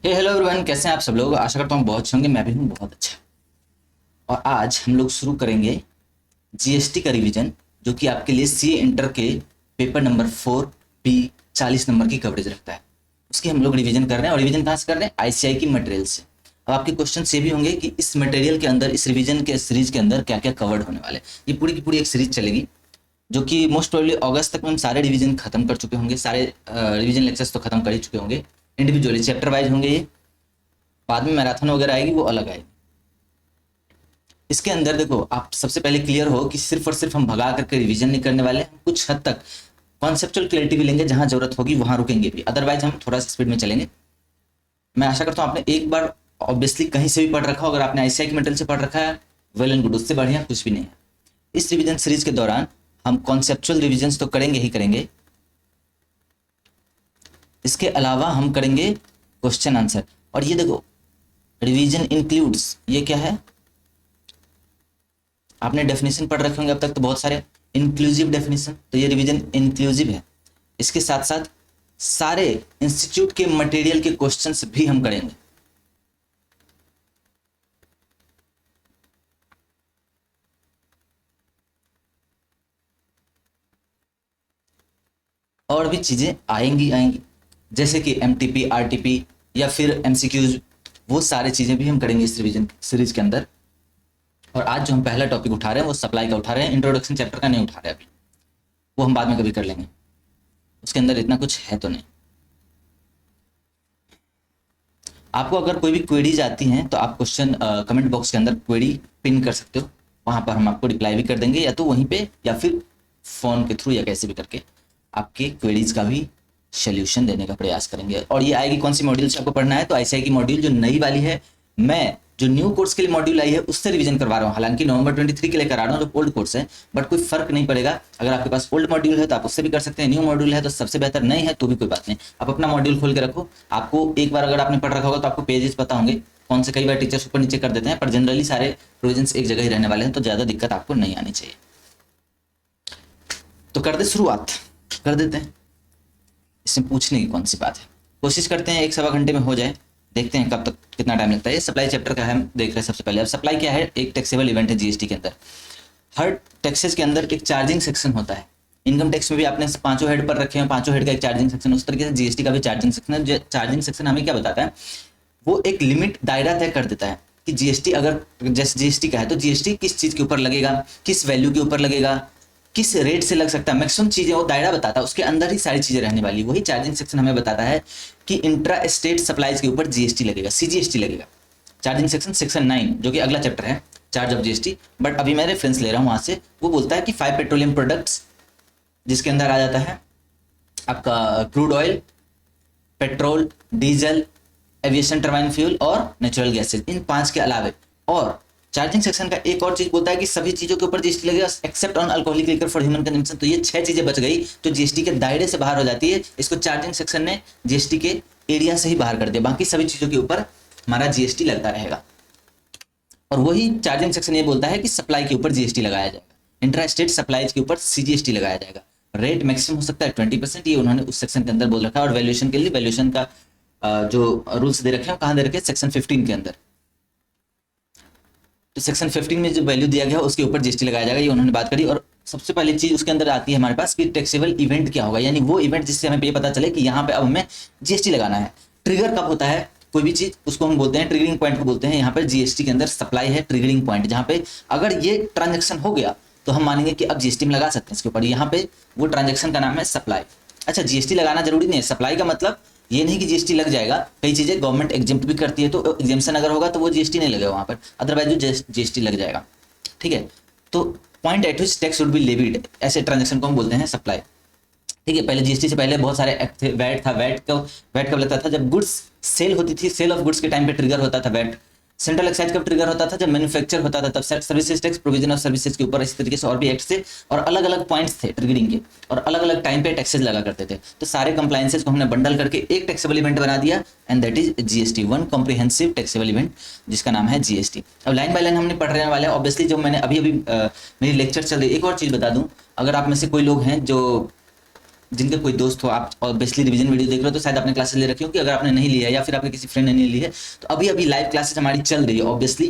Hello everyone, कैसे हैं आप सब लोग। आशा करता हूँ बहुत अच्छे होंगे। मैं भी हूँ बहुत अच्छा। और आज हम लोग शुरू करेंगे जीएसटी का रिवीजन, जो कि आपके लिए सी इंटर के पेपर नंबर 4 बी 40 नंबर की कवरेज रखता है। उसकी हम लोग रिवीजन कर रहे हैं। और रिवीजन कहाँ से कर रहे हैं? आईसीआई की मटेरियल से। अब आपके क्वेश्चन ये भी होंगे कि इस मटेरियल के अंदर, इस रिवीजन के सीरीज के अंदर क्या क्या कवर्ड होने वाले हैं। ये पूरी की पूरी एक सीरीज चलेगी, जो कि मोस्ट प्रोबेबली अगस्त तक में हम सारे रिवीजन खत्म कर चुके होंगे। सारे रिवीजन लेक्चर्स तो खत्म कर ही चुके होंगे। इंडिविजुअली चैप्टर वाइज होंगे ये। बाद में मैराथन वगैरह आएगी, वो अलग आएगी। इसके अंदर देखो, आप सबसे पहले क्लियर हो कि सिर्फ और सिर्फ हम भगा करके रिवीजन नहीं करने वाले। हम कुछ हद तक कॉन्सेप्चुअल क्लैरिटी भी लेंगे, जहां जरूरत होगी वहां रुकेंगे भी। अदरवाइज हम थोड़ा सा स्पीड में चलेंगे। मैं आशा करता हूँ आपने एक बार ऑब्वियसली कहीं से भी पढ़ रखा हो। अगर आपने आईसीआई के मटेरियल से पढ़ रखा है, वेल एंड गुड, उससे बढ़िया कुछ भी नहीं है। इस रिवीजन सीरीज के दौरान हम कॉन्सेप्चुअल रिवीजन तो करेंगे ही करेंगे। इसके अलावा हम करेंगे क्वेश्चन आंसर। और ये देखो, रिवीजन इंक्लूड्स, ये क्या है? आपने डेफिनेशन पढ़ रखे होंगे अब तक तो बहुत सारे। इंक्लूसिव डेफिनेशन, तो ये रिवीजन इंक्लूसिव है। इसके साथ साथ सारे इंस्टीट्यूट के मटेरियल के क्वेश्चंस भी हम करेंगे। और भी चीजें आएंगी आएंगी, जैसे कि एमटीपी, आरटीपी या फिर एमसीक्यूज, वो सारी चीजें भी हम करेंगे इस रिवीजन सीरीज के अंदर। और आज जो हम पहला टॉपिक उठा रहे हैं वो सप्लाई का उठा रहे हैं। इंट्रोडक्शन चैप्टर का नहीं उठा रहे अभी, वो हम बाद में कभी कर लेंगे। उसके अंदर इतना कुछ है तो नहीं। आपको अगर कोई भी क्वेरीज आती हैं तो आप क्वेश्चन कमेंट बॉक्स के अंदर क्वेरी पिन कर सकते हो। वहां पर हम आपको रिप्लाई भी कर देंगे, या तो वहीं पे या फिर फोन के थ्रू, या कैसे भी करके आपके क्वेरीज का भी सोल्यूशन देने का प्रयास करेंगे। और ये आएगी कौन सी मॉड्यूल से आपको पढ़ना है? तो आईसीआई की मॉड्यूल जो नई वाली है, मैं जो न्यू कोर्स के लिए मॉड्यूल आई है उससे रिवीजन करवा रहा हूँ। हालांकि नवंबर 23 के लिए करा रहा हूँ, जो ओल्ड कोर्स है, बट कोई फर्क नहीं पड़ेगा। अगर आपके पास ओल्ड मॉड्यूल है तो आप उससे भी कर सकते हैं, न्यू मॉड्यूल है तो सबसे बेहतर, नहीं है तो भी कोई बात नहीं। आप अपना मॉड्यूल खोल के रखो। आपको एक बार अगर आपने पढ़ रखा होगा तो आपको पेजेस पता होंगे कौन से। कई बार टीचर्स ऊपर नीचे कर देते हैं, पर जनरली सारे प्रोविजन एक जगह ही रहने वाले हैं, तो ज्यादा दिक्कत आपको नहीं आनी चाहिए। तो कर दे शुरुआत, कर देते हैं। इसमें पूछने की कौन सी बात है? कोशिश करते हैं 1 सवा घंटे में हो जाए। देखते हैं कब तक कितना टाइम लगता है। ये सप्लाई चैप्टर का है, हम देख रहे हैं सबसे पहले। अब सप्लाई क्या है? एक टैक्सेबल इवेंट है जीएसटी के अंदर। हर टैक्सेस के अंदर एक चार्जिंग सेक्शन होता है। इनकम टैक्स में भी आपने पांचों हेड पर रखे हैं, पांचों हेड का एक चार्जिंग सेक्शन। उस तरीके से जीएसटी का भी चार्जिंग सेक्शन है। चार्जिंग सेक्शन हमें क्या बताता है? वो एक लिमिट, दायरा तय कर देता है कि जीएसटी, अगर जैसे जीएसटी का है तो जीएसटी किस चीज के ऊपर लगेगा, किस वैल्यू के ऊपर लगेगा, किस रेट से लग सकता है। मैक्सिमम चीजें वो दायरा बताता है, उसके अंदर ही सारी चीजें रहने वाली। वही चार्जिंग सेक्शन हमें बताता है कि इंट्रा स्टेट सप्लाईज के ऊपर जीएसटी लगेगा, सीजीएसटी लगेगा। चार्जिंग सेक्शन सेक्शन 9, जो कि अगला चैप्टर है, चार्ज ऑफ जीएसटी। बट अभी मैं रेफरेंस ले रहा हूं वहां से। वो बोलता है कि 5 पेट्रोलियम प्रोडक्ट्स, जिसके अंदर आ जाता है आपका crude oil, petrol, diesel, aviation turbine fuel और नेचुरल गैसेज, इन 5 के अलावे। और चार्जिंग सेक्शन का एक और चीज बोलता है कि सभी चीजों के ऊपर जीएसटी लगेगा except on alcoholic liquor for human consumption. तो ये 6 चीजें बच गई जो जीएसटी के दायरे से बाहर हो जाती है। इसको चार्जिंग सेक्शन ने जीएसटी के एरिया से ही बाहर कर दिया। बाकी सभी चीजों के ऊपर हमारा जीएसटी लगता रहेगा। और वही चार्जिंग सेक्शन ये बोलता है कि सप्लाई के ऊपर जीएसटी लगाया जाएगा, इंट्रा स्टेट सप्लाईज के ऊपर सीजीएसटी लगाया जाएगा। रेट मैक्सिमम हो सकता है 20%, ये उन्होंने उस सेक्शन के अंदर बोल रखा है। और वैल्यूएशन के लिए, वैल्यूएशन का जो रूल्स दे रखे हैं कहाँ दे रखे हैं? सेक्शन 15 के अंदर। तो सेक्शन 15 में जो वैल्यू दिया गया है उसके ऊपर जीएसटी लगाया जाएगा, ये उन्होंने बात करी। और सबसे पहली चीज उसके अंदर आती है हमारे पास कि टैक्सेबल इवेंट क्या होगा, यानी वो इवेंट जिससे हमें ये पता चले कि यहाँ पे अब हमें जीएसटी लगाना है। ट्रिगर कब होता है कोई भी चीज? उसको हम बोलते हैं ट्रिगरिंग पॉइंट को बोलते हैं। यहाँ पे जीएसटी के अंदर सप्लाई है ट्रिगरिंग पॉइंट, जहाँ पे अगर ये ट्रांजेक्शन हो गया तो हम मानेंगे कि अब जीएसटी में लगा सकते हैं इसके ऊपर। यहाँ पे वो ट्रांजेक्शन का नाम है सप्लाई। अच्छा, जीएसटी लगाना जरूरी नहीं है। सप्लाई का मतलब ये नहीं कि जीएसटी लग जाएगा। कई चीजें गवर्नमेंट एग्जेम्प्ट भी करती है, तो एग्जेम्पशन अगर होगा तो वो जीएसटी नहीं लगेगा वहां पर, अदरवाइज जो जीएसटी लग जाएगा। ठीक है, तो point eight which tax would be levied, ऐसे ट्रांजेक्शन को हम बोलते हैं सप्लाई। ठीक है, पहले जीएसटी से पहले बहुत सारे एक्ट थे। वैट था, वैट कब लगता था? जब गुड्स सेल होती थी, सेल ऑफ गुड्स के टाइम पे ट्रिगर होता था वैट। सेंट्रल एक्साइज कब ट्रिगर होता था? जब मैन्युफैक्चर होता था तब services tax, provision of services के ऊपर। इस तरीके से और भी एक्ट थे और अलग अलग पॉइंट्स थे ट्रिगरिंग के, और अलग अलग टाइम पे टैक्सेस लगा करते थे। तो सारे कंप्लायंसेस को हमने बंडल करके एक टैक्सेबल इवेंट बना दिया, and that is GST, one comprehensive taxable event, जिसका नाम है जीएसटी। अब लाइन बाय लाइन हमने पढ़ रहे वाले हैं। ऑब्वियसली जो मैंने अभी अभी मेरी लेक्चर चल रही है, एक और चीज बता दूं, अगर आप में से कोई लोग हैं जो जिनके कोई दोस्त हो, आप ऑब्वियसली रिवीजन वीडियो देख रहे हो तो शायद आपने क्लासेस ले रखी होंगी। अगर आपने नहीं लिया है या फिर आपके किसी फ्रेंड ने नहीं ली है तो अभी अभी लाइव क्लासेस हमारी चल रही है, ऑब्वियसली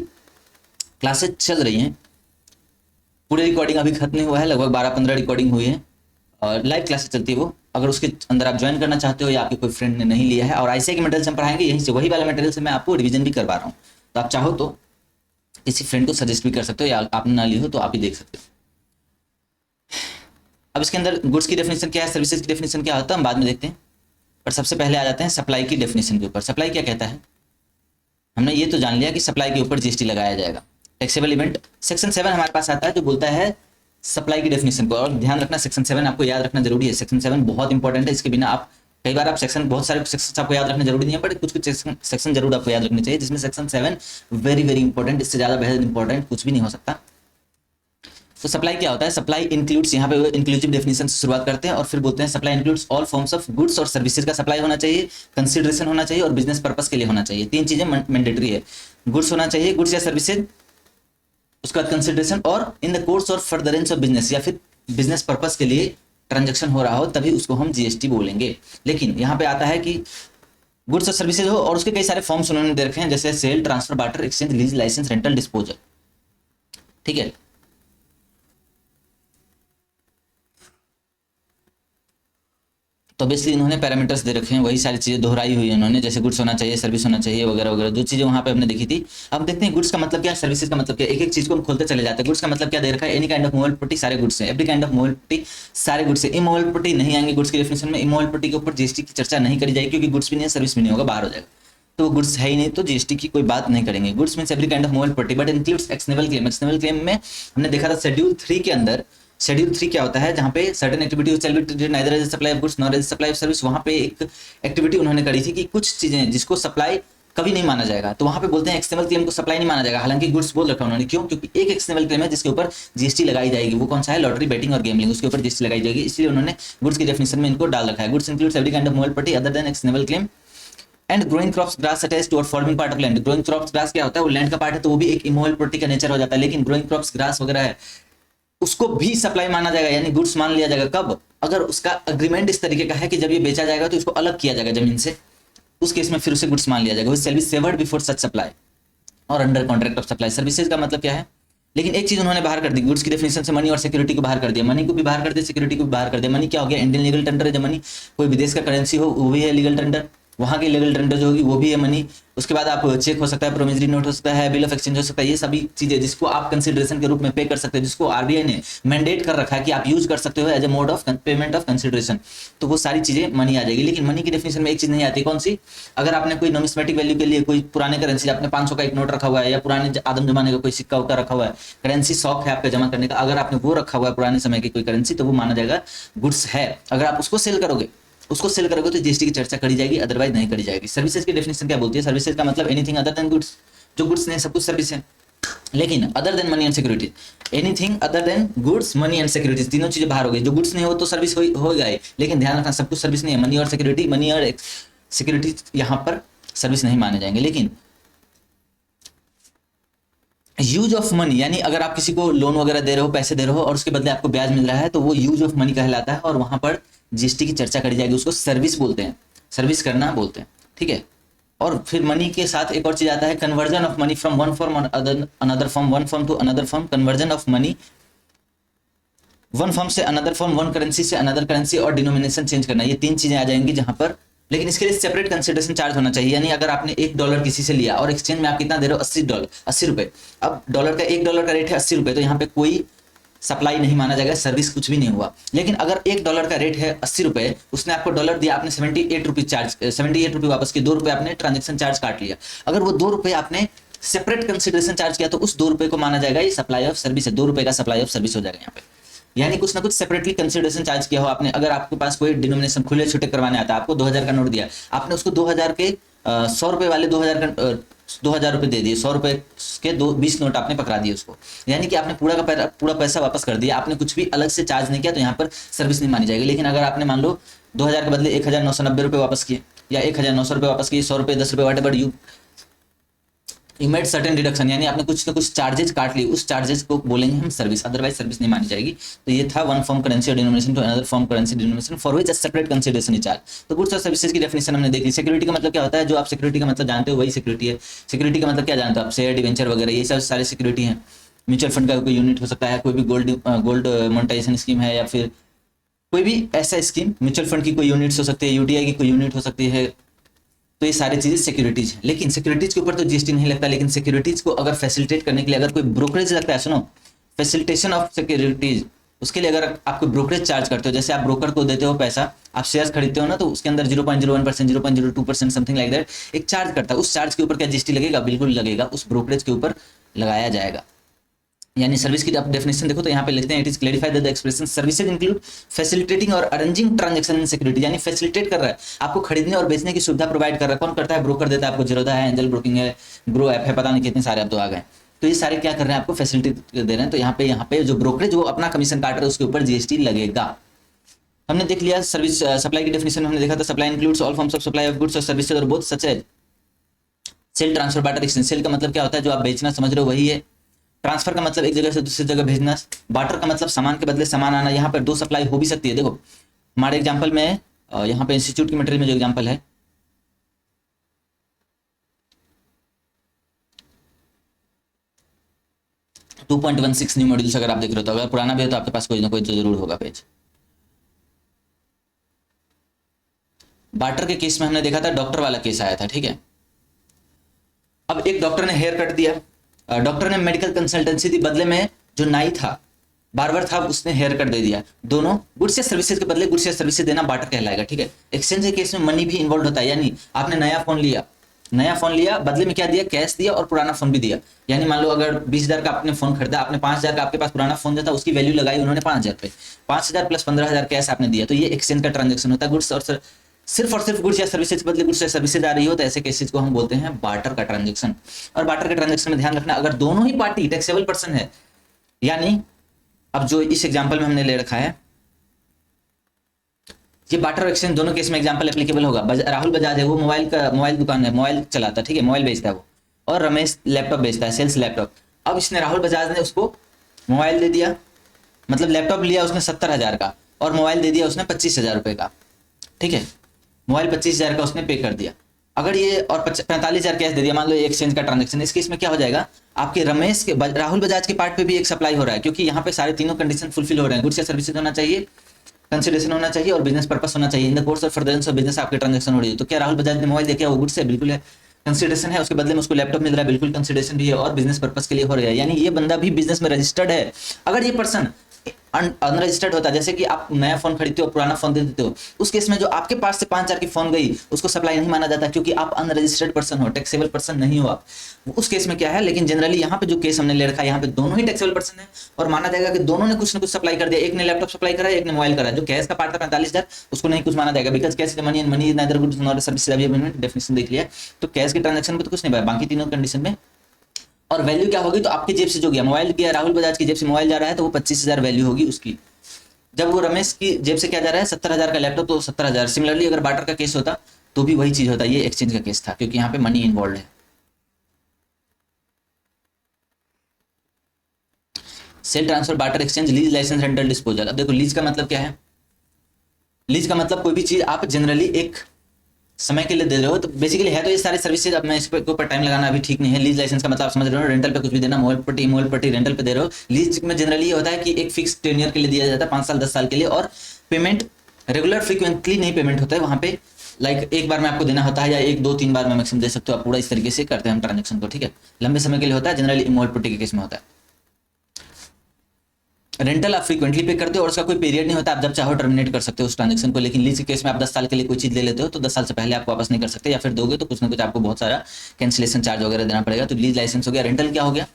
क्लासेस चल रही हैं। पूरी रिकॉर्डिंग अभी खत्म नहीं हुआ है, लगभग 12-15 रिकॉर्डिंग हुई है और लाइव क्लासेस चलती है वो। अगर उसके अंदर आप ज्वाइन करना चाहते हो या आपके कोई फ्रेंड ने नहीं लिया है, और आईसीआई के मटेरियल हम पढ़ाएंगे यहीं से, वही वाला मटेरियल से मैं आपको रिवीजन भी करवा रहा हूँ। तो आप चाहो तो किसी फ्रेंड को सजेस्ट भी कर सकते हो, या आपने ना ली हो तो आप ही देख सकते हो। अब इसके अंदर गुड्स की डेफिनेशन क्या है, सर्विसेज की डेफिनेशन क्या होता है हम बाद में देखते हैं, पर सबसे पहले आ जाते हैं सप्लाई की डेफिनेशन के ऊपर। सप्लाई क्या कहता है, हमने ये तो जान लिया कि सप्लाई के ऊपर जीएसटी लगाया जाएगा। टैक्सेबल इवेंट सेक्शन 7 हमारे पास आता है जो बोलता है सप्लाई की डेफिनेशन को, और ध्यान रखना सेक्शन 7 आपको याद रखना जरूरी है। सेक्शन 7 बहुत इंपॉर्टेंट है, इसके बिना आप कई बार आप सेक्शन, बहुत सारे सेक्शन आपको याद रखना जरूरी नहीं है, बट कुछ कुछ सेक्शन जरूर आपको याद रखने चाहिए, जिसमें सेक्शन 7 वेरी वेरी इंपॉर्टेंट, इससे ज्यादा बेहद इंपॉर्टेंट कुछ भी नहीं हो सकता। तो सप्लाई क्या होता है, सप्लाई इंक्लूड्स, यहाँ पे इंक्लूसिव डेफिनेशन से शुरुआत करते हैं और फिर बोलते हैं supply includes all forms of goods और सर्विसेज का सप्लाई होना चाहिए, कंसिडरेशन होना चाहिए और बिजनेस पर्पस के लिए होना चाहिए। तीन चीजें मैंडेटरी है, गुड्स होना चाहिए, गुड्स या सर्विसेज, उसके बाद कंसिडरेशन, और इन द कोर्स और फर्दरेंस ऑफ बिजनेस, या फिर बिजनेस पर्पस के लिए ट्रांजेक्शन हो रहा हो तभी उसको हम जीएसटी बोलेंगे। लेकिन यहाँ पे आता है कि गुड्स और सर्विसेज हो और उसके कई सारे फॉर्म्स उन्होंने दे रखे हैं, जैसे sale, transfer, barter, exchange, lease, licence, rental, disposal. ठीक है, तो ऑब्वियसली इन्होंने पैरामीटर्स दे रखे हैं, वही सारी चीजें दोहराई हुई है उन्होंने, जैसे गुड्स होना चाहिए, सर्विस होना चाहिए, वगैरह वगैरह, जो चीजें वहां पे हमने देखी थी। अब देखते हैं गुड्स का मतलब क्या है, सर्विसेज का मतलब क्या है, एक एक चीज को हम खोलते चले जाते हैं। गुड्स का मतलब क्या दे रखा है, any kind of movable property, सारे गुड्स हैं, every kind of movable property, सारे गुड्स है। इमूवेबल प्रॉपर्टी नहीं आएंगे गुड्स की डेफिनेशन में, इमूवेबल प्रॉपर्टी के ऊपर जीएसटी की चर्चा नहीं करी जाएगी, क्योंकि गुड्स भी नहीं है, सर्विस भी नहीं होगा, बाहर हो जाएगा, तो गुड्स है ही नहीं, तो जीएसटी की कोई बात नहीं करेंगे। Goods means every kind of movable property but includes actionable claim. Actionable claim में हमने देखा था शेड्यूल 3 के अंदर, शेड्यूल 3 क्या होता है, जहां पे certain activity shall be treated neither as supply of goods nor as supply of service. वहां पे एक एक्टिविटी उन्होंने करी थी कि कुछ चीजें जिसको सप्लाई कभी नहीं माना जाएगा, तो वहां पे बोलते हैं एक्सटर्नल क्लेम को सप्लाई नहीं माना जाएगा, हालांकि गुड्स बोल रखा उन्होंने, क्यों, क्योंकि एक एक्सटर्नल क्लेम है जिसके ऊपर जीएसटी लगाई जाएगी, वो कौन सा है, लॉटरी, बेटिंग और गेमलिंग, उसके ऊपर जीएसटी लगाई जाएगी, इसलिए उन्होंने गुड्स की डेफिनेशन में इनको डाल रखा है। Goods includes every kind of movable property other than external claim and growing crops, grass attached to और forming part of land. Growing crops, grass क्या होता है, वो लैंड का पार्ट है, तो वो भी एक इमूवेबल प्रॉपर्टी का नेचर हो जाता है, लेकिन ग्रोइंग क्रॉप्स, ग्रास वगैरह है, उसको भी सप्लाई माना जाएगा, यानी गुड्स मान लिया जाएगा। कब, अगर उसका अग्रीमेंट इस तरीके का है कि जब ये बेचा जाएगा तो इसको अलग किया जाएगा जमीन से, उस केस में फिर उसे गुड्स मान लिया जाएगा। Which shall be severed before such supply और under contract of supply. Services का मतलब क्या है, लेकिन एक चीज उन्होंने बाहर कर दी गुड्स की डेफिनेशन से, मनी और सिक्योरिटी को बाहर कर दिया, मनी को भी बाहर कर दिया, सिक्योरिटी को भी बाहर कर दिया। मनी क्या हो गया, इंडियन लीगल टेंडर है, जब मनी कोई विदेश का करेंसी हो वो भी है लीगल टेंडर, वहां की लीगल टेंडर जो होगी वो भी है मनी। उसके बाद आप चेक हो सकता है, प्रोमिसरी नोट हो सकता है, बिल ऑफ एक्सचेंज हो सकता है, ये सभी चीजें जिसको आप कंसिडरेशन के रूप में पे कर सकते हैं, जिसको आरबीआई ने मैंडेट कर रखा है कि आप यूज कर सकते हो as a mode of payment of consideration, तो वो सारी चीजें मनी आ जाएगी। लेकिन मनी की डेफिनेशन में एक चीज नहीं आती, कौन सी, अगर आपने कोई नॉमिस्मेटिक वैल्यू के लिए कोई पुराने करेंसी, आपने 500 का एक नोट रखा हुआ है या पुराने आदम जमाने का कोई सिक्का उक्का रखा हुआ है, करेंसी शौक है आपका जमा करने का, अगर आपने वो रखा हुआ है पुराने समय की कोई करेंसी, तो वो माना जाएगा गुड्स है। अगर आप उसको सेल करोगे तो जीएसटी की चर्चा करी जाएगी, अदरवाइज नहीं करी जाएगी। सर्विसेज की डेफिनेशन क्या बोलती है, सर्विसेज का मतलब एनीथिंग अदर देन गुड्स, जो गुड्स नहीं सब कुछ सर्विस है, लेकिन other than money and securities, anything other than goods, money and securities, तीनों चीजें बाहर हो गई। जो गुड्स नहीं हो तो सर्विस हो गए, लेकिन ध्यान रखना सब कुछ सर्विस नहीं है, मनी और सिक्योरिटी यहाँ पर सर्विस नहीं माने जाएंगे। लेकिन यूज ऑफ मनी, यानी अगर आप किसी को लोन वगैरह दे रहे हो, पैसे दे रहे हो और उसके बदले आपको ब्याज मिल रहा है, तो वो यूज ऑफ मनी कहलाता है और वहां पर जीएसटी की चर्चा करी जाएगी, उसको सर्विस बोलते हैं, सर्विस करना बोलते हैं। ठीक है, और फिर मनी के साथ एक और चीज आता है, conversion of money from one form another form, one form to another form, conversion of money one form से अनदर फॉर्म, वन करेंसी से अनदर करेंसी, और डिनोमिनेशन चेंज करना, ये तीन चीजें आ जाएंगी जहां पर। लेकिन इसके लिए सेपरेट कंसिडरेशन चार्ज होना चाहिए, यानी अगर आपने $1 किसी से लिया और एक्सचेंज में आप कितना दे रहे हो, $80, 80 रुपए, अब डॉलर का $1 का रेट है 80 रुपए, तो यहाँ पे कोई सप्लाई नहीं माना जाएगा, सर्विस कुछ भी नहीं हुआ। लेकिन अगर $1 का रेट है 80 रुपए, उसने आपको डॉलर दिया, आपने 78 रुपीज चार्ज, 78 रुपये वापस किए, 2 रुपए आपने ट्रांजेक्शन चार्ज काट लिया, अगर वो 2 रुपए आपने सेपरेट कंसिडरेशन चार्ज किया तो उस 2 रुपए को माना जाएगा ये सप्लाई ऑफ सर्विस है, 2 रुपए का सप्लाई ऑफ सर्विस हो जाएगा यहाँ पे। यानी कुछ ना कुछ सेपरेटली कंसिडरेशन चार्ज किया हो आपने। अगर आपके पास कोई डिनोमिनेशन खुले छुटे करवाने आता है, आपको 2000 का नोट दिया, आपने उसको 2000 के 100 रुपए वाले 2000 रुपए दे दिए, 100 रुपए के 20 नोट आपने पकड़ा दिए उसको, यानी कि आपने पूरा पैसा वापस कर दिया, आपने कुछ भी अलग से चार्ज नहीं किया, तो यहाँ पर सर्विस नहीं मानी जाएगी। लेकिन अगर आपने मान लो 2000 के बदले 1990 रुपए वापस किए या 1900 रुपए वापस किए, 100 रुपए, 10 रुपए, what ever you made certain deduction, यानी आपने कुछ ना कुछ चार्जेस काट ली, उस चार्जेस को बोलेंगे हम सर्विस, अदरवाइज सर्विस नहीं मानी जाएगी। तो ये था one form currency denomination to another form currency denomination for which a separate consideration is charge. तो गुड्स और सर्विसेज की डेफिनेशन हमने देख ली। सिक्योरिटी का मतलब क्या होता है, जो आप सिक्योरिटी का मतलब जानते हो वही सिक्योरिटी है। सिक्योरिटी का मतलब क्या जानते हो आप, शेयर डिवेंचर वगैरह ये सब सारी सिक्योरिटी है। म्यूचुअल फंड का कोई यूनिट हो सकता है, कोई भी गोल्ड मोनेटाइजेशन स्कीम है, या फिर कोई भी ऐसा स्कीम, म्यूचुअल फंड की कोई यूनिट्स हो सकती है, यूटीआई की कोई यूनिट हो सकती है। तो ये सारी चीजें सिक्योरिटीज है। लेकिन सिक्योरिटीज के ऊपर तो जीएसटी नहीं लगता, लेकिन सिक्योरिटीज को अगर फैसिलिटेट करने के लिए अगर कोई ब्रोकरेज लगता है, सुनो, फैसिलिटेशन ऑफ सिक्योरिटीज, उसके लिए अगर आप कोई ब्रोकरेज चार्ज करते हो, जैसे आप ब्रोकर को देते हो पैसा, आप शेयर्स खरीदते हो ना, तो उसके अंदर 0.01%, 0.02% समथिंग लाइक दैट एक चार्ज करता है। उस चार्ज के ऊपर क्या जीएसटी लगेगा? बिल्कुल लगेगा, उस ब्रोकरेज के ऊपर लगाया जाएगा। यानी सर्विस की आप डेफिनेशन देखो तो यहाँ पे लिखते हैं, it is clarified that the expression services include facilitating और अरेंजिंग ट्रांजैक्शन इन सिक्योरिटी, यानी फैसिलिटेट कर रहा है, आपको खरीदने और बेचने की सुविधा प्रोवाइड कर रहा है। कौन करता है? ब्रोकर देता है आपको, जीरोधा है, एंजल ब्रोकिंग है, ग्रो ऐप है, पता नहीं कितने सारे अब तो आ गए। तो ये सारे क्या कर रहे हैं? आपको फैसिलिटी दे रहे हैं। तो यहाँ पे जो ब्रोकरेज वो अपना कमीशन काट रहे हैं, उसके ऊपर जीएसटी लगेगा। हमने देख लिया सर्विस सप्लाई की डेफिनेशन, हमने देखा था supply includes all forms of supply of goods और सर्विसेज और both such as sale, transfer, barter, exchange. Sale का मतलब क्या होता है? जो आप बेचना समझ रहे हो वही है। ट्रांसफर का मतलब एक जगह से दूसरी जगह भेजना। बार्टर का मतलब सामान के बदले सामान आना। यहाँ पर दो सप्लाई हो भी सकती है। देखो हमारे एग्जांपल में, यहाँ पे इंस्टीट्यूट की मटेरियल में जो एग्जांपल है, टू 2.16 न्यू मॉड्यूल्स अगर आप देख रहे हो, तो अगर पुराना भी हो तो आपके पास कोई ना कोई तो जरूर होगा पेज। बार्टर के केस में हमने देखा था, डॉक्टर वाला केस आया था, ठीक है। अब एक डॉक्टर ने हेयर कट दिया, डॉक्टर ने मेडिकल कंसल्टेंसी दी, बदले में जो नाई था, बार्बर था, उसने हेयर कट दे दिया। दोनों गुड्स या सर्विसेज के बदले गुड्स या सर्विसेज देना बार्टर कहलाएगा, ठीक है। एक्सचेंज के केस में मनी भी इन्वॉल्व होता है, यानी आपने नया फोन लिया, बदले में क्या दिया? कैश दिया और पुराना फोन भी दिया। यानी मान लो अगर 20,000 का आपने फोन खरीदा, आपने 5,000 का आपके पास पुराना फोन जो था उसकी वैल्यू लगाई उन्होंने 5,000 पे, 5,000 प्लस 15,000 कैश आपने दिया। तो ये एक्सचेंज का ट्रांजेक्शन होता है। गुड्स और सिर्फ गुड्स या सर्विसेज बदले गुड्स या सर्विसेज आ रही हो, तो ऐसे केसेस को हम बोलते हैं बार्टर का ट्रांजेक्शन। और बार्टर के ट्रांजेक्शन में ध्यान रखना, अगर दोनों ही पार्टी टैक्सेबल पर्सन है, यानी अब जो इस एग्जांपल में हमने ले रखा है, ये बार्टर एक्सचेंज दोनों केस में एग्जांपल एप्लीकेबल होगा। राहुल बजाज है, वो मोबाइल दुकान है, मोबाइल चलाता है, ठीक है, मोबाइल बेचता है वो, और रमेश लैपटॉप बेचता है, सेल्स लैपटॉप। अब इसने राहुल बजाज ने उसको मोबाइल दे दिया, मतलब लैपटॉप लिया उसने 70,000 का और मोबाइल दे दिया उसने 25,000 रुपए का, ठीक है। मोबाइल 25,000 का उसने पे कर दिया। अगर ये और 45,000 कैश दे दिया, मान लो ये एक्सचेंज का ट्रांजेक्शन, इस केस में क्या हो जाएगा? आपके रमेश के राहुल बजाज के पार्ट पे भी एक सप्लाई हो रहा है, क्योंकि यहाँ पे सारे तीनों कंडीशन फुलफिल हो रहे हैं। गुड्स या सर्विसेज होना चाहिए, कंसिडरेशन होना चाहिए और बिजनेस पर्पस होना चाहिए। इन the course of furtherance of business आपके ट्रांजेक्शन हो रही है। तो क्या राहुल बजाज ने मोबाइल देखा? वो गुड्स है, बिल्कुल है। कंसिडरेशन है, उसके बदले में उसको लैपटॉप मिल रहा है, बिल्कुल कंसिडरेशन भी है, और बिजनेस पर्पस के लिए हो रहा है, यानी ये बंदा भी बिजनेस में रजिस्टर्ड है। अगर ये पर्सन अनरजिस्टर्ड होता, जैसे कि आप नया फोन खरीदते हो, पुराना फोन दे देते हो, उस केस में जो आपके पास से 5,000 की फोन गई उसको सप्लाई नहीं माना जाता, क्योंकि आप अनरजिस्टर्ड पर्सन हो, टैक्सेबल पर्सन नहीं हो आप। उस केस में क्या है? लेकिन जनरली यहाँ पे जो केस हमने ले रखा है, यहाँ पे दोनों ही टैक्सेबल पर्सन है और माना जाएगा कि दोनों ने कुछ ना कुछ सप्लाई कर दिया। एक ने लैपटॉप सप्लाई करा, एक ने मोबाइल करा। जो कैश का पार्ट था 45,000, उसको नहीं कुछ माना जाएगा, because cash money and money neither goods not service. अभी डेफिनेशन देख लिया, तो कैश के ट्रांजेक्शन में तो कुछ नहीं पाया, बाकी तीनों कंडीशन में। और वैल्यू क्या होगी? तो आपकी जेब से जो गया, मोबाइल गया, राहुल बजाज की जेब से मोबाइल जा रहा है, तो वो 25,000 वैल्यू होगी उसकी। जब वो रमेश की जेब से क्या जा रहा है? 70,000 का लैपटॉप, तो 70,000। सिमिलरली अगर बार्टर का केस होता तो भी वही चीज होता। ये एक्सचेंज का केस था, क्योंकि यहाँ पे मनी इन्वॉल्व है। Sale, transfer, barter, exchange, lease, licence, rental, disposal. अब देखो लीज का मतलब क्या है? लीज का मतलब कोई भी चीज आप जनरली एक समय के लिए दे रहे हो, तो बेसिकली है तो ये सारे सर्विसेज। अब मैं इस पे ऊपर टाइम लगाना अभी ठीक नहीं है। लीज लाइसेंस का मतलब आप समझ रहे हो, रेंटल पे कुछ भी देना, मोबाइल प्रॉपर्टी रेंटल पे दे रहे हो। लीज में जनरली ये होता है कि एक फिक्स टेन्योर के लिए दिया जाता है, 5 साल 10 साल के लिए, और पेमेंट रेगुलर फ्रीक्वेंटली नहीं पेमेंट होता है वहां पे, लाइक एक बार में आपको देना होता है, या 1 2 3 बार में मैक्सिमम दे सकते हो आप। पूरा इस तरीके से करते हैं हम ट्रांजेक्शन को, ठीक है। लंबे समय के लिए होता है, जनरली मोबाइल प्रॉपर्टी के केस में होता है। रेंटल आप फ्रीक्वेंटली पे करते हो और उसका कोई पीरियड नहीं होता, आप जब चाहो टर्मिनेट कर सकते हो उस ट्रांजेक्शन को। लेकिन लीज के केस में आप 10 साल के लिए कोई चीज ले लेते हो, तो 10 साल से पहले आप वापस नहीं कर सकते, या फिर दोगे तो कुछ ना कुछ आपको बहुत सारा कैंसिलेशन चार्ज वगैरह देना पड़ेगा। तो लीज लाइसेंस हो गया। रेंटल क्या हो गया?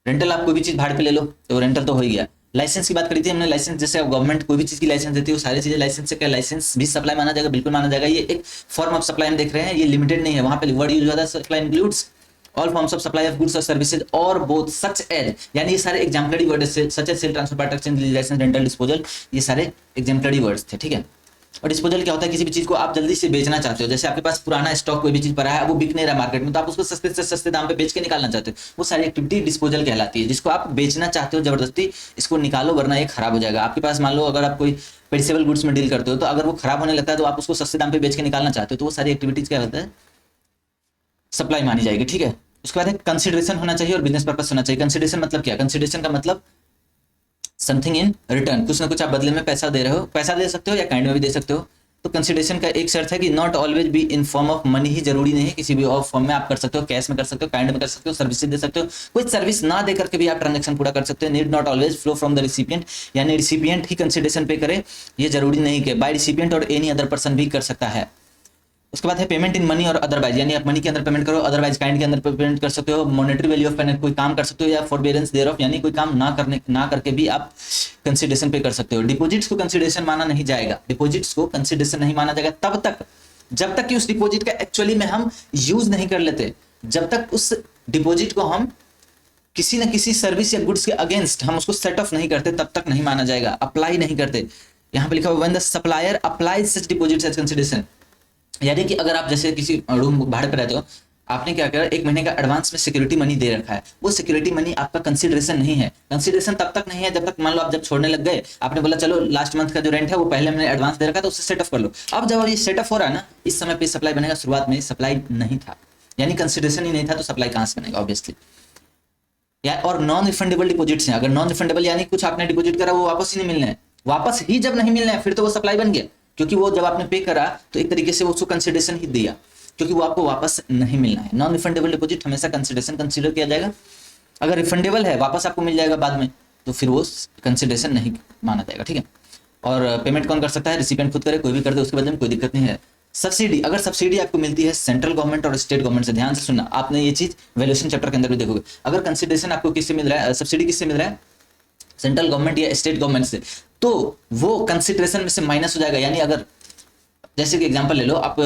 रेंटल आप कोई भी चीज भाड़ पे ले लो तो रेंटल तो हो ही गया। लाइसेंस की बात करी थी हमने, लाइसेंस जैसे गवर्नमेंट कोई भी चीज की लाइसेंस देती है, वो सारी चीजें लाइसेंस से क्या, लाइसेंस भी सप्लाई माना जाएगा, बिल्कुल माना जाएगा। ये एक फॉर्म ऑफ सप्लाई हम देख रहे हैं, ये लिमिटेड नहीं है। वहां पे वर्ड यूज होता है supply includes all forms of supply of goods और सर्विसेज और बोथ सच एज, यानी ये सारे एग्जाम्पलरी वर्ड है, such as sale, transfer, barter, exchange, lease, licence, rental, disposal, ये सारे एग्जाम्पलरी वर्ड्स थे, ठीक है। और डिस्पोजल क्या होता है, किसी भी चीज को आप जल्दी से बेचना चाहते हो, जैसे आपके पास पुराना स्टॉक कोई भी चीज पड़ा है, वो बिक नहीं रहा मार्केट में, तो आप उसको सस्ते से सस्ते दाम पे बेच के निकालना चाहते हो, वो सारी एक्टिविटी डिस्पोजल कहलाती है, जिसको आप बेचना चाहते हो जबरदस्ती, इसको निकालो वरना ये खराब हो जाएगा। आपके पास मान लो अगर आप कोई पेरिसेबल गुड्स में डील करते हो, तो अगर वो खराब होने लगता है तो आप उसको सस्ते दाम पे बेच के निकालना चाहते हो, तो वो सारी एक्टिविटीज क्या होता है, सप्लाई मानी जाएगी, ठीक है। उसके बाद कंसिडरेशन होना चाहिए और बिजनेस पर्पस होना चाहिए। कंसिडरेशन मतलब क्या, कंसिडरेशन का मतलब समथिंग इन रिटर्न, कुछ ना कुछ आप बदले में पैसा दे रहे हो, पैसा दे सकते हो या काइंड में भी दे सकते हो। तो कंसिडरेशन का एक शर्त है कि not always be in form of money, ही जरूरी नहीं है, किसी भी और फॉर्म में आप कर सकते हो, कैश में कर सकते हो, काइंड में कर सकते हो, सर्विसेज दे सकते हो, कोई सर्विस ना दे करके भी आप ट्रांजेक्शन पूरा कर सकते हो। Need not always flow from the recipient, यानी रिसिपिएंट ही कंसिडरेशन पे करे, ये जरूरी नहीं कि बाय रिसिपिएंट और एनी अदर पर्सन भी कर सकता है। उसके बाद है पेमेंट इन मनी और अदरवाइज, यानी आप मनी के अंदर पेमेंट करो, अदरवाइज काइंड के अंदर पेमेंट कर सकते हो, मॉनेटरी वैल्यू ऑफ पेमेंट, कोई काम कर सकते हो, या फॉरबेरेंस देयर ऑफ, यानी कोई काम ना करके भी आप कंसिडरेशन पे कर सकते हो। डिपॉजिट्स को कंसिडरेशन माना नहीं जाएगा, डिपॉजिट्स को कंसिडरेशन नहीं माना जाएगा तब तक जब तक कि उस डिपॉजिट का एक्चुअली में हम यूज नहीं कर लेते, जब तक उस डिपॉजिट को हम किसी न किसी सर्विस या गुड्स के अगेंस्ट हम उसको सेट ऑफ नहीं करते, तब तक नहीं माना जाएगा, अप्लाई नहीं करते। यहाँ पे लिखा हुआ when the supplier applies such deposits as consideration, यानी कि अगर आप जैसे किसी रूम भाड़े पर रहते हो, आपने क्या किया, एक महीने का एडवांस में सिक्योरिटी मनी दे रखा है, वो सिक्योरिटी मनी आपका कंसीडरेशन नहीं है। कंसीडरेशन तब तक नहीं है जब तक मान लो आप जब छोड़ने लग गए, आपने बोला चलो लास्ट मंथ का जो रेंट है वो पहले मैंने एडवांस दे रखा है तो उससे सेटअप कर लो। अब जब ये सेटअप हो रहा है ना, इस समय पे सप्लाई बनेगा, शुरुआत में सप्लाई नहीं था, यानी कंसीडरेशन ही नहीं था, तो सप्लाई कहां से बनेगा ऑब्वियसली। या और नॉन रिफंडेबल डिपॉजिट्स हैं, अगर नॉन रिफंडेबल यानी कुछ आपने डिपॉजिट करा वो वापस ही नहीं मिलना है, वापस ही जब नहीं मिलना है फिर तो वो सप्लाई बन गया, क्योंकि वो जब आपने पे करा तो एक तरीके से उसको कंसिडरेशन ही दिया, क्योंकि वो आपको वापस नहीं मिलना है। नॉन रिफंडेबल डिपॉजिट हमेशा कंसिडरेशन कंसीडर किया जाएगा, अगर रिफंडेबल है वापस आपको मिल जाएगा बाद में, तो फिर वो कंसिडरेशन नहीं माना जाएगा, ठीक है। और पेमेंट कौन कर सकता है, रिसिपिएंट खुद करे, कोई भी कर दे, उसके बाद में कोई दिक्कत नहीं है। सब्सिडी, अगर सब्सिडी आपको मिलती है सेंट्रल गवर्नमेंट और स्टेट गवर्नमेंट से, ध्यान से सुनना, आपने ये चीज वैल्यूएशन चैप्टर के अंदर भी देखोगे, अगर कंसिडरेशन आपको किससे मिल रहा है, सब्सिडी किससे मिल रहा है, सेंट्रल गवर्नमेंट या स्टेट गवर्नमेंट से, तो वो कंसिडरेशन में से माइनस हो जाएगा। यानी अगर जैसे कि एग्जांपल ले लो, आप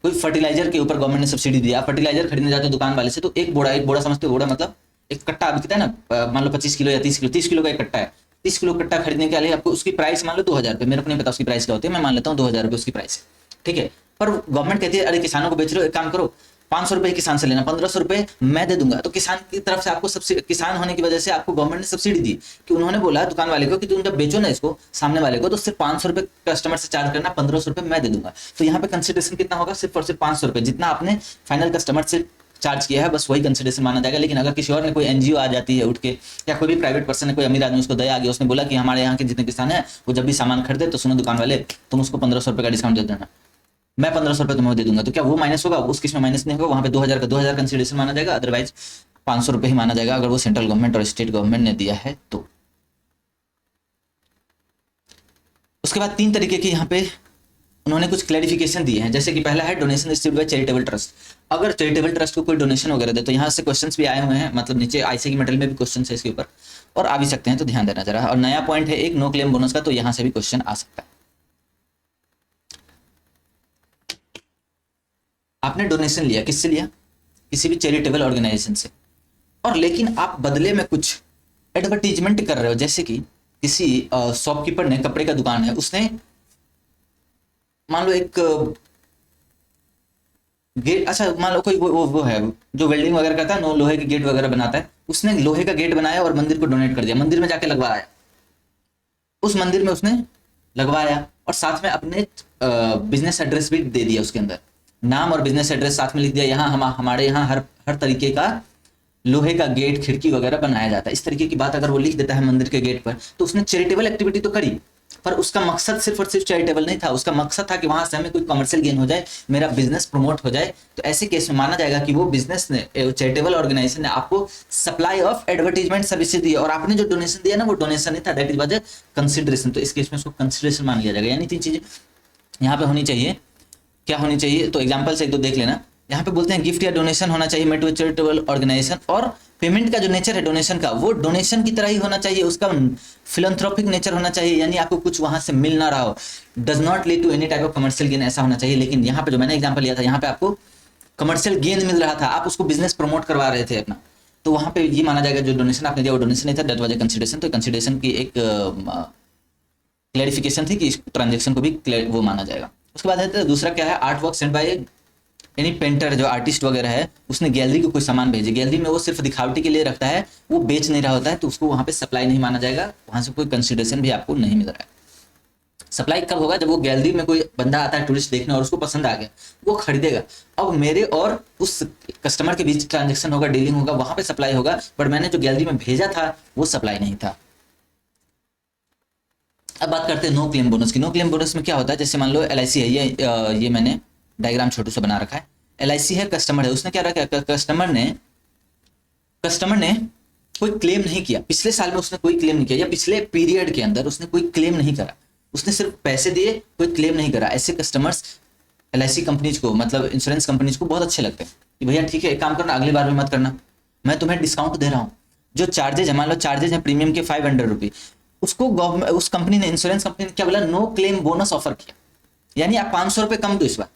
कोई फर्टिलाइजर के ऊपर गवर्नमेंट ने सब्सिडी दिया, फर्टिलाइजर खरीदने जाते हो दुकान वाले से, तो एक बोरा समझते हो, बोरा मतलब एक कट्टा बिकता है ना, मान लो 25 किलो या 30 किलो का एक कट्टा है, 30 किलो कट्टा खरीदने के लिए आपको उसकी प्राइस मान लो 2000 रुपये, मेरे को नहीं पता उसकी प्राइस क्या होती है, मैं मान लेता हूँ 2000 रुपये उसकी प्राइस है, ठीक है। पर गवर्नमेंट कहती है अरे किसानों को बेच रहे हो, एक काम करो 500 रुपए किसान से लेना, 1500 रुपए मैं दे दूंगा, तो किसान की तरफ से आपको सब्सिडी, किसान होने की वजह से आपको गवर्नमेंट ने सब्सिडी दी, कि उन्होंने बोला दुकान वाले को कि तुम जब बेचो ना इसको सामने वाले को, तो सिर्फ 500 रुपए कस्टमर से चार्ज करना, 1500 रुपए मैं दे दूंगा। तो यहाँ पे कंसिडरेशन कितना होगा, सिर्फ और सिर्फ 500 रुपए, जितना आपने फाइनल कस्टमर से चार्ज किया है बस वही कंसिडरेशन माना जाएगा। लेकिन अगर किसी और ने, कोई एनजीओ आ जाती है उठ के, या कोई भी प्राइवेट पर्सन है, कोई अमीर आदमी, उसको दया आ गया, उसने बोला कि हमारे यहाँ के जितने किसान है वो जब भी सामान खरीदे तो सुनो दुकान वाले, तुम उसको 1500 रुपए का डिस्काउंट दे देना, मैं 1500 रुपए तुम्हें दे दूंगा, तो क्या वो माइनस होगा, उस केस में माइनस नहीं होगा, वहां पे 2000 का 2000 कंसिडरेशन माना जाएगा, अदरवाइज 500 रुपए ही माना जाएगा अगर वो सेंट्रल गवर्नमेंट और स्टेट गवर्नमेंट ने दिया है तो। उसके बाद 3 तरीके के यहाँ पे उन्होंने कुछ क्लैरिफिकेशन दिए हैं, जैसे कि पहला है donation received by charitable trust, अगर चैरिटेबल ट्रस्ट को कोई डोनेशन वगैरह दे, तो यहाँ से क्वेश्चंस भी आए हुए हैं, मतलब नीचे आईसी की मटेरियल में भी क्वेश्चन है इसके ऊपर, और आ भी सकते हैं, तो ध्यान देना जरा। और नया पॉइंट है एक नो क्लेम बोनस का, तो यहाँ से भी क्वेश्चन आ सकता है। आपने डोनेशन लिया, किससे लिया, किसी भी चैरिटेबल ऑर्गेनाइजेशन से, और लेकिन आप बदले में कुछ एडवर्टीजमेंट कर रहे हो, जैसे कि किसी शॉपकीपर ने, कपड़े का दुकान है, उसने मान लो एक गेट, अच्छा मान लो कोई वो है जो वेल्डिंग वगैरह करता है, नो लोहे के गेट वगैरह बनाता है, उसने लोहे का गेट बनाया और मंदिर को डोनेट कर दिया, मंदिर में जाके लगवाया, उस मंदिर में उसने लगवाया, और साथ में अपने बिजनेस एड्रेस भी दे दिया, उसके अंदर नाम और बिजनेस एड्रेस साथ में लिख दिया, यहाँ हमारे यहाँ हर तरीके का लोहे का गेट, खिड़की वगैरह बनाया जाता है। इस तरीके की बात अगर वो लिख देता है मंदिर के गेट पर, तो उसने चैरिटेबल एक्टिविटी तो करी, पर उसका मकसद सिर्फ और सिर्फ चैरिटेबल नहीं था, उसका मकसद था कि वहां से हमें कोई कमर्शियल गेन हो जाए, मेरा बिजनेस प्रमोट हो जाए। तो ऐसे केस में माना जाएगा कि वो बिजनेस ने, चैरिटेबल ऑर्गेनाइजेशन ने आपको सप्लाई ऑफ एडवर्टीजमेंट सर्विसेज दी, और आपने जो डोनेशन दिया ना वो डोनेशन नहीं था, that is was a consideration, तो इस केस में उसको कंसिडरेशन मान लिया जाएगा। यानी 3 चीजें यहाँ पे होनी चाहिए, क्या होनी चाहिए, तो एग्जाम्पल से एक दो देख लेना। यहाँ पे बोलते हैं गिफ्ट या डोनेशन होना चाहिए मेड टू चैरिटेबल ऑर्गेनाइजेशन, और पेमेंट का जो नेचर है डोनेशन का, वो डोनेशन की तरह ही होना चाहिए, उसका फिलैंथ्रोपिक नेचर होना चाहिए, यानी आपको कुछ वहां से मिल ना रहा हो, does not lead to any type of commercial gain, ऐसा होना चाहिए। लेकिन यहाँ पे जो मैंने एग्जांपल लिया था, यहाँ पे आपको कमर्शियल गेन मिल रहा था, आप उसको बिजनेस प्रमोट करवा रहे थे अपना, तो वहां पे ये माना जाएगा जो डोनेशन आपने दिया वो डोनेशन नहीं था, दैट वाज अ कंसिडरेशन। तो कंसिडरेशन की एक क्लैरिफिकेशन थी कि इस ट्रांजेक्शन को भी वो माना जाएगा। उसके बाद है तो दूसरा क्या है, आर्ट वर्क सेंड बाय यानी पेंटर जो आर्टिस्ट वगैरह है उसने गैलरी को कोई सामान भेजे, गैलरी में वो सिर्फ दिखावटी के लिए रखता है, वो बेच नहीं रहा होता है, तो उसको वहाँ पे सप्लाई नहीं माना जाएगा, वहाँ से कोई कंसिडरेशन भी आपको नहीं मिल रहा है। सप्लाई कब होगा, जब वो गैलरी में कोई बंदा आता है टूरिस्ट देखने और उसको पसंद आ गया, वो खरीदेगा। अब मेरे और उस कस्टमर के बीच ट्रांजेक्शन होगा, डीलिंग होगा, वहां पे सप्लाई होगा, बट मैंने जो गैलरी में भेजा था वो सप्लाई नहीं था। अब बात करते हैं नो क्लेम बोनस की। नो क्लेम बोनस में क्या होता है, जैसे मान लो LIC है, ये मैंने डायग्राम छोटू सा बना रखा है। LIC है, कस्टमर है, उसने क्या रखा, कस्टमर ने कोई क्लेम नहीं किया, पिछले साल में उसने कोई क्लेम नहीं किया, या पिछले पीरियड के अंदर उसने कोई क्लेम नहीं करा, उसने सिर्फ पैसे दिए, कोई क्लेम नहीं करा। ऐसे कस्टमर्स LIC कंपनीज को, मतलब इंश्योरेंस कंपनीज को बहुत अच्छे लगते हैं कि भैया ठीक है, एक काम करना, अगली बार में मत करना, मैं तुम्हें डिस्काउंट दे रहा हूँ। जो चार्जेज है, मान लो चार्जेज है प्रीमियम के 500 रुपये, उसको गवर्नमेंट, उस कंपनी ने, इंश्योरेंस कंपनी ने क्या बोला, नो क्लेम बोनस ऑफर किया, यानी आप 500 रुपये कम दो इस बार,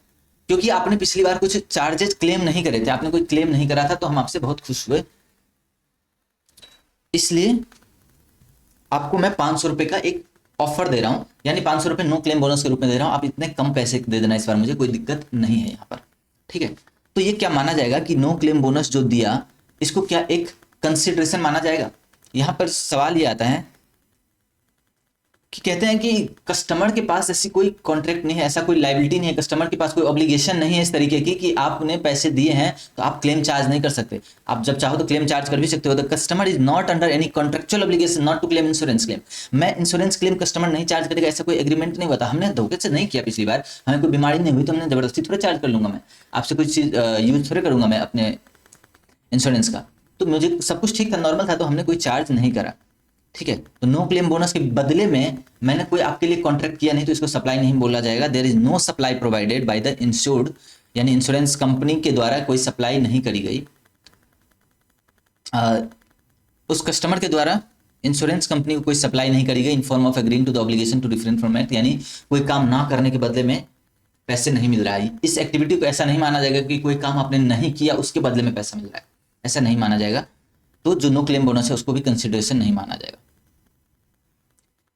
क्योंकि आपने पिछली बार कुछ चार्जेस क्लेम नहीं करे थे, आपने कोई क्लेम नहीं करा था, तो हम आपसे बहुत खुश हुए, इसलिए आपको मैं 500 रुपये का एक ऑफर दे रहा हूं, यानी 500 रुपये नो क्लेम बोनस के रूप में दे रहा हूं, आप इतने कम पैसे दे देना इस बार, मुझे कोई दिक्कत नहीं है यहाँ पर, ठीक है। तो ये क्या माना जाएगा कि नो क्लेम बोनस जो दिया, इसको क्या एक कंसिडरेशन माना जाएगा। यहाँ पर सवाल ये आता है कि कहते हैं कि कस्टमर के पास ऐसी कोई कॉन्ट्रैक्ट नहीं है, ऐसा कोई लाइबिलिटी नहीं है, कस्टमर के पास कोई ऑब्लिगेशन नहीं है इस तरीके की कि आपने पैसे दिए हैं तो आप क्लेम चार्ज नहीं कर सकते, आप जब चाहो तो क्लेम चार्ज कर भी सकते हो। The customer is not under any contractual obligation not to claim insurance claim, मैं इंश्योरेंस क्लेम कस्टमर नहीं चार्ज करेगा, ऐसा कोई एग्रीमेंट नहीं होता, हमने धोखे से नहीं किया, पिछली बार हमें कोई बीमारी नहीं हुई तो हमने जबरदस्ती थोड़ा चार्ज कर लूंगा, मैं आपसे कुछ चीज यूज थोड़े करूंगा मैं अपने इंश्योरेंस का, तो मुझे सब कुछ ठीक था, नॉर्मल था, तो हमने कोई चार्ज नहीं करा, ठीक है। तो नो क्लेम बोनस के बदले में मैंने कोई आपके लिए कॉन्ट्रैक्ट किया नहीं, तो इसको सप्लाई नहीं बोला जाएगा। There is no supply provided by the insured, यानी इंश्योरेंस कंपनी के द्वारा कोई सप्लाई नहीं करी गई, उस कस्टमर के द्वारा इंश्योरेंस कंपनी को कोई सप्लाई नहीं करी गई in form of agreeing to the obligation to refrain from it, यानी कोई काम ना करने के बदले में पैसे नहीं मिल रहा है। इस एक्टिविटी को ऐसा नहीं माना जाएगा कि कोई काम आपने नहीं किया उसके बदले में पैसा मिल रहा है, ऐसा नहीं माना जाएगा। तो जो नो क्लेम बोनस है उसको भी कंसिडरेशन नहीं माना जाएगा।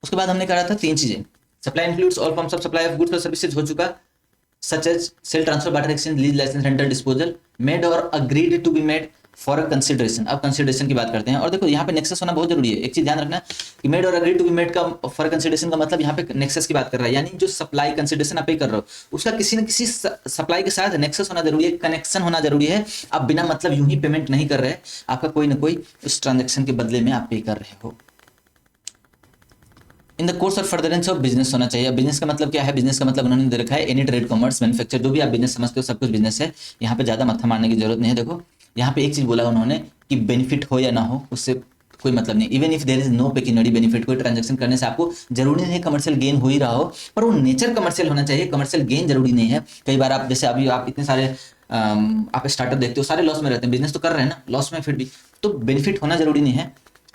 उसके बाद हमने कहा था 3 चीजें, supply includes all forms of supply of goods और सर्विसेज हो चुका, such as sale, transfer, barter exchange, lease, licence, rental, disposal, made और agreed to be made for a consideration. अब कंसिडरेशन की बात करते हैं, और देखो यहाँ पे नेक्सस होना बहुत जरूरी है, एक चीज ध्यान रखना कि मेड और अग्रीड टू बी मेड का फॉर कंसिडरेशन का मतलब यहाँ पे नेक्सस की बात कर रहा है, यानी जो सप्लाई कंसिडरेशन आप पे कर रहे हो उसका किसी न किसी सप्लाई के साथ नेक्सस होना जरूरी है, कनेक्शन होना जरूरी है। आप बिना मतलब यूं ही पेमेंट नहीं कर रहे, आपका कोई ना कोई उस ट्रांजेक्शन के बदले में आप पे कर रहे हो। इन द कोर्स और फर्दरेंस ऑफ बिजनेस होना चाहिए। बिजनेस का मतलब क्या है, बिजनेस का मतलब उन्होंने दे रखा है एनी ट्रेड, कॉमर्स, मैन्युफैक्चर, जो भी आप बिजनेस समझते हो सब कुछ बिजनेस है, यहाँ पे ज्यादा मत्था मारने की जरूरत नहीं है। देखो यहाँ पे एक चीज बोला उन्होंने कि बेनिफिट हो या ना हो उससे कोई मतलब नहीं, even if there is no pecuniary benefit, कोई ट्रांजैक्शन करने से आपको जरूरी नहीं है कमर्शियल गेन हो ही रहा हो, पर वो नेचर कमर्शियल होना चाहिए, कमर्शियल गेन जरूरी नहीं है। कई बार आप जैसे अभी आप इतने सारे आप स्टार्टअप देखते हो, सारे लॉस में रहते हैं, बिजनेस तो कर रहे हैं ना लॉस में, फिर भी तो बेनिफिट होना जरूरी नहीं है,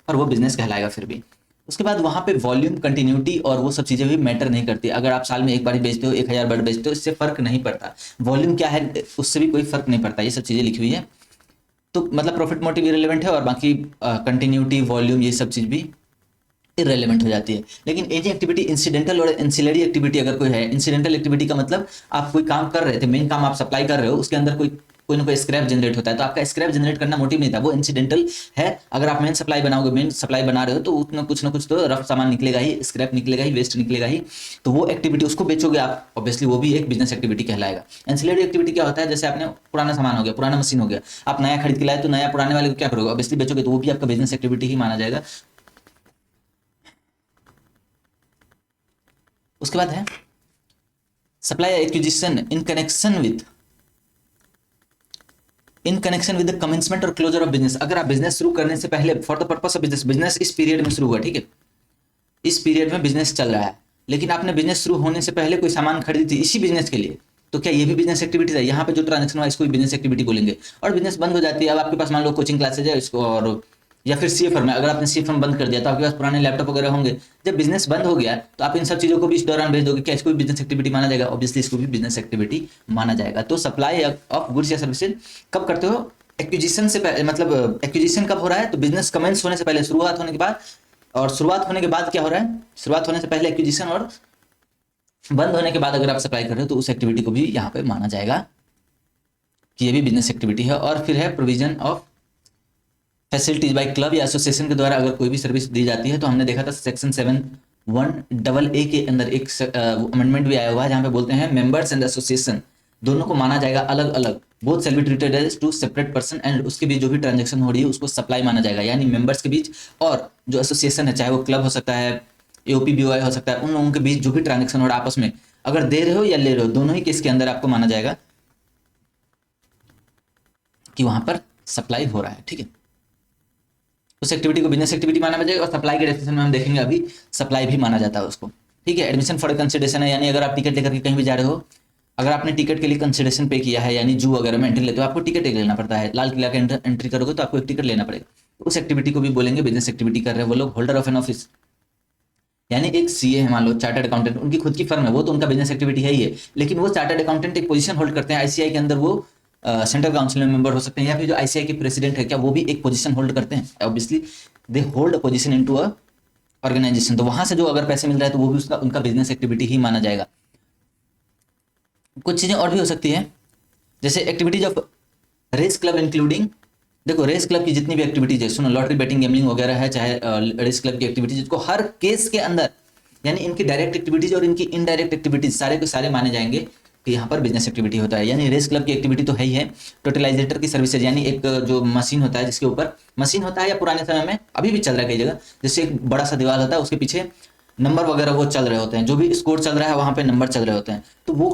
पर वो बिजनेस कहलाएगा फिर भी। उसके बाद वहाँ पे वॉल्यूम, कंटिन्यूटी और वो सब चीज़ें भी मैटर नहीं करती। अगर आप साल में एक बार ही बेचते हो, 1000 बार बेचते हो, इससे फर्क नहीं पड़ता। वॉल्यूम क्या है उससे भी कोई फर्क नहीं पड़ता, ये सब चीज़ें लिखी हुई है, तो मतलब प्रॉफिट मोटिव इरेलीवेंट है, और बाकी कंटिन्यूटी, वॉल्यूम, ये सब चीज़ भी इरेलीवेंट हो जाती है। लेकिन एनी एक्टिविटी इंसिडेंटल और इंसिलरी एक्टिविटी अगर कोई है, इंसिडेंटल एक्टिविटी का मतलब आप कोई काम कर रहे थे, मेन काम आप सप्लाई कर रहे हो, उसके अंदर कोई ना कोई स्क्रैप जनरेट होता है, तो आपका स्क्रैप जनरेट करना मोटिव नहीं था, वो इंसिडेंटल है। अगर आप मेन सप्लाई बनाओगे, मेन सप्लाई बना रहे हो, तो उतना कुछ ना कुछ तो रफ सामान निकलेगा ही, स्क्रैप निकलेगा ही, वेस्ट निकलेगा ही, तो वो एक्टिविटी उसको बेचोगे आप, ऑब्वियसली वो भी एक बिजनेस एक्टिविटी कहलाएगा। एंसिलरी एक्टिविटी क्या होता है, जैसे आपने पुराना सामान हो गया, पुराना मशीन हो गया, आप नया खरीद के लाए, तो नया पुराने वाले को क्या करोगे, ऑब्वियसली बेचोगे, तो वो भी आपका बिजनेस एक्टिविटी ही माना जाएगा। उसके बाद है supply acquisition in connection with the commencement और क्लोजर ऑफ बिजनेस। अगर आप बिजनेस शुरू करने से पहले, for the purpose of business, business इस पीरियड में शुरू हुआ, ठीक है, इस पीरियड में बिजनेस चल रहा है, लेकिन आपने बिजनेस शुरू होने से पहले कोई सामान खरीदी थी इसी बिजनेस के लिए, तो क्या ये भी बिजनेस एक्टिविटी है। यहाँ पे जो ट्रांजेक्शन हुआ इसको भी बिजनेस एक्टिविटी बोलेंगे। और बिजनेस बंद हो जाती है, अब आपके पास मान लो कोचिंग क्लासेज है इसको, और या फिर सी फर्म है, अगर आपने सी फर्म बंद कर दिया तो आपके पास पुराने लैपटॉप वगैरह होंगे, जब बिजनेस बंद हो गया तो आप इन सब चीज़ों को भी इस दौरान भेज दोगे, क्या इसको भी बिजनेस एक्टिविटी माना जाएगा, ऑब्वियसली इसको भी बिजनेस एक्टिविटी माना जाएगा। तो सप्लाई ऑफ गुड्स या सर्विसेज कब करते हो, एक्विजिशन से पहले, मतलब एक्विजिशन कब हो रहा है, तो बिजनेस कमेंस होने से पहले, शुरुआत होने के बाद और शुरुआत होने के बाद क्या हो रहा है, शुरुआत होने से पहले एक्विजिशन और बंद होने के बाद अगर आप सप्लाई कर रहे हो तो उस एक्टिविटी को भी यहाँ पे माना जाएगा कि ये भी बिजनेस एक्टिविटी है। और फिर है provision of facilities by club या एसोसिएशन के द्वारा अगर कोई भी सर्विस दी जाती है, तो हमने देखा था सेक्शन 7(1)(a) के अंदर एक अमेंडमेंट भी आया हुआ है जहाँ पे बोलते हैं मेंबर्स एंड एसोसिएशन दोनों को माना जाएगा अलग अलग, both shall be treated as two separate person, and उसके बीच जो भी ट्रांजेक्शन हो रही है उसको सप्लाई माना जाएगा। यानी मेंबर्स के बीच और जो एसोसिएशन है, चाहे वो क्लब हो सकता है, एओपीबीओआई हो सकता है, उन लोगों के बीच जो भी ट्रांजेक्शन हो रहा है आपस में, अगर दे रहे हो या ले रहे हो, दोनों ही केस के अंदर आपको माना जाएगा कि वहां पर सप्लाई हो रहा है। ठीक है, उस एक्टिविटी को बिजनेस एक्टिविटी माना जाएगा। और सप्लाई के डेफिनेशन में हम देखेंगे अभी सप्लाई भी माना जाता है उसको। ठीक है, एडमिशन फॉर कंसिडरेशन है, यानी अगर आप टिकट लेकर के कहीं भी जा रहे हो, अगर आपने टिकट के लिए कंसिडरेशन पे किया है, यानी जू वगैरह में एंट्री लेते हो, आपको टिकट एक लेना पड़ता है। लाल किला के एंट्री करोगे तो आपको एक टिकट लेना पड़ेगा, तो उस एक्टिविटी को भी बोलेंगे बिजनेस एक्टिविटी कर रहे हैं वो लोग। होल्डर ऑफ एन ऑफिस, यानी एक सीए है मान लो, चार्टर्ड अकाउंटेंट, उनकी खुद की फर्म है, वो तो उनका बिजनेस एक्टिविटी है ही है, लेकिन वो चार्टर्ड अकाउंटेंट एक पोजीशन होल्ड करते हैं आईसीआई के अंदर, वो सेंट्रल काउंसिल में मेंबर हो सकते हैं, या फिर जो आईसीआई के प्रेसिडेंट है क्या वो भी एक पोजीशन होल्ड करते हैं। Obviously they hold a position into a organisation, तो वहां से जो अगर पैसे मिल रहा है तो वो भी उसका उनका बिजनेस एक्टिविटी ही माना जाएगा। कुछ चीजें और भी हो सकती है, जैसे activities of race club including, देखो रेस क्लब की जितनी भी एक्टिविटीज है, सुनो, लॉटरी बेटिंग गैम्बलिंग वगैरह है, चाहे रेस क्लब की एक्टिविटीज, जिसको हर केस के अंदर, यानी इनकी डायरेक्ट एक्टिविटीज और इनकी इनडायरेक्ट एक्टिविटीज सारे के सारे माने जाएंगे कि यहाँ पर बिजनेस एक्टिविटी होता है। यानी रेस क्लब की एक्टिविटी तो है ही है। टोटलाइजेटर की सर्विसेज, यानी एक जो मशीन होता है, जिसके ऊपर मशीन होता है, या पुराने समय में अभी भी चल रहा है कई जगह, जैसे एक बड़ा सा दीवार होता है, उसके पीछे नंबर वगैरह वो चल रहे होते हैं, जो भी स्कोर चल रहा है वहां पे नंबर चल रहे होते हैं, तो वो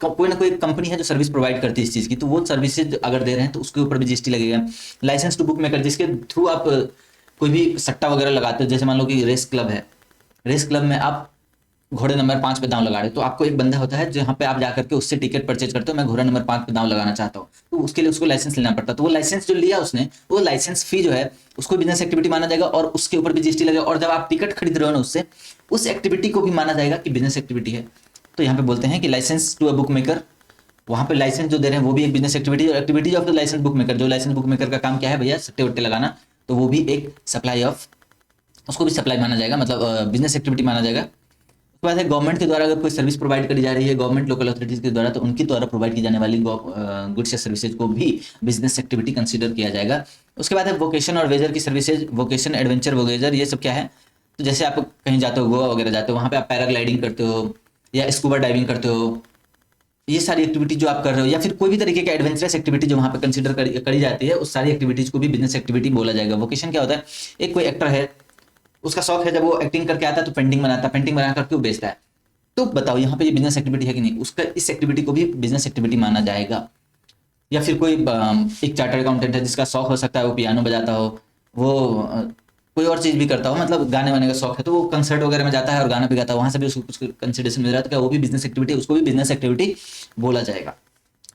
कोई ना कोई कंपनी है जो सर्विस प्रोवाइड करती है इस चीज की, तो वो सर्विसेज अगर दे रहे हैं तो उसके ऊपर भी जीएसटी लगेगा। लाइसेंस टू बुक मेकर, जिसके थ्रू आप कोई भी सट्टा वगैरह लगाते हो, जैसे मान लो कि रेस क्लब है, रेस क्लब में आप घोड़े नंबर 5 पे दांव लगा रहे हो, तो आपको एक बंदा होता है जहाँ पे आप जाकर के उससे टिकट परचेज करते हो, मैं घोड़ा नंबर 5 पे दांव लगाना चाहता हूँ, तो उसके लिए उसको लाइसेंस लेना पड़ता है। तो वो लाइसेंस जो लिया उसने, वो लाइसेंस फी जो है उसको बिजनेस एक्टिविटी माना जाएगा, और उसके ऊपर भी जीएसटी लगेगा। और जब आप टिकट खरीद रहे हो ना उससे, उस एक्टिविटी को भी माना जाएगा कि बिजनेस एक्टिविटी है। तो यहाँ पे बोलते हैं कि licence to a bookmaker, वहां पे लाइसेंस जो दे रहे हैं वो भी एक बिजनेस एक्टिविटी, और activities of the licence bookmaker, जो लाइसेंस बुक मेकर का काम क्या है भैया, सट्टे वट्टे लगाना, तो वो भी एक सप्लाई ऑफ, उसको भी सप्लाई माना जाएगा, मतलब बिजनेस एक्टिविटी माना जाएगा। उसके बाद है गवर्नमेंट के द्वारा अगर कोई सर्विस प्रोवाइड करी जा रही है, गवर्नमेंट लोकल अथॉरिटीज के द्वारा, तो उनके द्वारा प्रोवाइड की जाने वाली गुड्स या सर्विसेज को भी बिजनेस एक्टिविटी कंसीडर किया जाएगा। उसके बाद है वोकेशन और वेजर की सर्विसेज, वोकेशन, एडवेंचर, वोगेजर, ये सब क्या है, तो जैसे आप कहीं जाते हो, गोवा वगैरह जाते हो, वहाँ पे आप पैराग्लाइडिंग करते हो या स्कूबा डाइविंग करते हो, ये सारी एक्टिविटी जो आप कर रहे हो, या फिर कोई भी तरीके की एडवेंचरस एक्टिविटी जो वहाँ पे कंसीडर करी जाती है, उस सारी एक्टिविटीज को भी बिजनेस एक्टिविटी बोला जाएगा। वोकेशन क्या होता है, एक कोई एक्टर है, उसका शौक है, जब वो एक्टिंग करके आता है तो पेंटिंग बनाता है, पेंटिंग बना करके वो बेचता है, तो बताओ यहाँ पे ये बिजनेस एक्टिविटी है कि नहीं, उसका इस एक्टिविटी को भी बिजनेस एक्टिविटी माना जाएगा। या फिर कोई एक चार्टर्ड अकाउंटेंट है जिसका शौक हो सकता है वो पियानो बजाता हो, वो कोई और चीज भी करता हो, मतलब गाने वाने का शौक है, तो वो कंसर्ट वगैरह में जाता है और गाना भी गाता है, वहां से भी उसको कुछ कंसिडरेशन मिल रहा है, तो क्या वो भी बिजनेस एक्टिविटी, उसको भी बिजनेस एक्टिविटी बोला जाएगा।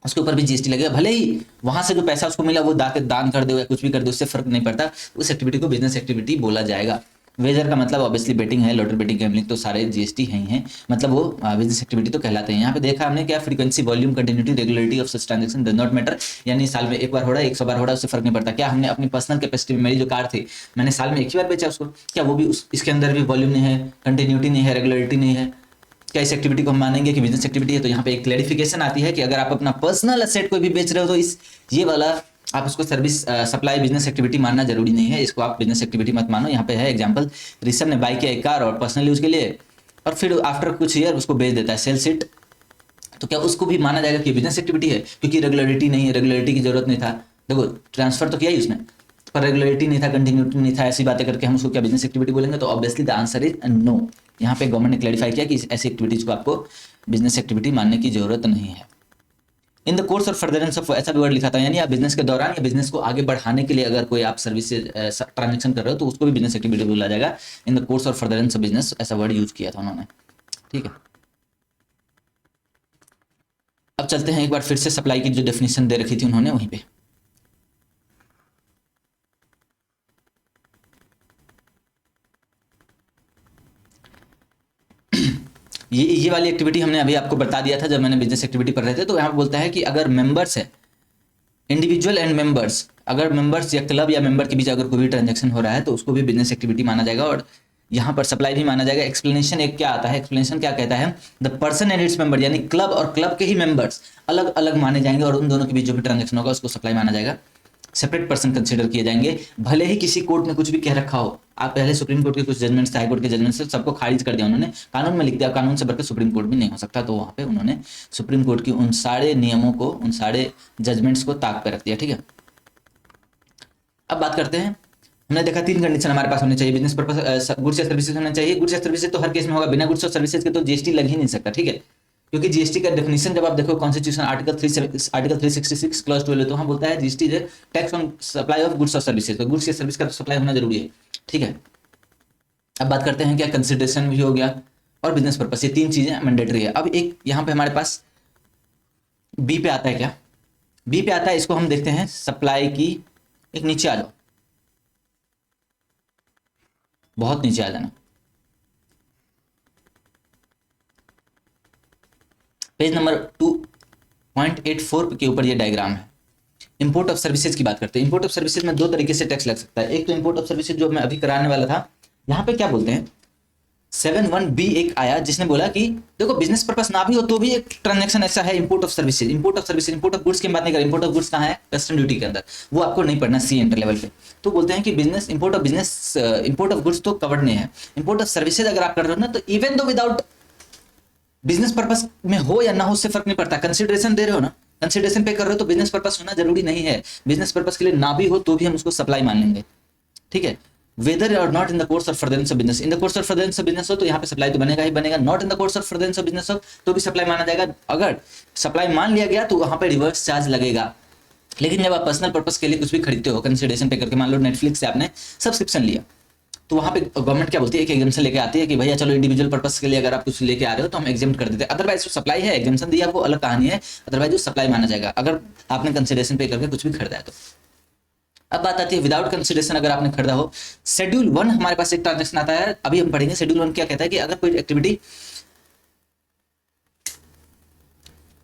उसके ऊपर भी जीएसटी लगेगा, भले ही वहां से जो पैसा उसको मिला वो दान कर दे या कुछ भी कर दे, उससे फर्क नहीं पड़ता, उस एक्टिविटी को बिजनेस एक्टिविटी बोला जाएगा। वेजर का मतलब ऑब्वियसली बेटिंग है, लॉटरी बेटिंग गैम्बलिंग, तो सारे जीएसटी है ही हैं, मतलब वो बिजनेस एक्टिविटी तो कहलाते हैं। यहाँ पे देखा हमने क्या, frequency, volume, continuity, regularity of such transaction does not matter, यानी साल में एक बार हो रहा है, 100 बार हो रहा है, उससे फर्क नहीं पड़ता। क्या हमने अपनी पर्सनल कैपेसिटी में, मेरी जो कार थी, मैंने साल में एक ही बार बेचा उसको, क्या वो भी इसके अंदर भी वॉल्यूम नहीं है, कंटिन्यूटी नहीं है, रेगुलरिटी नहीं है, क्या इस एक्टिविटी को हम मानेंगे कि बिजनेस एक्टिविटी है? तो यहाँ पे एक क्लैरिफिकेशन आती है कि अगर आप अपना पर्सनल एसेट कोई भी बेच रहे हो तो ये वाला आप उसको सर्विस सप्लाई बिजनेस एक्टिविटी मानना जरूरी नहीं है, इसको आप बिजनेस एक्टिविटी मत मानो। यहाँ पे है एग्जांपल, ऋषभ ने बाई किया एक कार और पर्सनल यूज के लिए, और फिर आफ्टर कुछ ईयर उसको बेच देता है, सेल्स इट, तो क्या उसको भी माना जाएगा कि बिजनेस एक्टिविटी है? क्योंकि रेगुलरिटी नहीं है, रेगुलरिटी की जरूरत नहीं था, देखो ट्रांसफर तो किया ही उसने, पर रेगुलरिटी नहीं था, कंटिन्यूटी नहीं था, ऐसी बातें करके हम उसको क्या बिजनेस एक्टिविटी बोलेंगे? तो obviously the answer is no. यहाँ पे गवर्नमेंट ने क्लैरिफाई किया कि ऐसी एक्टिविटीज को आपको बिजनेस एक्टिविटी मानने की जरूरत नहीं है। इन द कोर्स और फर्दरेंस ऑफ, ऐसा भी वर्ड लिखा था, यानी आप बिजनेस के दौरान या बिजनेस को आगे बढ़ाने के लिए अगर कोई आप सर्विस ट्रांजेक्शन कर रहे हो तो उसको भी बिजनेस एक्टिविटी बोला जाएगा। इन द कोर्स और फर्दरेंस ऑफ बिजनेस, ऐसा वर्ड यूज किया था उन्होंने। ठीक है, अब चलते हैं एक बार फिर से सप्लाई की जो डेफिनेशन दे रखी थी उन्होंने वहीं पे। ये वाली एक्टिविटी हमने अभी आपको बता दिया था जब मैंने बिजनेस एक्टिविटी पढ़ रहे थे, तो यहाँ बोलता है कि अगर मेंबर्स है, इंडिविजुअल एंड मेंबर्स, अगर मेंबर्स या क्लब या मेंबर के बीच अगर कोई भी ट्रांजैक्शन हो रहा है तो उसको भी बिजनेस एक्टिविटी माना जाएगा, और यहाँ पर सप्लाई भी माना जाएगा। एक्सप्लेनेशन एक क्या आता है, एक्सप्लेनेशन क्या कहता है, the person and its member, यानी क्लब और क्लब के ही मेंबर्स अलग अलग माने जाएंगे और उन दोनों के बीच जो भी ट्रांजैक्शन होगा उसको सप्लाई माना जाएगा। सेपरेट पर्सन कंसीडर किए जाएंगे, भले ही किसी कोर्ट ने कुछ भी कह रखा हो। आप पहले सुप्रीम कोर्ट के कुछ जजमेंट्स, हाई कोर्ट के जजमेंट्स सबको खारिज कर दिया उन्होंने, कानून में लिख दिया, कानून से बढ़कर सुप्रीम कोर्ट भी नहीं हो सकता, तो वहाँ पे उन्होंने सुप्रीम कोर्ट की उन सारे नियमों को, उन सारे जजमेंट्स को ताक पे रख दिया। ठीक है, अब बात करते हैं। हमने देखा 3 कंडीशन हमारे पास होने चाहिए, बिजनेस पर्पस, गुड्स या सर्विसेज होना चाहिए। गुड्स या सर्विसेज तो हर केस में होगा, बिना गुड्स और सर्विसेज के तो जीएसटी लग ही नहीं सकता। ठीक है, क्योंकि जीएसटी का डेफिनेशन जब आप देखो कॉन्स्टिट्यूशन आर्टिकल 366 क्लॉज 12 तो वहाँ बोलता है GST is tax on supply of goods और सर्विसेज, तो गुड्स या सर्विस का तो सप्लाई होना जरूरी है। ठीक है, अब बात करते हैं क्या कंसिडरेशन भी हो गया और बिजनेस पर्पस, ये 3 चीजें मैंडेटरी है। अब एक यहाँ पे हमारे पास बी पे आता है, क्या बी पे आता है, इसको हम देखते हैं सप्लाई की, एक नीचे आ जाओ, बहुत नीचे आ जाना, पेज नंबर 2.84 के ऊपर ये डायग्राम है। इंपोर्ट ऑफ सर्विसेज की बात करते हैं। इंपोर्ट ऑफ सर्विसेज में 2 तरीके से टैक्स लग सकता है। एक तो इंपोर्ट ऑफ सर्विसेज जो मैं अभी कराने वाला था, यहाँ पे क्या बोलते हैं 71B एक आया जिसने बोला कि देखो बिजनेस पर्पस ना भी हो तो भी एक ट्रांजैक्शन ऐसा है import of services. Import of services, import of goods की बात नहीं करें, इंपोर्ट ऑफ गुड्स कहाँ है, कस्टम ड्यूटी के अंदर, वो आपको नहीं पढ़ना, सी एंटर लेवल पे। तो बोलते हैं कि बिजनेस इंपोर्ट ऑफ गुड्स तो कवर्ड नहीं है, इंपोर्ट ऑफ सर्विसेज अगर आप कर रहे हो ना, तो even though without business purpose में हो या ना हो उससे फर्क नहीं पड़ता, कंसिडरेशन दे रहे हो ना, कंसिडरेशन पे कर रहे हो तो बिजनेस पर्पस होना जरूरी नहीं है। बिजनेस पर्पस के लिए ना भी हो तो भी हम उसको सप्लाई मान लेंगे। ठीक है, वेदर और not in the course of furtherance of business, in the course of furtherance of business हो तो यहाँ पे सप्लाई तो बनेगा ही बनेगा, not in the course of furtherance of business हो तो भी सप्लाई माना जाएगा। अगर सप्लाई मान लिया गया तो वहां पे रिवर्स चार्ज लगेगा। लेकिन जब आप पर्सनल पर्पस के लिए कुछ भी खरीदते हो कंसिडरेशन पे करके, मान लो नेटफ्लिक्स से आपने सब्सक्रिप्शन लिया, तो वहां पे गवर्नमेंट क्या बोलती है, एक एग्जाम्पशन लेके आती है कि भैया चलो इंडिविजुअल पर्पस के लिए अगर आप कुछ लेके आ रहे हो तो हम एग्जाम कर देते हैं, अदरवाइज जो सप्लाई है एग्जाम्पशन दिया वो अलग कहानी है, अदरवाइज जो सप्लाई माना जाएगा अगर आपने कंसिडरेशन पे करके कुछ भी खरीदा है तो। अब बात आती है विदाउट कंसिडरेशन अगर आपने खरीदा हो। शेड्यूल 1 हमारे पास एक ट्रांजेक्शन आता है, अभी हम पढ़ेंगे। शेड्यूल 1 क्या कहता है कि अगर कोई एक्टिविटी,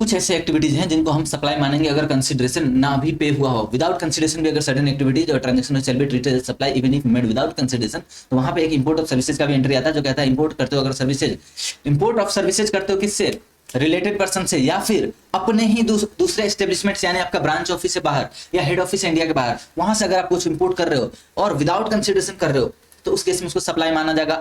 कुछ ऐसे एक्टिविटीज हैं जिनको हम सप्लाई मानेंगे अगर कंसिडरेशन ना भी पे हुआ हो। विदाउट कंसिडरेशन भी अगर सर्टेन एक्टिविटीज और transaction shall be treated as supply even if made without consideration, तो वहां पे एक इंपोर्ट ऑफ सर्विसेज का भी एंट्री आता है जो कहता है इंपोर्ट करते हो अगर सर्विसेज, इंपोर्ट ऑफ सर्विसेज करते हो किससे, रिलेटेड पर्सन से या फिर अपने ही दूसरे एस्टेब्लिशमेंट से, यानी आपका ब्रांच ऑफिस से बाहर या हेड ऑफिस इंडिया के बाहर, वहां से अगर आप कुछ इंपोर्ट कर रहे हो और विदाउट कंसिडरेशन कर रहे हो तो उस केस में उसको सप्लाई माना जाएगा,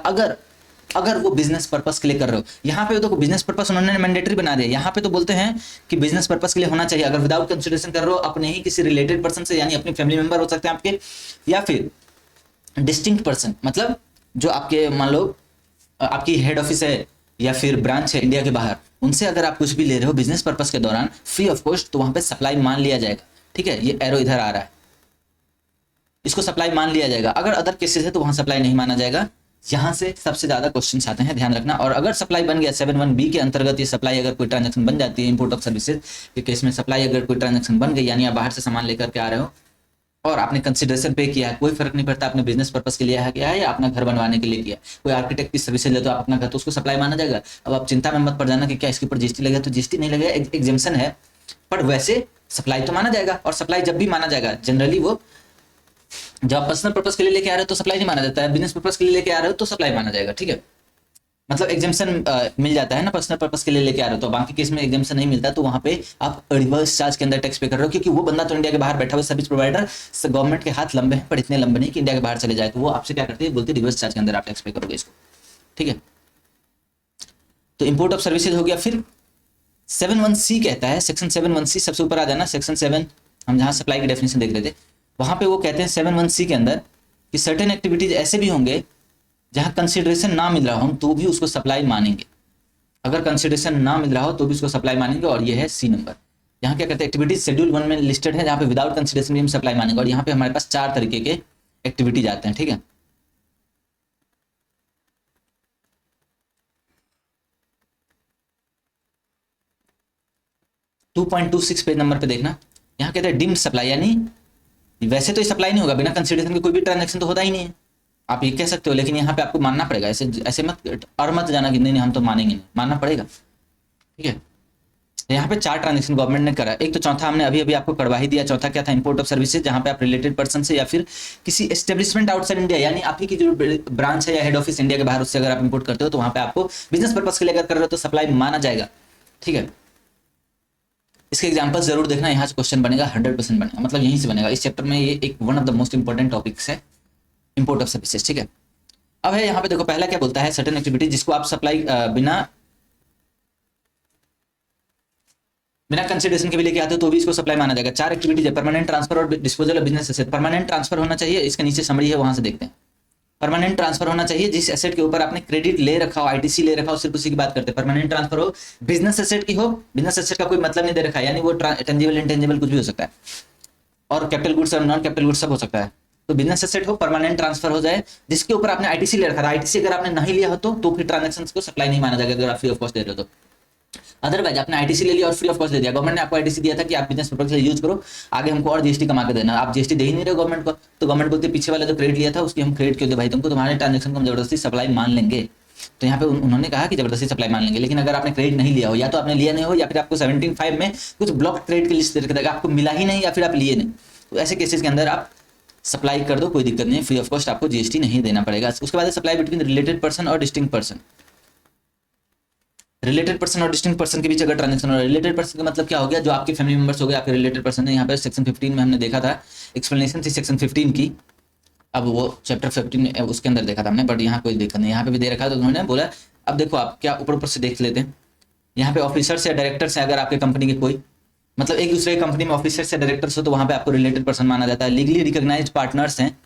अगर वो बिजनेस पर्पस के लिए कर रहे हो। यहाँ पे तो बिजनेस पर्पस उन्होंने मैंडेटरी बना दिया, यहाँ पे तो बोलते हैं कि बिजनेस पर्पस के लिए होना चाहिए। अगर विदाउट कंसिडरेशन कर रहे हो अपने ही किसी रिलेटेड पर्सन से, यानी अपने फैमिली मेंबर हो सकते हैं आपके, या फिर डिस्टिंक्ट पर्सन, मतलब जो आपके मान लो आपकी हेड ऑफिस है या फिर ब्रांच है इंडिया के बाहर, उनसे अगर आप कुछ भी ले रहे हो बिजनेस पर्पस के दौरान फ्री ऑफ कॉस्ट, तो वहां पे सप्लाई मान लिया जाएगा। ठीक है, ये एरो इधर आ रहा है, इसको सप्लाई मान लिया जाएगा। अगर अदर केसेस है तो वहां सप्लाई नहीं माना जाएगा। यहां से सबसे ज्यादा क्वेश्चन आते हैं, ध्यान रखना। और अगर सप्लाई बन गया 71B के अंतर्गत, ये सप्लाई अगर कोई ट्रांजैक्शन बन जाती है इंपोर्ट ऑफ सर्विसेज के केस में, सप्लाई अगर कोई ट्रांजैक्शन बन गई, यानी आप बाहर से सामान लेकर के आ रहे हो और आपने कंसिडरेशन पे किया है, कोई फर्क नहीं पड़ता आपने बिजनेस पर्पस के लिए किया है या अपना घर बनवाने के लिए किया, कोई आर्किटेक्ट की सर्विसेज ले तो आप अपना घर, तो उसको सप्लाई माना जाएगा। अब आप चिंता में मत पड़ जाना कि क्या इसके ऊपर जीएसटी लगेगा, तो जीएसटी नहीं लगेगा, एग्जेम्पशन है, पर वैसे सप्लाई तो माना जाएगा। और सप्लाई जब भी माना जाएगा जनरली वो, जब आप पर्सनल पर्पस के लिए लेके आ रहे हो तो सप्लाई नहीं माना जाता है, बिजनेस पर्पस के लिए लेके आ रहे हो तो सप्लाई माना जाएगा। ठीक है, मतलब एग्जाम्पशन मिल जाता है ना, पर्सनल पर्पस के लिए लेके आ रहे हो तो, बाकी केस में एग्जाम्पशन नहीं मिलता, तो वहां पे आप रिवर्स चार्ज के अंदर टैक्स पे कर रहे हो, क्योंकि वो बंदा तो इंडिया के बाहर बैठा हुआ सर्विस प्रोवाइडर, गवर्नमेंट के हाथ लंबे हैं पर इतने लंबे नहीं कि इंडिया के बाहर चले जाए, तो वो आपसे क्या करती है, बोलती है रिवर्स चार्ज के अंदर आप टैक्स पे करोगे इसको। ठीक है, तो इंपोर्ट ऑफ सर्विसेज हो गया। फिर 71C कहता है, सेक्शन 71C सबसे ऊपर आ जाना, सेक्शन 7 हम जहां सप्लाई की डेफिनेशन देख रहे थे, वहां पे वो कहते हैं 71C के अंदर कि सर्टेन एक्टिविटीज ऐसे भी होंगे जहां कंसिडरेशन ना मिल रहा हो तो भी उसको सप्लाई मानेंगे। अगर कंसिडरेशन ना मिल रहा हो तो भी उसको सप्लाई मानेंगे, और ये है सी नंबर। यहाँ क्या कहते हैं, एक्टिविटीज शेड्यूल 1 में लिस्टेड है जहाँ पे विदाउट कंसिडरेशन भी हम सप्लाई मानेंगे, और यहाँ पे हमारे पास 4 तरीके के एक्टिविटीज आते हैं। ठीक है, टू 2.26 पेज नंबर पे देखना, यहाँ कहते हैं डिम्ड सप्लाई, यानी वैसे तो ये सप्लाई नहीं होगा, बिना कंसिडरेशन के कोई भी ट्रांजैक्शन तो होता ही नहीं है, आप ये कह सकते हो, लेकिन यहाँ पे आपको मानना पड़ेगा, ऐसे ऐसे मत और मत जाना कि नहीं हम तो मानेंगे नहीं, मानना पड़ेगा। ठीक है, यहाँ पे 4 ट्रांजेक्शन गवर्नमेंट ने करा। एक तो चौथा हमने अभी अभी आपको करवा ही दिया। चौथा क्या था? इंपोर्ट ऑफ सर्विसेज, जहाँ पे आप रिलेटेड पर्सन से या फिर किसी एस्टेब्लिशमेंट आउटसाइड इंडिया, यानी आपकी की जो ब्रांच है या हेड ऑफिस इंडिया के बाहर, उससे अगर आप इंपोर्ट करते हो तो वहाँ पे आपको बिजनेस पर्पज के लिए अगर कर रहे हो तो सप्लाई माना जाएगा। ठीक है, इसके एग्जाम्पल जरूर देखना, यहाँ से क्वेश्चन बनेगा, 100% बनेगा, मतलब यहीं से बनेगा। इस चैप्टर में ये एक one of the most important topics है, इंपोर्ट ऑफ सर्विसेज। ठीक है, अब है यहाँ पे देखो, पहला क्या बोलता है? सर्टेन एक्टिविटी जिसको आप सप्लाई बिना कंसिडरेशन के भी लेके आते हो तो भी इसको सप्लाई माना जाएगा। 4 एक्टिविटीज है, परमानेंट ट्रांसफर और disposal of business asset. Permanent transfer होना चाहिए, इसके नीचे समरी है, वहां से देखते हैं। परमानेंट ट्रांसफर होना चाहिए जिस एसेट के ऊपर आपने क्रेडिट ले रखा हो, आईटीसी ले रखा हो, सिर्फ उसी की बात करते हैं। परमानेंट ट्रांसफर हो, बिजनेस एसेट की हो, बिजनेस एसेट का कोई मतलब नहीं दे रखा है, यानी वो टेंजिबल इंटेंजिबल कुछ भी हो सकता है, और कैपिटल गुड्स और नॉन कैपिटल गुड्स सब हो सकता है। तो बिजनेस एसेट हो, परमानेंट ट्रांसफर हो जाए, जिसके ऊपर आपने आईटीसी ले रखा था। आईटीसी अगर आपने नहीं लिया हो तो फिर ट्रांजेक्शन को सप्लाई नहीं माना जाएगा, अगर आप फ्री ऑफ कॉस्ट दे रहे हो तो। अदरवाइज आपने आईटीसी ले लिया और फ्री ऑफ कॉस्ट दे दिया, गवर्नमेंट ने आपको आईटीसी दिया था कि आप बिजनेस पर्पज के लिए यूज करो, आगे हमको और जीएसटी कमा के देना, आप जीएसटी दे ही नहीं रहे गवर्नमेंट को, तो गवर्नमेंट बोलते पीछे वाला जो क्रेडिट लिया था उसकी हम क्रेडिट क्यों दे भाई तुमको, तुम्हारे ट्रांजेक्शन को हम जबरदस्ती सप्लाई मान लेंगे। तो यहाँ पे उन्होंने कहा कि जबरदस्ती सप्लाई मान लेंगे। लेकिन अगर आपने क्रेडिट नहीं लिया हो, या तो आपने लिया नहीं हो, या फिर आपको 17(5) में कुछ ब्लॉक क्रेडिट की लिस्ट दे रखा था, आपको मिला ही नहीं या फिर आप लिए नहीं, तो ऐसे केसेस के अंदर आप सप्लाई कर दो, कोई दिक्कत नहीं, फ्री ऑफ कॉस्ट, आपको जीएसटी नहीं देना पड़ेगा। उसके बाद सप्लाई बिटवीन रिलेटेड पर्सन और डिस्टिंक्ट पर्सन। रिलेटेड पर्सन और डिस्टिंक्ट पर्सन के बीच अगर ट्रांजेक्शन हो, रिलेटेड पर्सन का मतलब क्या हो गया? जो आपके फैमिली मेंबर्स हो गए, आपके रिलेटेड पर्सन है। यहाँ पे सेक्शन 15 में हमने देखा था, एक्सप्लेनेशन थी सेक्शन 15 की, अब वो चैप्टर 15 में उसके अंदर देखा था हमने, बट यहाँ कोई दिक्कत नहीं, यहाँ पे भी दे रखा है। तो उन्होंने बोला अब देखो आप क्या ऊपर ऊपर से देख लेते हैं, यहाँ पे ऑफिसर्स या डायरेक्टर्स है, अगर आपके कंपनी के कोई, मतलब एक दूसरे कंपनी में ऑफिसर्स या डायरेक्टर्स हो तो वहाँ पे आपको रिलेटेड पर्सन माना जाता है। लीगली रिकॉग्नाइज्ड पार्टनर्स हैं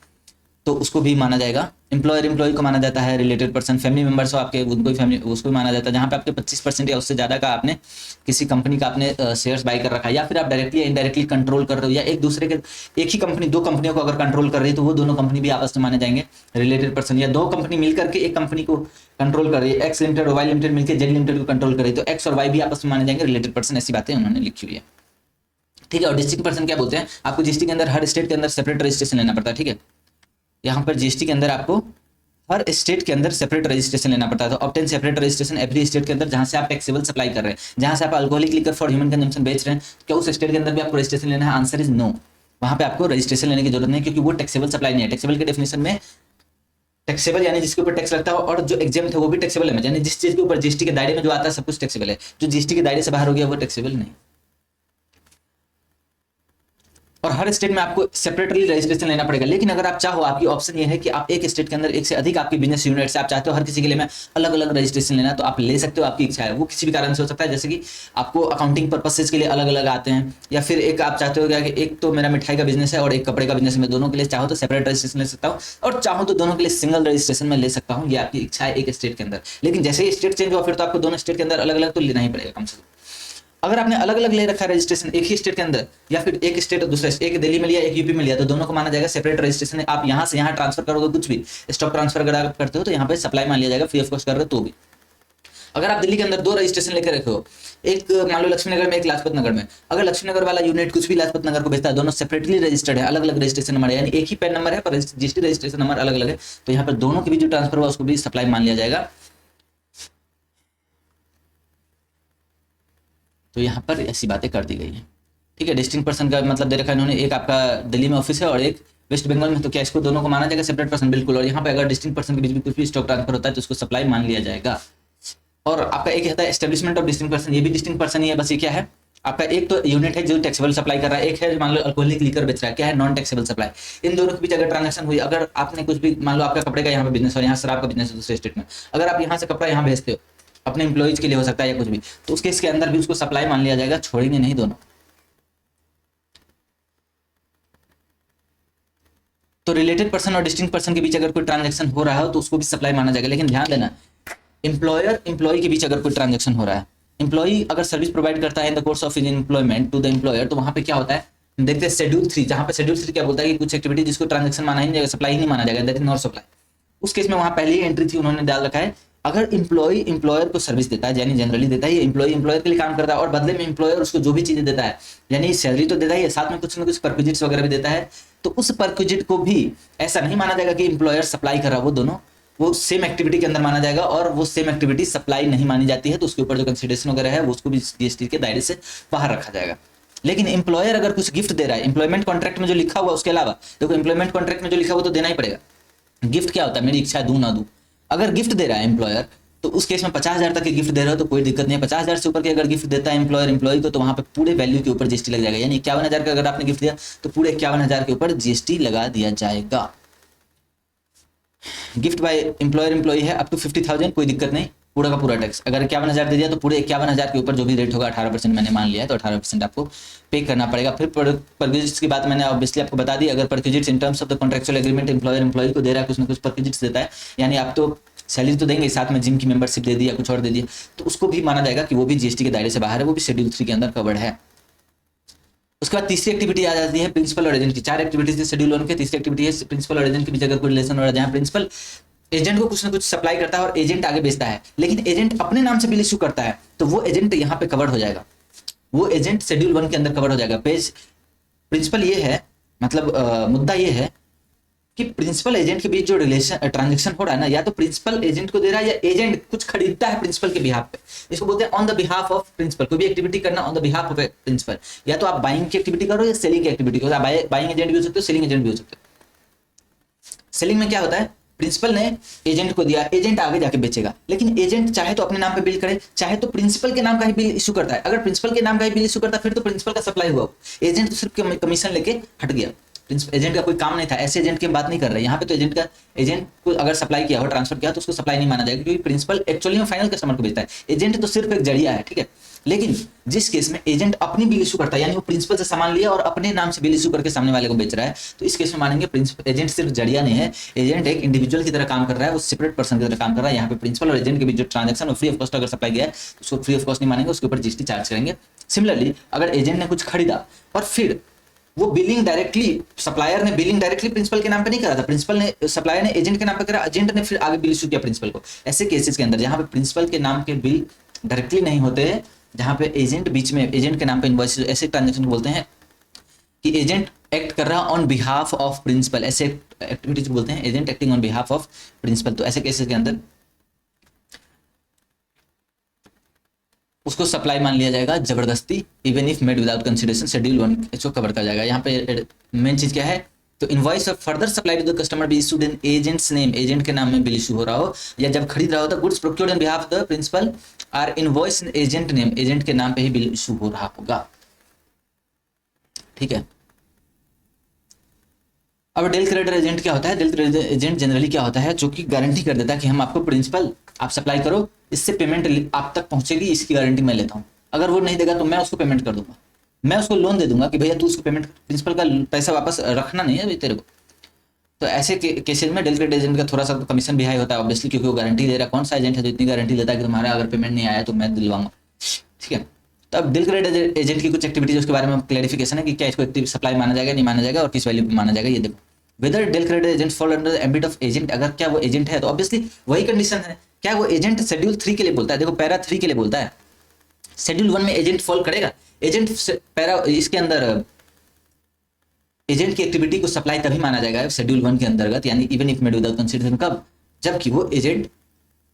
तो उसको भी माना जाएगा। एम्प्लॉयर एम्प्लॉय को माना जाता है रिलेटेड पर्सन। फैमिली मेंबर्स हो आपके, उनको भी फैमिली, उसको भी माना जाता है। जहाँ पे आपके 25% या उससे ज़्यादा का आपने किसी कंपनी का आपने शेयर्स बाई कर रखा है, या फिर आप डायरेक्टली या इनडायरेक्टली कंट्रोल कर रहे हो, या एक दूसरे के, एक ही कंपनी 2 कंपनियों को अगर कंट्रोल कर रही है तो वो दोनों कंपनी भी आपस में माने जाएंगे रिलेटेड पर्सन। या 2 कंपनी मिलकर के एक कंपनी को कंट्रोल कर रही है, एक्स लिमिटेड और वाई लिमिटेड मिलकर जेड लिमिटेड को कंट्रोल कर रही है, तो एक्स और वाई भी आपस में माने जाएंगे रिलेटेड पर्सन। ऐसी बातें उन्होंने लिखी हुई है। ठीक है, और डिस्ट्रिक्ट पर्सन क्या बोलते हैं? आपको जीएसटी के अंदर हर स्टेट के अंदर सेपरेट रजिस्ट्रेशन लेना पड़ता है। ठीक है, यहाँ पर जीएसटी के अंदर आपको हर स्टेट के अंदर सेपरेट रजिस्ट्रेशन लेना पड़ता है। तो obtain separate registration every state के अंदर जहाँ से आप टैक्सेबल सप्लाई कर रहे हैं, जहाँ से आप alcoholic liquor for human consumption बेच रहे हैं, क्या उस स्टेट के अंदर भी आपको रजिस्ट्रेशन लेना है? आंसर इज नो, वहाँ पे आपको रजिस्ट्रेशन लेने की जरूरत नहीं, क्योंकि वो टैक्सेबल सप्लाई नहीं है। टैक्सेबल के डेफिनेशन में टैक्सेबल यानी जिसके ऊपर टैक्स लगता है, और जो एग्जाम्प्ट है वो भी टैक्सेबल है, यानी जिस चीज के ऊपर जीएसटी के दायरे में जो आता है सब कुछ टैक्सेबल है। जो जीएसटी के दायरे से बाहर हो गया वो टैक्सेबल नहीं। और हर स्टेट में आपको सेपरेटली रजिस्ट्रेशन लेना पड़ेगा। लेकिन अगर आप चाहो, आपकी ऑप्शन ये है कि आप एक स्टेट के अंदर एक से अधिक आपकी बिजनेस यूनिट से आप चाहते हो हर किसी के लिए मैं अलग अलग रजिस्ट्रेशन लेना, तो आप ले सकते हो, आपकी इच्छा है। वो किसी भी कारण से हो सकता है, जैसे कि आपको अकाउंटिंग पर्पसेस के लिए अलग अलग आते हैं, या फिर एक आप चाहते हो कि एक तो मेरा मिठाई का बिजनेस है और एक कपड़े का बिजनेस है, मैं दोनों के लिए चाहो तो सेपरेट रजिस्ट्रेशन ले सकता हूँ, और चाहो तो दोनों के लिए सिंगल रजिस्ट्रेशन में ले सकता हूँ। ये आपकी इच्छा है एक स्टेट के अंदर। लेकिन जैसे ही स्टेट चेंज हुआ फिर तो आपको दोनों स्टेट के अंदर अलग अलग तो लेना ही पड़ेगा कम से कम। अगर आपने अलग अलग ले रखा है रजिस्ट्रेशन एक ही स्टेट के अंदर, या फिर एक स्टेट और दूसरा, एक दिल्ली में लिया एक यूपी में लिया, तो दोनों को माना जाएगा सेपरेट रजिस्ट्रेशन है। आप यहाँ से यहाँ ट्रांसफर करोगे, कुछ भी स्टॉक ट्रांसफर अगर आप करते हो तो यहाँ पे सप्लाई मान लिया जाएगा, फ्री ऑफ कॉस्ट कर रहे हो तो भी। अगर आप दिल्ली के अंदर 2 रजिस्ट्रेशन लेकर रखे हो, एक मान लो लक्ष्मी नगर में, एक लाजपत नगर में, अगर लक्ष्मी नगर वाला यूनिट कुछ भी लाजपत नगर को भेजता है, दोनों सेपरेटली रजिस्टर्ड है, अलग अलग रजिस्ट्रेशन नंबर है, यानी एक ही पैन नंबर है पर जीएसटी रजिस्ट्रेशन नंबर अलग अलग है, तो यहाँ पर दोनों के बीच जो ट्रांसफर हुआ उसको भी सप्लाई मान लिया जाएगा। तो यहाँ पर ऐसी बातें कर दी गई है। ठीक है, डिस्टिंक्ट पर्सन का मतलब दे रखा है इन्होंने, एक आपका दिल्ली में ऑफिस है और एक वेस्ट बंगाल में, तो क्या इसको दोनों को माना जाएगा सेपरेट पर्सन? बिल्कुल। और यहाँ पे अगर डिस्टिंक्ट पर्सन के बीच में कुछ भी स्टॉक ट्रांसफर होता है तो उसको सप्लाई मान लिया जाएगा। और आपका एक होता है एस्टेब्लिशमेंट ऑफ डिस्टिंक्ट पर्सन, ये भी डिस्टिंक्ट पर्सन ही है, बस ये क्या है, आपका एक तो यूनिट है जो टैक्सेबल सप्लाई कर रहा है, एक है मान लो अल्कोहलिक लिकर बेच रहा है, क्या है, नॉन टैक्सेबल सप्लाई। इन दोनों के बीच अगर ट्रांजेक्शन हुई, अगर आपने कुछ भी मान लो आपका कपड़े का यहाँ पे बिजनेस और यहाँ शराब का बिजनेस है दूसरे स्टेट में, अगर आप यहाँ से कपड़ा यहाँ भेजते हो अपने एम्प्लॉइज के लिए हो सकता है या कुछ भी, तो उसके इसके अंदर भी उसको सप्लाई मान लिया जाएगा, छोड़ेंगे नहीं दोनों। तो रिलेटेड पर्सन और डिस्टिंक्ट पर्सन के बीच अगर कोई ट्रांजैक्शन हो रहा हो तो उसको भी सप्लाई माना जाएगा। लेकिन ध्यान देना, एम्प्लॉयर एम्प्लॉय के बीच अगर कोई ट्रांजैक्शन हो रहा है, एम्प्लॉय अगर सर्विस प्रोवाइड करता है in the course of employment to the employer, तो वहां पे क्या होता है, देखते हैं शेड्यूल 3, जहां पे शेड्यूल 3 क्या बोलता है कि कुछ एक्टिविटी जिसको ट्रांजैक्शन माना ही नहीं जाएगा, सप्लाई ही नहीं माना जाएगा, दैट इज नॉट सप्लाई। उस केस में वहां पहले ही एंट्री थी, उन्होंने डाल रखा है, अगर एम्प्लॉय एम्प्लॉयर को सर्विस देता है, यानी जनरली देता है, ये एम्प्लॉय एम्प्लॉयर के लिए काम करता है और बदले में एम्प्लॉयर उसको जो भी चीजें देता है, यानी सैलरी तो देता ही है, साथ में कुछ ना कुछ परक्विजिट्स वगैरह भी देता है, तो उस परक्विजिट को भी ऐसा नहीं माना जाएगा कि एम्प्लॉयर सप्लाई कर रहा है। वो दोनों वो सेम एक्टिविटी के अंदर माना जाएगा, और वो सेम एक्टिविटी सप्लाई नहीं मानी जाती है तो उसके ऊपर जो कंसिडरेशन वगैरह है वो उसको भी जीएसटी के दायरे से बाहर रखा जाएगा। लेकिन एम्प्लॉयर अगर कुछ गिफ्ट दे रहा है, एम्प्लॉयमेंट कॉन्ट्रैक्ट में जो लिखा हुआ उसके अलावा, देखो एम्प्लॉयमेंट कॉन्ट्रैक्ट में जो लिखा हुआ तो देना ही पड़ेगा। गिफ्ट क्या होता है, मेरी इच्छा दूं ना दूं। अगर गिफ्ट दे रहा है एम्प्लॉयर तो उस केस में 50,000 तक के गिफ्ट दे रहा हो तो कोई दिक्कत नहीं है। 50,000 से ऊपर के अगर गिफ्ट देता है एम्प्लॉयर एम्प्लॉय को तो वहां पे पूरे वैल्यू के ऊपर जीएसटी लग जाएगा। यानी 51,000 का अगर आपने गिफ्ट दिया तो पूरे 51,000 के ऊपर जीएसटी लगा दिया जाएगा। गिफ्ट बाय एम्प्लॉयर एम्प्लॉय है अप टू 50,000, कोई दिक्कत नहीं, पूरा का पूरा टैक्स। अगर 51,000 दे दिया तो पूरे 51,000 के ऊपर जो भी रेट होगा 18% मैंने मान लिया है तो 18% आपको पे करना पड़ेगा। फिर परक्विजिट्स की बात मैंने ऑब्वियसली आपको बता दी। अगर perquisites in terms of the contractual agreement employer employee को दे रहा है, कुछ ना कुछ परक्विजिट्स देता है, यानी आप तो सैलरी तो देंगे, साथ में जिम की मेंबरशिप दे दी या कुछ और दे दिया, तो उसको भी माना जाएगा कि वो भी जीएसटी के दायरे से बाहर है, वो भी शेड्यूल 3 के अंदर कवर्ड है। उसके बाद तीसरी एक्टिविटी आ जाती है प्रिंसिपल और एजेंट की। 4 एक्टिविटीज है शेड्यूल 1 के, तीसरी एक्टिविटी है प्रिंसिपल और एजेंट के बीच अगर कोई रिलेशन हो रहा है जहाँ प्रिंसिपल एजेंट को कुछ ना कुछ सप्लाई करता है और एजेंट आगे बेचता है, लेकिन एजेंट अपने नाम से बिल इशू करता है तो वो एजेंट यहाँ पे कवर हो जाएगा, वो एजेंट शेड्यूल 1 के अंदर कवर हो जाएगा। पेज प्रिंसिपल ये है, मतलब मुद्दा ये है कि प्रिंसिपल एजेंट के बीच जो रिलेशन ट्रांजेक्शन हो रहा है ना, या तो प्रिंसिपल एजेंट को दे रहा है या एजेंट कुछ खरीदता है प्रिंसिपल के बिहाफ पे, इसको बोलते हैं on the behalf of principal. कोई भी एक्टिविटी करना on the behalf of principal, या तो आप बाइंग की एक्टिविटी करो या सेलिंग की एक्टिविटी करो। बाइंग एजेंट भी हो सकते हो, सेलिंग एजेंट भी हो सकते हो। सेलिंग में क्या होता है, प्रिंसिपल ने एजेंट को दिया, एजेंट आगे जाके बेचेगा, लेकिन एजेंट चाहे तो अपने नाम पे बिल करे, चाहे तो प्रिंसिपल के नाम का ही बिल इशू करता है। अगर प्रिंसिपल के नाम का ही बिल इशू करता है फिर तो प्रिंसिपल का सप्लाई हुआ, एजेंट तो सिर्फ कमीशन लेके हट गया, एजेंट का कोई काम नहीं था। ऐसे एजेंट की बात नहीं कर रहे यहाँ पे, तो एजेंट को अगर सप्लाई किया हो, ट्रांसफर किया तो उसको सप्लाई नहीं माना जाएगा, क्योंकि प्रिंसिपल एक्चुअली में फाइनल कस्टमर को बेचता है, एजेंट तो सिर्फ एक जरिया है, ठीक है। लेकिन जिस केस में एजेंट अपनी बिल इशू करता है, यानी वो प्रिंसिपल से सामान लिया और अपने नाम से बिल इशू करके सामने वाले को बेच रहा है, तो इस केस में मानेंगे प्रिंसिपल एजेंट सिर्फ जरिया नहीं है, एजेंट एक इंडिविजुअल की तरह काम कर रहा है, वो सेपरेट पर्सन की तरह काम कर रहा है। यहाँ पे प्रिंसिपल और एजेंट के बीच जो ट्रांजेक्शन फ्री ऑफ कॉस्ट अगर सप्लाई गया है तो उसको फ्री ऑफ कॉस्ट नहीं मानेंगे, उसके ऊपर जीएसटी चार्ज करेंगे। सिमिलरली अगर एजेंट ने कुछ खरीदा और फिर वो बिलिंग डायरेक्टली, सप्लायर ने बिलिंग डायरेक्टली प्रिंसिपल के नाम पे नहीं करा था, प्रिंसिपल ने सप्लायर ने एजेंट के नाम पे करा, एजेंट ने फिर आगे बिल इशू किया प्रिंसिपल को। ऐसे केसेस के अंदर जहां पे प्रिंसिपल के नाम के बिल डायरेक्टली नहीं होते, जहां पे एजेंट बीच में एजेंट के नाम पे इनवॉइस, ऐसे ट्रांजेक्शन को बोलते हैं कि एजेंट एक्ट कर रहा ऑन बिहाफ ऑफ प्रिंसिपल, ऐसे एक्टिविटीज बोलते हैं agent acting on behalf of principal. तो ऐसे केसेस के अंदर उसको सप्लाई मान लिया जाएगा जबरदस्ती, even if made without consideration, schedule 1 इसको कवर कर जाएगा। यहाँ पे मेन चीज क्या है, तो invoice of further supply to the customer be issued in agent's name, agent के नाम में बिल इशू हो रहा हो, या जब खरीद रहा हो तो goods procured on behalf of the principal are invoice in agent name, agent के नाम पे ही बिल इशू हो रहा होगा, ठीक है। अब डेल क्रेडिटर एजेंट क्या होता है, डेल क्रेडिटर एजेंट जनरली क्या होता है, जो कि गारंटी कर देता है कि हम आपको प्रिंसिपल आप सप्लाई करो, इससे पेमेंट आप तक पहुंचेगी, इसकी गारंटी मैं लेता हूं। अगर वो नहीं देगा तो मैं उसको पेमेंट कर दूंगा, मैं उसको लोन दे दूंगा कि भैया तू उसको पेमेंट, प्रिंसिपल का पैसा वापस रखना नहीं है तेरे को। तो ऐसे केसेस में डेल क्रेडिटर एजेंट का थोड़ा सा कमीशन भी हाई होता है ऑब्वियसली, क्योंकि वो गारंटी दे रहा है। कौन सा एजेंट है जो इतनी गारंटी देता है कि तुम्हारा अगर पेमेंट नहीं आया तो मैं दिलवाऊंगा, ठीक है। तो अब डेल क्रेडिटर एजेंट की कुछ एक्टिविटीज उसके बारे में क्लैरिफिकेशन है कि क्या इसको सप्लाई माना जाएगा, नहीं माना जाएगा और किस वैल्यू पे माना जाएगा। ये देखो, whether del credere agent fall under the ambit of agent, अगर क्या वो एजेंट है तो ऑब्वियसली वही कंडीशन है, क्या वो एजेंट शेड्यूल 3 के लिए बोलता है, देखो पैरा 3 के लिए बोलता है, शेड्यूल 1 में एजेंट फॉल करेगा, एजेंट पैरा इसके अंदर एजेंट की एक्टिविटी को सप्लाई तभी माना जाएगा शेड्यूल 1 के अंतर्गत, यानी even if made without consideration, कब, जबकि वो एजेंट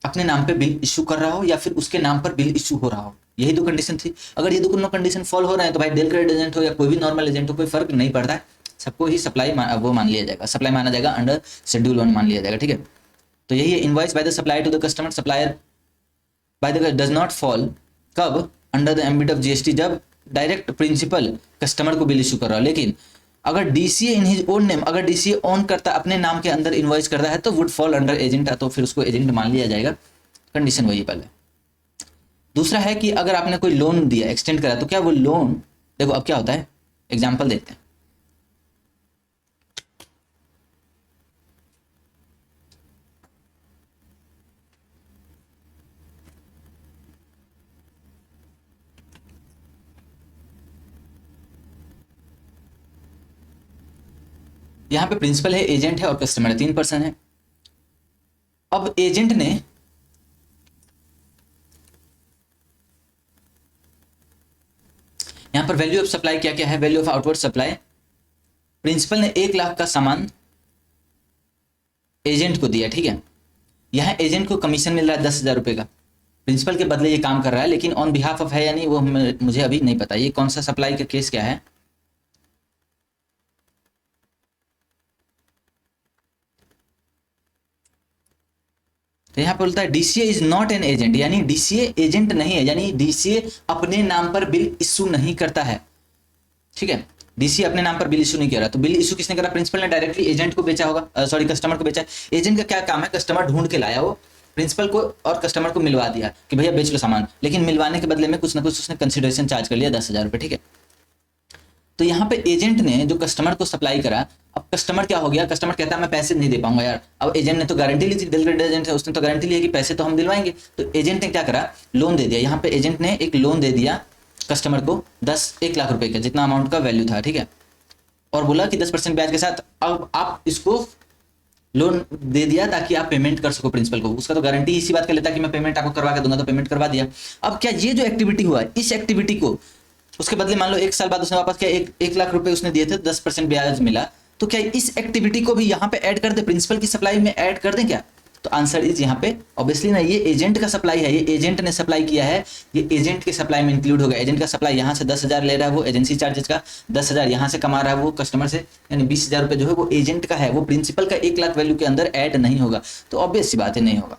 अपने नाम पे बिल इशू कर रहा हो या फिर उसके नाम पर बिल इशू हो रहा हो। यही दो कंडीशन थी। अगर ये दो कंडीशन फॉल हो रहे हैं तो भाई डेल क्रेडिट एजेंट हो या कोई भी नॉर्मल एजेंट हो, कोई फर्क नहीं पड़ता है, सबको ही सप्लाई वो मान लिया जाएगा, सप्लाई माना जाएगा, अंडर शेड्यूल 1 मान लिया जाएगा, ठीक है। तो यही है invoice by the supplier to the customer, supplier by the does not fall कब, under the ambit of GST, जब डायरेक्ट प्रिंसिपल कस्टमर को बिल इशू कर रहा है। लेकिन अगर DCA in his own name, अगर डीसीए ऑन करता अपने नाम के अंदर इनवॉइस करता है तो वुड फॉल अंडर एजेंट, तो फिर उसको एजेंट मान लिया जाएगा। कंडीशन वही पहले। दूसरा है कि अगर आपने कोई लोन दिया, एक्सटेंड करा, तो क्या वो लोन, देखो अब क्या होता है, एग्जाम्पल देखते हैं। यहां पे प्रिंसिपल है, एजेंट है और कस्टमर है, 3 पर्सन है। अब एजेंट ने यहां पर वैल्यू ऑफ सप्लाई क्या क्या है, value of outward supply, principal ने 1 लाख का सामान एजेंट को दिया, ठीक है। यहाँ एजेंट को कमीशन मिल रहा है 10,000 रुपये का, प्रिंसिपल के बदले ये काम कर रहा है, लेकिन ऑन बिहाफ ऑफ है या नहीं वो मुझे अभी नहीं पता। ये कौन सा सप्लाई का केस क्या है, तो यहाँ पे बोलता है DCA is not an agent, यानी डीसीए एजेंट नहीं है, यानी डीसीए अपने नाम पर बिल इशू नहीं करता है। ठीक है, डीसीए अपने नाम पर बिल इशू नहीं कर रहा, तो बिल इशू किसने करा, प्रिंसिपल ने डायरेक्टली एजेंट को बेचा होगा, सॉरी कस्टमर को बेचा। एजेंट का क्या काम है, कस्टमर ढूंढ के लाया, वो प्रिंसिपल को और कस्टमर को मिलवा दिया कि भैया बेच लो सामान, लेकिन मिलवाने के बदले में कुछ ना कुछ उसने कंसिडरेशन चार्ज कर लिया 10,000 रुपये। ठीक है, तो यहाँ पे एजेंट ने जो कस्टमर को सप्लाई करा, अब कस्टमर क्या हो गया, कस्टमर कहता है मैं पैसे नहीं दे पाऊंगा यार, अब एजेंट ने तो गारंटी ली थी, डेलीवेट एजेंट है उसने तो गारंटी ली है कि पैसे तो हम दिलवाएंगे, तो एजेंट ने क्या करा, लोन दे दिया। यहाँ पे एजेंट ने एक लोन दे दिया कस्टमर को 1 लाख रुपए का, जितना अमाउंट का वैल्यू था। ठीक है, और बोला कि 10% ब्याज के साथ अब आप इसको लोन दे दिया ताकि आप पेमेंट कर सको प्रिंसिपल को। उसका तो गारंटी इसी बात का लेता कि मैं पेमेंट आपको करवा के दूंगा, तो पेमेंट करवा दिया। अब क्या ये जो एक्टिविटी हुआ, इस एक्टिविटी को उसके बदले मान लो 1 साल बाद उसने वापस क्या 1 लाख रुपए उसने दिए थे, 10% ब्याज मिला, तो क्या इस एक्टिविटी को भी यहाँ पे ऐड कर दे, प्रिंसिपल की सप्लाई में ऐड कर दें क्या, तो आंसर इज यहाँ पे ऑब्वियसली ना, ये एजेंट का सप्लाई है, ये एजेंट ने सप्लाई किया है, ये एजेंट के सप्लाई में इंक्लूड होगा। एजेंट का सप्लाई यहाँ से 10,000 ले रहा है वो एजेंसी चार्जेस का, 10,000 यहाँ से कमा रहा है वो कस्टमर से, यानी 20,000 रुपए जो है वो एजेंट का है, वो प्रिंसिपल का 1 लाख वैल्यू के अंदर ऐड नहीं होगा, तो ऑब्वियस सी बात है नहीं होगा।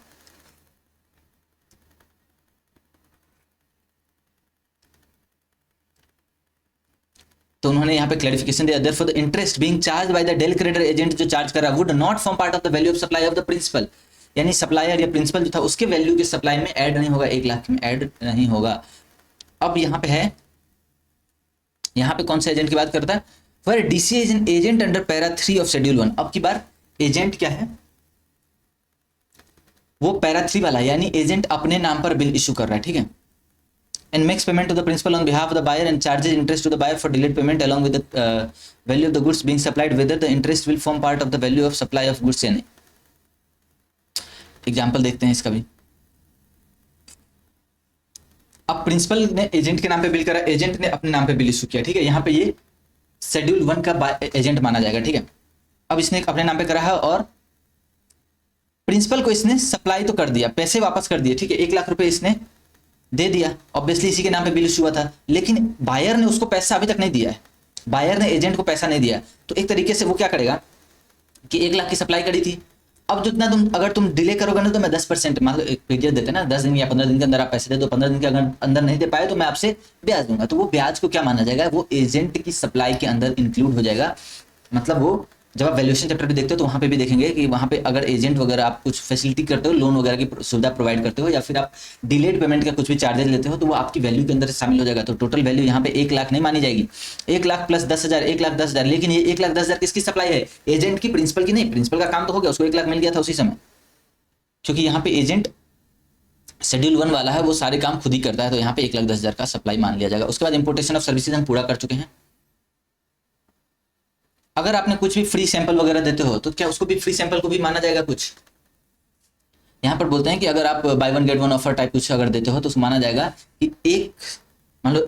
तो उन्होंने यहाँ पे क्लैरिफिकेशन दिया, therefore the interest being charge by the del credere, agent जो चार्ज कर रहा है would not form part of the value of supply of the principal, यानी सप्लायर या प्रिंसिपल जो था उसके वैल्यू के सप्लाई में ऐड नहीं होगा, 1 लाख में ऐड नहीं होगा। अब यहाँ पे है, यहाँ पे कौन सा एजेंट की बात करता है, for DCA is an agent under para 3 of schedule 1। अब की बार एजेंट क्या है, वो पैरा 3 वाला, यानी एजेंट अपने नाम पर बिल इशू कर रहा है। ठीक है, and makes payment to the principal on behalf of the buyer and charges interest to the buyer for delayed payment along with the value of the goods being supplied, whether the interest will form part of the value of supply of goods या नहीं। Example देखते हैं इसका भी। अब principal ने agent के नाम पे बिल करा, एजेंट ने अपने नाम पे बिल इशू किया। ठीक है, यहाँ पे ये शेड्यूल 1 का एजेंट माना जाएगा। ठीक है, अब इसने अपने नाम पे करा है और प्रिंसिपल को इसने सप्लाई तो कर दिया, पैसे वापस कर दिए। ठीक है, 1 लाख रुपए इसने दे दिया, ऑब्वियसली इसी के नाम पे बिल इशू हुआ था, लेकिन बायर ने उसको पैसा अभी तक नहीं दिया है, बायर ने एजेंट को पैसा नहीं दिया, तो एक तरीके से वो क्या करेगा कि 1 लाख की सप्लाई करी थी, अब जितना अगर तुम डिले करोगे ना तो मैं 10%, मान लो एक पीरियड देते ना 10 दिन या 15 दिन के अंदर आप पैसे दे दो, 15 दिन के अंदर नहीं दे पाए तो मैं आपसे ब्याज दूंगा, तो वो ब्याज को क्या माना जाएगा, वो एजेंट की सप्लाई के अंदर इंक्लूड हो जाएगा। मतलब वो जब आप वैल्यूएशन चैप्टर भी देखते हो तो वहाँ पे भी देखेंगे कि वहाँ पे अगर एजेंट वगैरह आप कुछ फैसिलिटी करते हो, लोन वगैरह की सुविधा प्रोवाइड करते हो या फिर आप डिलेड पेमेंट का कुछ भी चार्जेस लेते हो, तो वो आपकी वैल्यू के अंदर शामिल हो जाएगा। तो टोटल वैल्यू यहाँ पे 1 लाख नहीं मानी जाएगी, 1 लाख प्लस 10,000, 1,10,000, लेकिन ये 1,10,000 किसकी सप्लाई है, एजेंट की, प्रिंसिपल की नहीं। प्रिंसिपल का काम तो हो गया, उसको 1 लाख मिल गया था उसी समय, क्योंकि यहाँ पे एजेंट शेड्यूल 1 वाला है, वो सारे काम खुद ही करता है, तो यहाँ पे 1,10,000 का सप्लाई मान लिया जाएगा। उसके बाद इंपोर्टेशन ऑफ सर्विसेज हम पूरा कर चुके हैं। अगर आपने कुछ भी फ्री सैंपल वगैरह देते हो तो क्या उसको भी फ्री सैंपल को भी माना जाएगा कुछ। यहाँ पर बोलते हैं कि अगर आप बाय 1 गेट 1 ऑफर टाइप कुछ अगर देते हो तो उसको माना जाएगा कि मान लो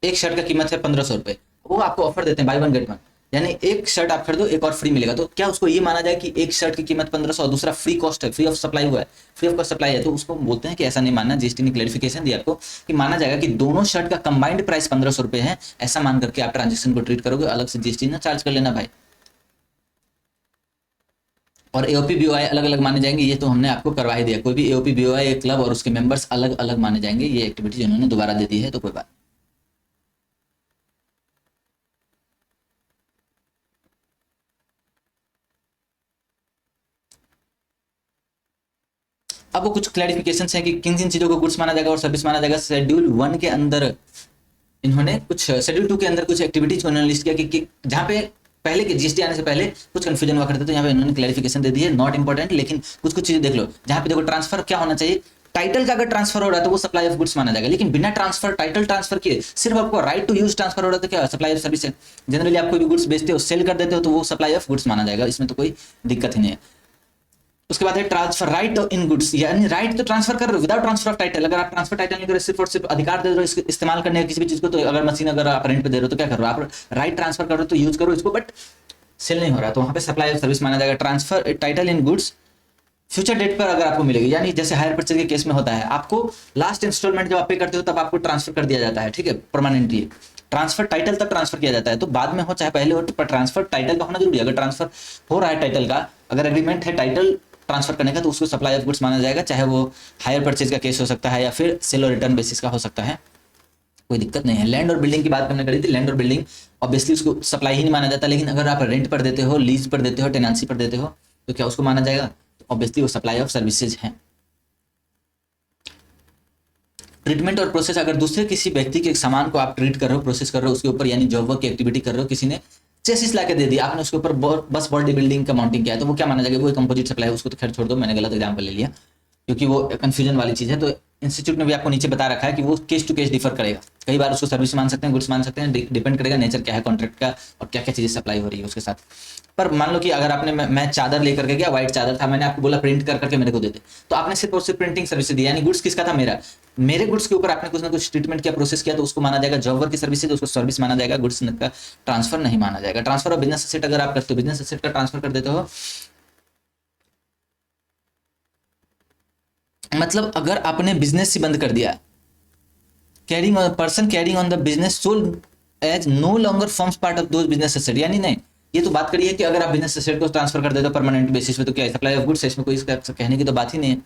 एक शर्ट का कीमत है 1,500 रुपए, वो आपको ऑफर देते हैं बाय 1 गेट 1, यानी एक शर्ट आप खरीदो एक और फ्री मिलेगा, तो क्या उसको ये माना जाए कि एक शर्ट की कीमत 1,500 दूसरा फ्री कॉस्ट है, फ्री ऑफ सप्लाई हुआ है, फ्री ऑफ कॉस्ट सप्लाई है, तो उसको बोलते हैं कि ऐसा नहीं मानना। जीएसटी ने क्लैरिफिकेशन दिया आपको कि माना जाएगा कि दोनों शर्ट का कंबाइंड प्राइस 1,500 रुपए है, ऐसा मान करके आप ट्रांजेक्शन को ट्रीट करोगे, अलग से जीएसटी ना चार्ज कर लेना भाई। और एओपी बीओआई अलग अलग माने जाएंगे, ये तो हमने आपको करवा ही दिया, कोई भी एओपी बीओआई क्लब और उसके मेंबर्स अलग अलग माने जाएंगे, ये एक्टिविटी उन्होंने दोबारा दे दी है, तो कोई बात। अब वो कुछ क्लैरिफिकेशन है कि किन किन चीजों को गुड्स माना जाएगा और सर्विस माना जाएगा। शेड्यूल 1 के अंदर इन्होंने कुछ, शेड्यूल 2 के अंदर कुछ एक्टिविटीज को इन्होंने लिस्ट किया कि जहाँ पे पहले के जीएसटी आने से पहले कुछ कंफ्यूजन हुआ करते, तो यहाँ पे इन्होंने क्लैरिफिकेशन दे दी है, नॉट इंपॉर्टेंट, लेकिन कुछ कुछ चीजें देख लो। जहाँ पे देखो ट्रांसफर क्या होना चाहिए, टाइटल का अगर ट्रांसफर हो रहा है तो वो सप्लाई ऑफ गुड्स माना जाएगा, लेकिन बिना ट्रांसफर टाइटल ट्रांसफर किए सिर्फ आपको राइट टू यूज ट्रांसफर हो रहा है तो क्या सप्लाई ऑफ सर्विस है। जनरली आप कोई भी गुड्स बेचते हो, सेल कर देते हो, तो वो सप्लाई ऑफ गुड्स माना जाएगा, इसमें तो कोई दिक्कत ही नहीं है। उसके बाद है ट्रांसफर राइट इन गुड्स, यानी राइट तो ट्रांसफर कर रहे हो विदाउट ट्रांसफर ऑफ टाइटल। अगर आप ट्रांसफर टाइटल नहीं कर रहे, सिर्फ और सिर्फ अधिकार दे रहे हो इसको इस्तेमाल करने का किसी भी चीज को, तो अगर मशीन अगर आप रेंट पे दे रहे हो तो क्या कर रहे हो, आप राइट ट्रांसफर कर रहे हो तो यूज करो इसको, बट सेल नहीं हो रहा, तो वहां पे सप्लाई ऑफ सर्विस माना जाएगा। Transfer title in goods future date पर अगर आपको मिलेगी, यानी जैसे हायर परचेज के केस में होता है, आपको लास्ट इंस्टॉलमेंट जब आप पे करते हो तब आपको ट्रांसफर कर दिया जाता है, ठीक है, परमानेंटली। ट्रांसफर टाइटल तब ट्रांसफर किया जाता है, तो बाद में हो चाहे पहले हो, तो ट्रांसफर टाइटल का होना जरूरी है। अगर ट्रांसफर हो रहा है टाइटल का, अगर एग्रीमेंट है टाइटल ट्रांसफर करने का, तो उसको सप्लाई ऑफ गुड्स माना जाएगा, चाहे वो हायर परचेज का केस हो सकता है या फिर सेल और रिटर्न बेसिस का हो सकता है, कोई दिक्कत नहीं है। लैंड और बिल्डिंग की बात हमने करी थी, लैंड और बिल्डिंग ऑब्वियसली उसको सप्लाई ही नहीं माना जाता, लेकिन अगर आप रेंट पर देते हो, लीज पर देते हो, टेनेंसी पर देते हो, तो क्या उसको माना जाएगा? तो ऑब्वियसली वो सप्लाई ऑफ सर्विसेज है। ट्रीटमेंट और प्रोसेस, अगर दूसरे किसी व्यक्ति के सामान को आप ट्रीट कर रहे हो, प्रोसेस कर रहे हो उसके ऊपर, यानी जॉब वर्क की एक्टिविटी कर रहे हो, किसी ने चेसिस ला के दे दिया, आपने उसके ऊपर बस बॉडी बिल्डिंग का माउंटिंग किया है, तो वो क्या माना जाएगा? वो कंपोजिट सप्लाई है, उसको तो खैर छोड़ दो, मैंने गलत एग्जाम्पल ले लिया क्योंकि वो कंफ्यूजन वाली चीज है। तो इंस्टीट्यूट ने भी आपको नीचे बता रखा है कि वो केस टू केस डिफर करेगा, कई बार उसको सर्विस मान सकते हैं, गुड्स मान सकते हैं, डिपेंड करेगा नेचर क्या है कॉन्ट्रैक्ट का और क्या क्या चीजें सप्लाई हो रही है उसके साथ। पर मान लो कि अगर आपने, मैं चादर लेकर के गया, व्हाइट चादर था, मैंने आपको बोला प्रिंट कर करके मेरे को दे दे, तो आपने सिर्फ और सिर्फ प्रिंटिंग सर्विस दी, यानी गुड्स किसका था? मेरा। मेरे गुड्स के ऊपर आपने कुछ ना कुछ ट्रीटमेंट किया, प्रोसेस किया, तो उसको माना जाएगा जॉब वर्क की सर्विसेज, उसको सर्विस माना जाएगा, गुड्स का ट्रांसफर नहीं माना जाएगा। ट्रांसफर ऑफ बिजनेस एसेट अगर आप करते हो, बिजनेस एसेट का ट्रांसफर कर देते हो, मतलब अगर आपने बिजनेस ही बंद कर दिया, carrying person carrying on the business sole as no longer forms part of those business asset, यानी नहीं, ये तो बात करी है कि अगर आप बिजनेस एसेट को ट्रांसफर कर देते हो परमानेंट बेसिस पे, तो क्या सप्लाई ऑफ गुड्स है, इसमें कोई कहने की तो बात ही नहीं है।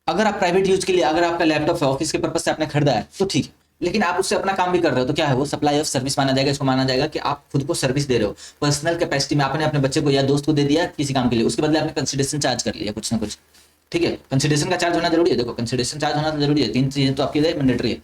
अगर आप प्राइवेट यूज के लिए, अगर आपका लैपटॉप है ऑफिस के पर्पज से आपने खरीदा है तो ठीक है, लेकिन आप उससे अपना काम भी कर रहे हो, तो क्या है? वो सप्लाई ऑफ सर्विस माना जाएगा। इसको माना जाएगा कि आप खुद को सर्विस दे रहे हो, पर्सनल कैपेसिटी में आपने अपने बच्चे को या दोस्त को दे दिया किसी काम के लिए, उसके बदले आपने कंसिडरेशन चार्ज कर लिया कुछ ना कुछ, ठीक है। कंसिडरेशन का चार्ज होना जरूरी है, देखो कंसिडरेशन चार्ज होना तो जरूरी है, 3 चीजें तो आपके लिए मैंडेटरी है,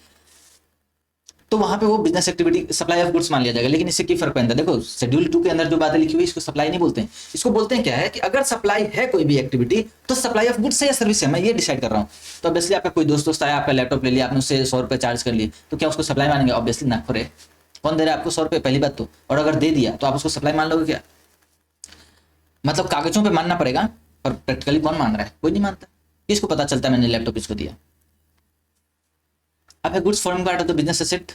तो वहां पे वो business activity supply of goods मान लिया जाएगा। लेकिन इससे क्या फर्क पड़ता है? देखो शेड्यूल 2 के अंदर जो बातें लिखी हुई इसको सप्लाई नहीं बोलते हैं, इसको बोलते हैं क्या है कि अगर सप्लाई है कोई भी एक्टिविटी, तो सप्लाई ऑफ गुड्स है या सर्विस है, मैं ये डिसाइड कर रहा हूँ। तो ऑब्वियसली आपका कोई दोस्त आया, आपका लैपटॉप ले लिया, आपने उससे 100 रुपये चार्ज कर लिए, तो क्या उसको सप्लाई मानेंगे? ऑब्वियसली ना करे, कौन दे रहा है आपको 100 रुपये? पहली बात तो, और अगर दे दिया तो आप उसको सप्लाई मान लोगे क्या? मतलब कागजों पर मानना पड़ेगा, पर प्रैक्टिकली कौन मान रहा है? कोई नहीं मानता। किसको पता चलता है मैंने लैपटॉप इसको दिया? अब है goods forming part of the business asset.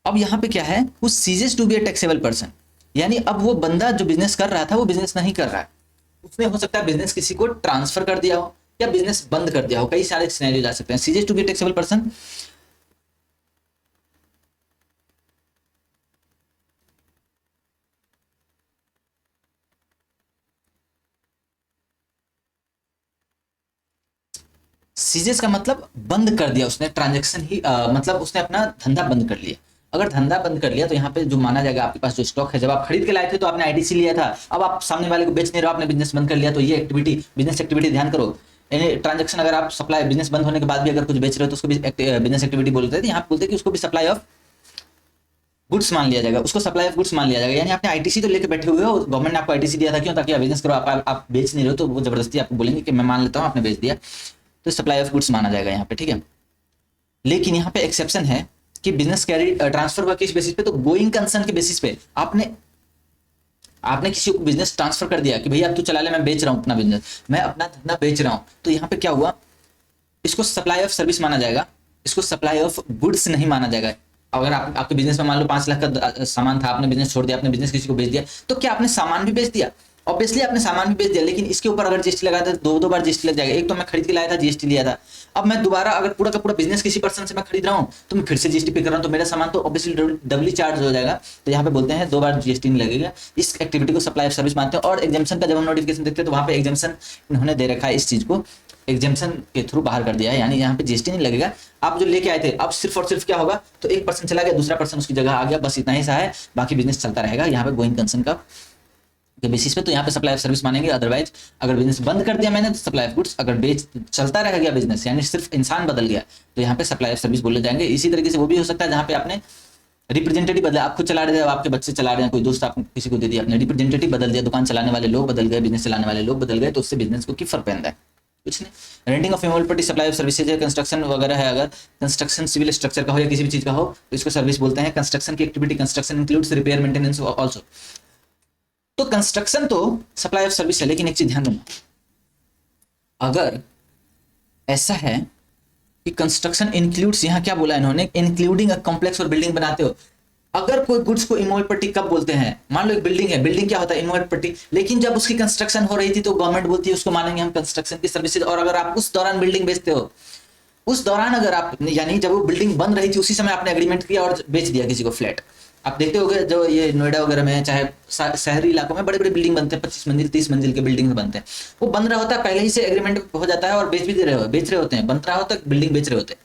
अब यहां पे क्या है? वो ceases to be a taxable person, यानी अब वो बंदा जो बिजनेस कर रहा था वो बिजनेस नहीं कर रहा है, उसने हो सकता है बिजनेस किसी को ट्रांसफर कर दिया हो या बिजनेस बंद कर दिया हो, कई सारे सिनेरियो जा सकते हैं। Ceases to be a taxable person, ceases का मतलब बंद कर दिया उसने, ट्रांजेक्शन ही मतलब उसने अपना धंधा बंद कर लिया। अगर धंधा बंद कर लिया तो यहाँ पे जो माना जाएगा, आपके पास जो स्टॉक है, जब आप खरीद के लाए थे तो आपने आईटीसी लिया था, अब आप सामने वाले को बेच नहीं रहे हो, आपने बिजनेस बंद कर लिया, तो ये एक्टिविटी बिजनेस एक्टिविटी ध्यान करो। यानी ट्रांजेक्शन, अगर आप सप्लाई बिजनेस बंद होने के बाद भी अगर कुछ बेच रहे हो तो उसको भी बिजनेस एक्टिविटी बोलते हैं, यहाँ बोलते हैं कि उसको भी सप्लाई ऑफ गुड्स मान लिया जाएगा, उसको सप्लाई ऑफ गुड्स मान लिया जाएगा। यानी आपने आईटीसी तो लेके बैठे हुए हो, गवर्नमेंट ने आपको आईटीसी दिया था, क्यों? ताकि आप बिजनेस करो, आप बेच नहीं रहे हो, तो वो जबरदस्ती आपको बोलेंगे कि मैं मान लेता हूँ, आपने बेच दिया, तो सप्लाई ऑफ गुड्स माना जाएगा यहाँ पे, ठीक है। लेकिन यहाँ पे एक्सेप्शन है कि बिजनेस कैरी ट्रांसफर हुआ किस बेसिस पे? तो गोइंग कंसर्न के बेसिस पे। आपने किसी को बिजनेस ट्रांसफर कर दिया कि भैया अब तू चला ले, मैं बेच रहा हूँ अपना बिजनेस, मैं अपना धंधा बेच रहा हूँ, तो यहाँ पे क्या हुआ? इसको सप्लाई ऑफ सर्विस माना जाएगा, इसको सप्लाई ऑफ गुड्स नहीं माना जाएगा। अगर आपके बिजनेस में मान लो 5 लाख का सामान था, आपने बिजनेस छोड़ दिया, आपने बिजनेस किसी को बेच दिया, तो क्या आपने सामान भी बेच दिया? ऑब्वियसली आपने सामान भी बेच दिया, लेकिन इसके ऊपर अगर जीएसटी लगाया तो दो बार जीएसटी लग जाएगा। एक तो मैं खरीद के लाया था, जीएसटी लिया था, अब मैं दोबारा अगर पूरा का पूरा बिजनेस किसी पर्सन से मैं खरीद रहा हूँ तो मैं फिर से जीएसटी पे कर रहा हूँ, तो मेरा सामान तो ऑब्वियसली डबली चार्ज हो जाएगा। तो यहाँ पे बोलते हैं 2 बार जीएसटी नहीं लगेगा, इस एक्टिविटी को सप्लाई ऑफ सर्विस मानते हैं। और एग्जाम्पशन का जब हम नोटिफिकेशन देखते हैं तो वहाँ पे एग्जाम्पशन इन्होंने दे रखा है, इस चीज को एग्जाम्पशन के थ्रू बाहर कर दिया है, यानी यहाँ पे जीएसटी नहीं लगेगा। आप जो लेके आए थे, अब सिर्फ और सिर्फ क्या होगा? तो एक पर्सन चला गया, दूसरा पर्सन उसकी जगह आ गया, बस इतना ही सा है, बाकी बिजनेस चलता रहेगा यहाँ पे गोइंग कंसर्न का के बेसिस पे। तो यहाँ पे सप्लाई ऑफ सर्विस मानेंगे। अदरवाइज अगर बिजनेस बंद कर दिया मैंने तो सप्लाई ऑफ गुड्स, अगर बेच चलता रह गया बिजनेस, यानी सिर्फ इंसान बदल गया, तो यहाँ पे सप्लाई ऑफ सर्विस बोले जाएंगे। इसी तरीके से वो भी हो सकता है जहाँ पे आपने रिप्रेजेंटेटिव बदला, आप खुद चला रहे थे, आपके बच्चे चला रहे हैं, कोई दोस्त आप किसी को दे दिया, आपने रिप्रेजेंटेटिव बदल दिया, दुकान चलाने वाले लोग बदल गए, बिजनेस चलाने वाले लोग बदल गए, तो उससे बिजनेस को क्या फर्क पड़ता है? कुछ नहीं। Renting of immovable property, supply of services है, कंस्ट्रक्शन वगैरह है, अगर कंस्ट्रक्शन सिविल स्ट्रक्चर का हो या किसी भी चीज का हो तो इसको सर्विस बोलते हैं। कंस्ट्रक्शन की activity, construction includes repair maintenance also. तो कंस्ट्रक्शन तो सप्लाई ऑफ सर्विस है, लेकिन एक चीज ध्यान रखना, अगर ऐसा है कि कंस्ट्रक्शन इंक्लूड्स, यहाँ क्या बोला इन्होंने, इंक्लूडिंग अ कॉम्प्लेक्स और बिल्डिंग बनाते हो, अगर कोई गुड्स को इमोवल प्रॉपर्टी कब बोलते हैं, मान लो एक बिल्डिंग है, बिल्डिंग क्या होता है, इमोवल प्रॉपर्टी, लेकिन जब उसकी कंस्ट्रक्शन हो रही थी तो गवर्नमेंट बोलती है उसको मानेंगे हम कंस्ट्रक्शन की सर्विसेज। और अगर आप उस दौरान बिल्डिंग बेचते हो, उस दौरान अगर आप, यानी जब वो बिल्डिंग बन रही थी उसी समय आपने एग्रीमेंट किया और बेच दिया किसी को फ्लैट। आप देखते होगे जो ये नोएडा वगैरह में, चाहे शहरी इलाकों में बड़े बड़े बिल्डिंग बनते हैं, 25 मंजिल 30 मंजिल के बिल्डिंग बनते हैं, वो बन रहा होता है, पहले ही से एग्रीमेंट हो जाता है और बेच भी दे रहे हो, बेच रहे होते हैं, बन रहा होता है बिल्डिंग बेच रहे होते हैं,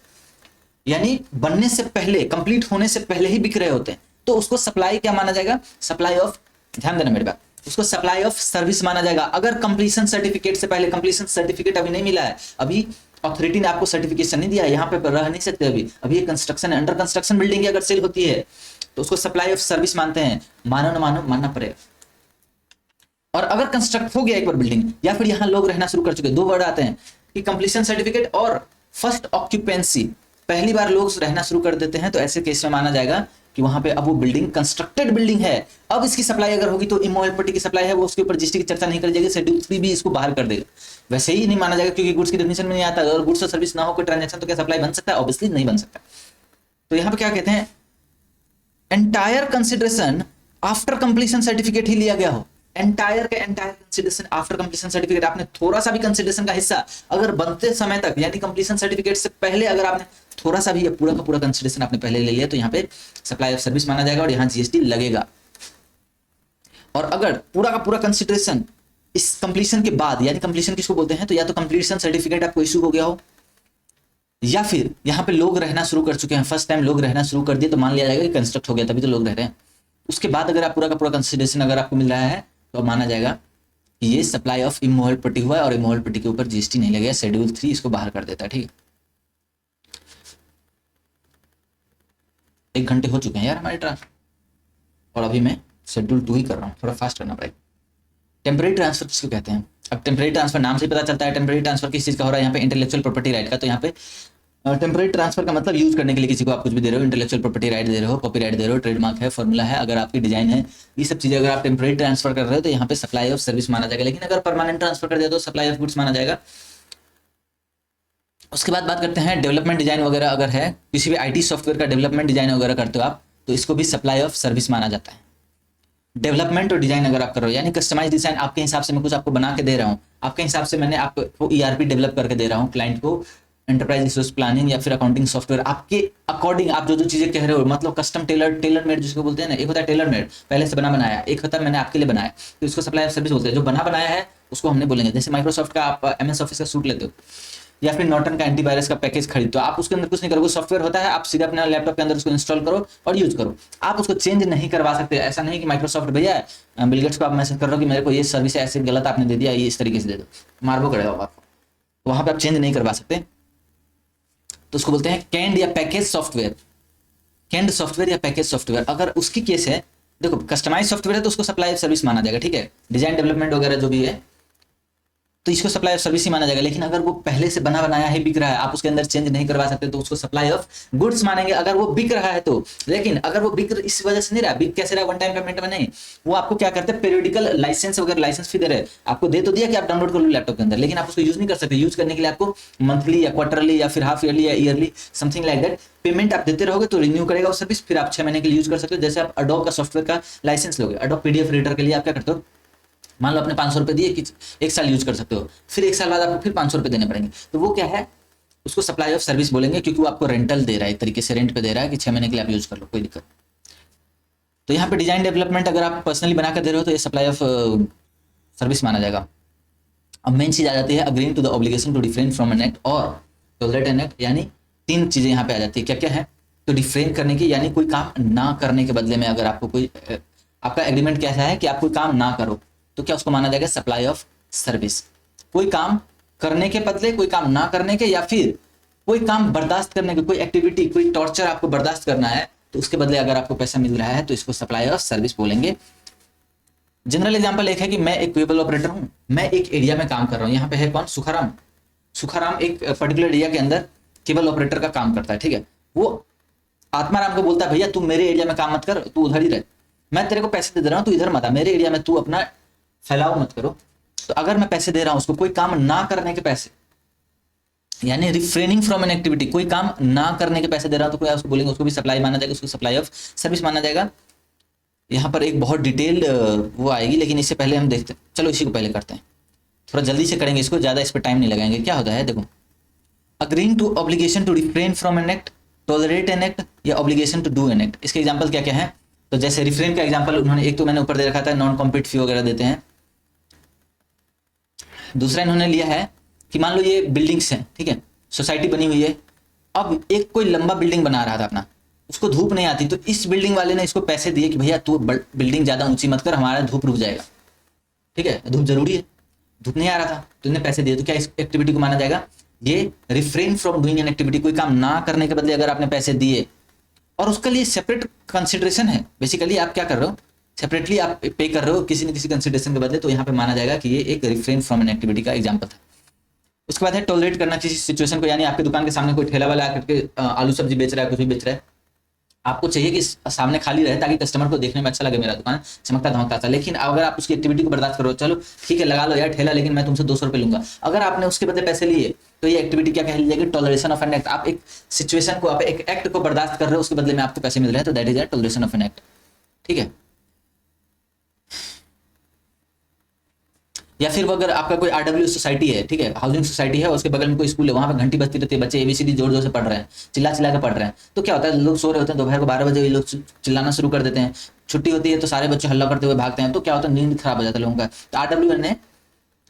यानी बनने से पहले, कंप्लीट होने से पहले ही बिक रहे होते हैं। तो उसको सप्लाई क्या माना जाएगा, सप्लाई ऑफ, ध्यान देना मेरी बात, उसको सप्लाई ऑफ सर्विस माना जाएगा। अगर कंप्लीशन सर्टिफिकेट से पहले, कंप्लीशन सर्टिफिकेट अभी नहीं मिला है, अभी अथॉरिटी ने आपको सर्टिफिकेशन नहीं दिया, यहाँ पे रह नहीं सकते, अभी ये कंस्ट्रक्शन है, अंडर कंस्ट्रक्शन बिल्डिंग की अगर सेल होती है तो उसको सप्लाई ऑफ सर्विस मानते हैं, मानो ना मानो मानना पड़ेगा। और अगर कंस्ट्रक्ट हो गया एक बार बिल्डिंग, या फिर यहाँ लोग रहना शुरू कर चुके, दो वर्ड आते हैं कि कंप्लीशन सर्टिफिकेट और फर्स्ट ऑक्यूपेंसी, पहली बार लोग रहना शुरू कर देते हैं, तो ऐसे केस में माना जाएगा कि वहां पे अब वो बिल्डिंग कंस्ट्रक्टेड बिल्डिंग है, अब इसकी सप्लाई अगर होगी तो इमोवल प्रॉपर्टी की सप्लाई है, वो उसके ऊपर जीएसटी की चर्चा नहीं करी जाएगी, शेड्यूल 3 भी इसको बाहर कर देगा। वैसे ही नहीं माना जाएगा क्योंकि गुड्स की डेफिनेशन में नहीं आता, अगर गुड्स और सर्विस ना हो कोई ट्रांजैक्शन तो क्या सप्लाई बन सकता है, ऑब्वियसली नहीं बन सकता। तो यहाँ पे क्या कहते हैं, entire consideration after completion certificate ही लिया गया हो, एंटायर के entire consideration after completion certificate, आपने थोड़ा सा भी कंसिडरेशन का हिस्सा अगर बनते समय तक, यानी कंप्लीशन सर्टिफिकेट से पहले अगर आपने थोड़ा सा भी, पूरा का पूरा कंसिडरेशन आपने पहले ले लिया, तो यहाँ पे सप्लाई ऑफ सर्विस माना जाएगा और यहाँ जीएसटी लगेगा। और अगर पूरा का पूरा कंसिडरेशन इस कंप्लीशन के बाद, यानी कंप्लीशन किसको बोलते हैं, तो या तो कंप्लीशन सर्टिफिकेट आपको इशू हो गया हो, या फिर यहाँ पे लोग रहना शुरू कर चुके हैं, फर्स्ट टाइम लोग रहना शुरू कर दिए, तो मान लिया जाएगा कि कंस्ट्रक्ट हो गया तभी तो लोग रह रहे हैं। उसके बाद अगर आप पूरा का पूरा कंसिडरेशन अगर आपको मिल रहा है तो माना जाएगा कि ये सप्लाई ऑफ इमोवल प्रॉपर्टी हुआ है और इमोवल प्रॉपर्टी के ऊपर जीएसटी नहीं लगेगा, शेड्यूल 3 इसको बाहर कर देता है। ठीक है, 1 घंटे हो चुके हैं यार हमारे ट्रांसफर, और अभी मैं शेड्यूल 2 ही कर रहा हूँ, थोड़ा फास्ट करना पड़ेगा। टेम्परेरी ट्रांसफर किसको कहते हैं, अब टेम्परेरी ट्रांसफर नाम से पता चलता है टेम्परेरी ट्रांसफर किस चीज का हो रहा है, यहाँ पे इंटेलेक्चुअल प्रॉपर्टी राइट का। तो यहाँ पे टेम्परेरी ट्रांसफर का मतलब यूज करने के लिए किसी को आप कुछ भी दे रहे हो, इंटेलेक्चुअल प्रॉपर्टी राइट दे रहे हो, कॉपीराइट दे रहे हो, ट्रेडमार्क है, फॉर्मूला है, अगर आपकी डिजाइन है, ये सब चीजें अगर आप टेम्परेरी ट्रांसफर कर रहे हो तो यहाँ पे सप्लाई ऑफ सर्विस माना जाएगा। लेकिन अगर परमानेंट ट्रांसफर कर दिया तो सप्लाई ऑफ गुड्स माना जाएगा। उसके बाद बात करते हैं डेवलपमेंट डिजाइन वगैरह, अगर है किसी भी आईटी सॉफ्टवेयर का डेवलपमेंट डिजाइन वगैरह करते हो आप, तो इसको भी सप्लाई ऑफ सर्विस माना जाता है। डेवलपमेंट और डिजाइन अगर आप कर रहे हो, यानी कस्टमाइज डिजाइन आपके हिसाब से मैं कुछ आपको बना के दे रहा हूँ, आपके हिसाब से मैंने आपको ईआरपी डेवलप करके दे रहा हूँ क्लाइंट को, एंटरप्राइज रिसोर्स प्लानिंग या फिर अकाउंटिंग सॉफ्टवेयर, आपके अकॉर्डिंग आप जो जो चीजें कह रहे हो, मतलब कस्टम टेलर मेड जिसको बोलते हैं ना, एक होता है टेलर मेड पहले से बना बनाया, एक होता है मैंने आपके लिए बनाया, तो इसको सप्लाई ऑफ सर्विस बोलते हैं। जो बना बनाया है उसको हमने बोलेंगे, जैसे माइक्रोसॉफ्ट का आप एमएस ऑफिस का सूट लेते हो या फिर नॉर्टन का एंटीवायरस का पैकेज खरीदते हो, आप उसके अंदर कुछ नहीं करोगे, सॉफ्टवेयर होता है, आप सीधे अपने लैपटॉप के अंदर उसको इंस्टॉल करो और यूज करो, आप उसको चेंज नहीं करवा सकते। ऐसा नहीं कि माइक्रोसॉफ्ट भैया बिल गेट्स को आप मैसेज कर रहे हो कि मेरे को ये सर्विस ऐसे गलत आपने दे दिया, ये इस तरीके से दे दो, मारबो करेगा आपको, वहां पे आप चेंज नहीं करवा सकते। तो उसको बोलते हैं कैंड या पैकेज सॉफ्टवेयर, कैंड सॉफ्टवेयर या पैकेज सॉफ्टवेयर। अगर उसकी केस है, देखो कस्टमाइज सॉफ्टवेयर है तो उसको सप्लाई ऑफ सर्विस माना जाएगा, ठीक है, डिजाइन डेवलपमेंट वगैरह जो भी है तो इसको सप्लाई ऑफ सर्विस ही माना जाएगा। लेकिन अगर वो पहले से बना बनाया है, बिक रहा है, आप उसके अंदर चेंज नहीं करवा सकते, तो उसको सप्लाई ऑफ गुड्स मानेंगे, अगर वो बिक रहा है तो। लेकिन अगर वो बिक इस वजह से नहीं रहा, बिक कैसे रहा, वन टाइम पेमेंट में नहीं, वो आपको क्या करते हैं, पीरियडिकल लाइसेंस वगैरह, लाइसेंस फी दे रहे हैं, आपको दे तो दिया कि आप डाउनलोड कर लो लैपटॉप के अंदर, लेकिन आप उसको यूज नहीं कर सकते। यूज करने के लिए आपको मंथली या क्वार्टरली या फिर हाफ ईयरली या yearly something like that payment आप देते रहोगे, तो रिन्यू करेगा वो सर्विस, फिर आप 6 महीने के लिए यूज कर सकते हो। जैसे आप एडोब का सॉफ्टवेयर का लाइसेंस लोगे, एडोब पीडीएफ रीडर के लिए आप क्या करते हो, मान लो आपने 500 रुपए दिए कि 1 साल यूज कर सकते हो, फिर 1 साल बाद आपको फिर 500 रुपए देने पड़ेंगे, तो वो क्या है, उसको सप्लाई ऑफ सर्विस बोलेंगे, क्योंकि वो आपको रेंटल दे रहा है, एक तरीके से रेंट पे दे रहा है कि 6 महीने के लिए आप यूज कर लो, कोई दिक्कत। तो यहाँ पे डिजाइन डेवलपमेंट अगर आप पर्सनली बना कर दे रहे हो तो ये सप्लाई ऑफ सर्विस माना जाएगा। अब मेन चीज आ जाती है agreeing to the obligation to refrain from an act और टॉलरेट एन एक्ट, यानी 3 चीजें यहाँ पे आ जाती है। क्या क्या है, तो डिफरेन करने की, यानी कोई काम ना करने के बदले में अगर आपको कोई, आपका एग्रीमेंट कैसा है कि आप कोई काम ना करो, तो क्या उसको माना जाएगा सप्लाई ऑफ सर्विस। कोई काम करने के बदले, कोई काम ना करने के, या फिर कोई काम बर्दाश्त करने के, कोई एक्टिविटी, कोई टॉर्चर आपको बर्दाश्त करना है, तो उसके बदले अगर आपको पैसा मिल रहा है तो इसको सप्लाई ऑफ सर्विस बोलेंगे। जनरल एग्जांपल एक है कि मैं एक केबल ऑपरेटर हूं, मैं एक एरिया में काम कर रहा हूं, यहाँ पे है कौन, सुखाराम। सुखाराम एक पर्टिकुलर एरिया के अंदर केबल ऑपरेटर का काम करता है, ठीक है। वो आत्माराम को बोलता है भैया तू मेरे एरिया में काम मत कर, तू उधर ही रह, मैं तेरे को पैसे दे रहा हूं, तू इधर मत आ, मेरे एरिया में तू अपना फैलाव मत करो। तो अगर मैं पैसे दे रहा हूं उसको कोई काम ना करने के पैसे, यानी रिफ्रेनिंग फ्रॉम एन एक्टिविटी, कोई काम ना करने के पैसे दे रहा हो तो कोई उसको बोलेंगे, उसको भी सप्लाई माना जाएगा, उसको सप्लाई ऑफ सर्विस माना जाएगा। यहाँ पर एक बहुत डिटेल वो आएगी, लेकिन इससे पहले हम देखते, चलो इसी को पहले करते हैं, थोड़ा जल्दी से करेंगे इसको, ज़्यादा इस पर टाइम नहीं लगाएंगे। क्या होता है देखो, agreeing to obligation to refrain from an act, tolerate an act, या obligation to do an act. इसके एग्जाम्पल क्या क्या है? तो जैसे रिफ्रेन का एग्जाम्पल उन्होंने एक तो मैंने ऊपर दे रखा था, नॉन कॉम्पिट फी वगैरह देते हैं। दूसरा इन्होंने लिया है कि मान लो ये बिल्डिंग्स हैं, ठीक है, सोसाइटी बनी हुई है, अब एक कोई लंबा बिल्डिंग बना रहा था अपना, उसको धूप नहीं आती, तो इस बिल्डिंग वाले ने इसको पैसे दिए कि भैया तू बिल्डिंग ज़्यादा ऊंची मत कर, हमारा धूप रुक जाएगा, ठीक है, धूप जरूरी है, धूप नहीं आ रहा था तो इन्हें पैसे दिए, तो क्या इस एक्टिविटी को माना जाएगा? ये refrain from doing an activity, कोई काम ना करने के बदले अगर आपने पैसे दिए और उसके लिए सेपरेट कंसिडरेशन है, बेसिकली आप क्या कर रहे हो, सेपरेटली आप पे कर रहे हो किसी न किसी कंसिडरेशन के बदले, तो यहाँ पे माना जाएगा कि ये एक रिफ्रेन फ्रॉम एन एक्टिविटी का एग्जाम्पल था। उसके बाद है टॉलरेट करना किसी सिचुएशन को, यानी आपके दुकान के सामने कोई ठेला वाला आकर के आलू सब्जी बेच रहा है, कुछ भी बेच रहा है, आपको चाहिए कि सामने खाली रहे ताकि कस्टमर को देखने में अच्छा लगे, मेरा दुकान चमकता धमकता था, लेकिन अगर आप उसकी एक्टिविटी को बर्दाश्त करो, चलो ठीक है लगा लो यार ठेला, लेकिन मैं तुमसे 200 रुपये लूंगा, अगर आपने उसके बदले पैसे लिए तो ये एक्टिविटी क्या कह ली जाएगी? Toleration of an act. आप एक सिचुएशन को, आप एक एक्ट को बर्दाश्त कर रहे हो, उसके बदले में आपको पैसे मिल रहे हैं, तो that is a toleration of an act, ठीक है। या फिर अगर आपका कोई आरडब्ल्यू सोसाइटी है, ठीक है, हाउसिंग सोसाइटी है, उसके बगल में कोई स्कूल है, वहां पर घंटी बजती रहती है, बच्चे एबीसीडी जोर जोर से पढ़ रहे हैं, चिल्ला चिल्ला के पढ़ रहे हैं, तो क्या होता है, लोग सो रहे होते हैं, दोपहर को 12 बजे ये लोग चिल्लाना शुरू कर देते हैं, छुट्टी होती है तो सारे बच्चे हल्ला करते हुए भागते हैं, तो क्या होता है, नींद खराब हो जाता है लोगों का। तो आरडब्ल्यू ने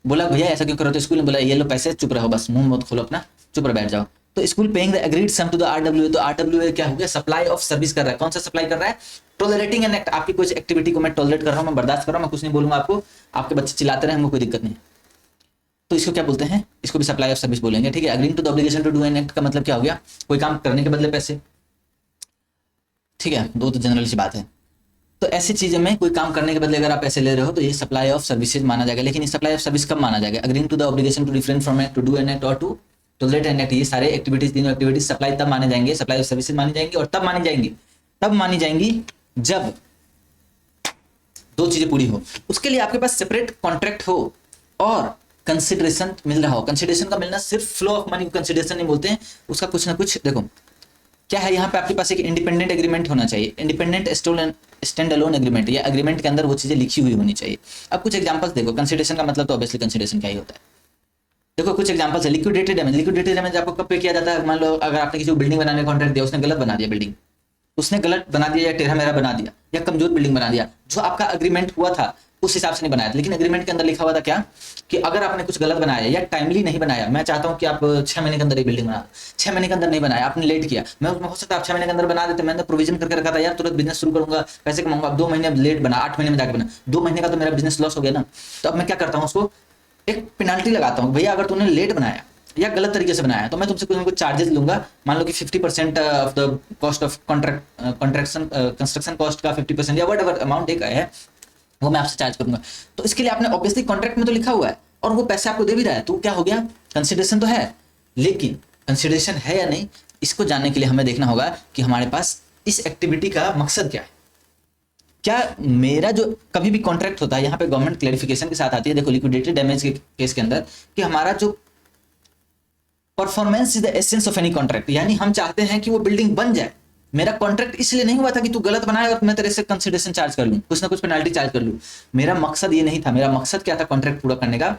बोला भैया ऐसा क्यों करो, तो स्कूल ने बोला ये लो पैसे, चुप रहो, बस मुंह मत खोलो अपना, चुप रह बैठ जाओ। तो school paying the agreed sum to the RWA, तो आरडब्ल्यू क्या हो गया, सप्लाई ऑफ सर्विस कर रहा है। कौन सा सप्लाई कर रहा है? टॉलरेटिंग एन एक्ट, आपकी कुछ एक्टिविटी को मैं टॉलरेट कर रहा हूँ, मैं बर्दाश्त कर रहा हूँ, मैं कुछ नहीं बोलूंगा आपको, आपके बच्चे चिल्लाते रहे, हमको कोई दिक्कत नहीं, तो इसको क्या बोलते हैं? इसको भी सप्लाई ऑफ सर्विस बोलेंगे, ठीक है। Agreeing to the obligation to do an act का मतलब क्या हो गया? कोई काम करने के बदले पैसे, ठीक है, दो तो जनरल सी बात है। तो ऐसी चीजें में कोई काम करने के बदले अगर आप पैसे ले रहे हो तो ये सप्लाई ऑफ सर्विसेज माना जाएगा। लेकिन ये सप्लाई ऑफ सर्विस कब माना जाएगा? Agreeing to the obligation to refrain from act, to do an act और टू टॉलरेट एन एक्ट, ये सारे एक्टिविटीज, तीनों एक्टिविटीज सप्लाई तब माने जाएंगे, सप्लाई ऑफ सर्विसेज मानी जाएंगी, और तब मानी जाएंगी जब दो चीजें पूरी हो। उसके लिए आपके पास सेपरेट कॉन्ट्रैक्ट हो और कंसिडरेशन मिल रहा हो। कंसिडरेशन का मिलना सिर्फ फ्लो ऑफ मनी को कंसिडरेशन नहीं बोलते हैं, उसका कुछ ना कुछ देखो क्या है, यहाँ पे आपके पास एक इंडिपेंडेंट एग्रीमेंट होना चाहिए, इंडिपेंडेंट स्टैंड अलोन एग्रीमेंट, या एग्रीमेंट के अंदर वो चीजें लिखी हुई होनी चाहिए। अब कुछ एग्जांपल्स देखो, कंसिडरेशन का मतलब तो ऑब्वियसली कंसिडरेशन क्या ही होता है। देखो कुछ एग्जांपल्स है, लिक्विडेटेड डैमेज। लिक्विडेटेड डैमेज आपको कब पे किया जाता है? मान लो अगर आपने किसी को बिल्डिंग बनाने का कॉन्ट्रैक्ट दिया, उसने गलत बना दिया बिल्डिंग, उसने गलत बना दिया या टेढ़ा मेढ़ा बना दिया या कमजोर बिल्डिंग बना दिया, जो आपका एग्रीमेंट हुआ था उस हिसाब से नहीं बनाया था। लेकिन एग्रीमेंट के अंदर लिखा हुआ था क्या, कि अगर आपने कुछ गलत बनाया या टाइमली नहीं बनाया, मैं चाहता हूं कि आप 6 महीने के अंदर एक बिल्डिंग बना, 6 महीने के अंदर नहीं बनाया, आपने लेट किया, मैं उसमें हो सकता है आप 6 महीने के अंदर बना देते, मैंने प्रोविजन करके रखा था यार तुरंत बिजनेस शुरू करूंगा, पैसे कमाऊंगा, अब 2 महीने लेट बना, 8 महीने में जाकर बना, 2 महीने का तो मेरा बिजनेस लॉस हो गया ना। तो अब मैं क्या करता हूँ, उसको एक पेनाल्टी लगाता हूँ, भैया अगर तूने लेट बनाया या गलत तरीके से बनाया तो मैं तुमसे कुछ ना कुछ चार्जेस लूंगा। मान लो कि 50% of the cost of construction cost का 50% या व्हाटएवर अमाउंट एक है वो मैं आपसे चार्ज करूंगा। तो इसके लिए आपने ऑब्वियसली कॉन्ट्रैक्ट में तो लिखा हुआ है और वो पैसे आपको दे भी रहा है, तो क्या हो गया, कंसिडरेशन तो है। लेकिन कंसिडरेशन है या नहीं, इसको जानने के लिए हमें देखना होगा कि हमारे पास इस एक्टिविटी का मकसद क्या है। क्या मेरा जो कभी भी कॉन्ट्रैक्ट होता है, यहाँ पे गवर्नमेंट क्लैरिफिकेशन के साथ आती है, देखो लिक्विडेटेड डैमेज के केस के अंदर, कि हमारा जो performance is the essence of any contract, यानी हम चाहते हैं कि वो बिल्डिंग बन जाए। मेरा कॉन्ट्रैक्ट इसलिए नहीं हुआ था कि तू गलत बनाए और मैं तेरे से कंसिडरेशन चार्ज कर लूं, कुछ ना कुछ पेनाल्टी चार्ज कर लूं। मेरा मकसद ये नहीं था, मेरा मकसद क्या था कॉन्ट्रैक्ट पूरा करने का,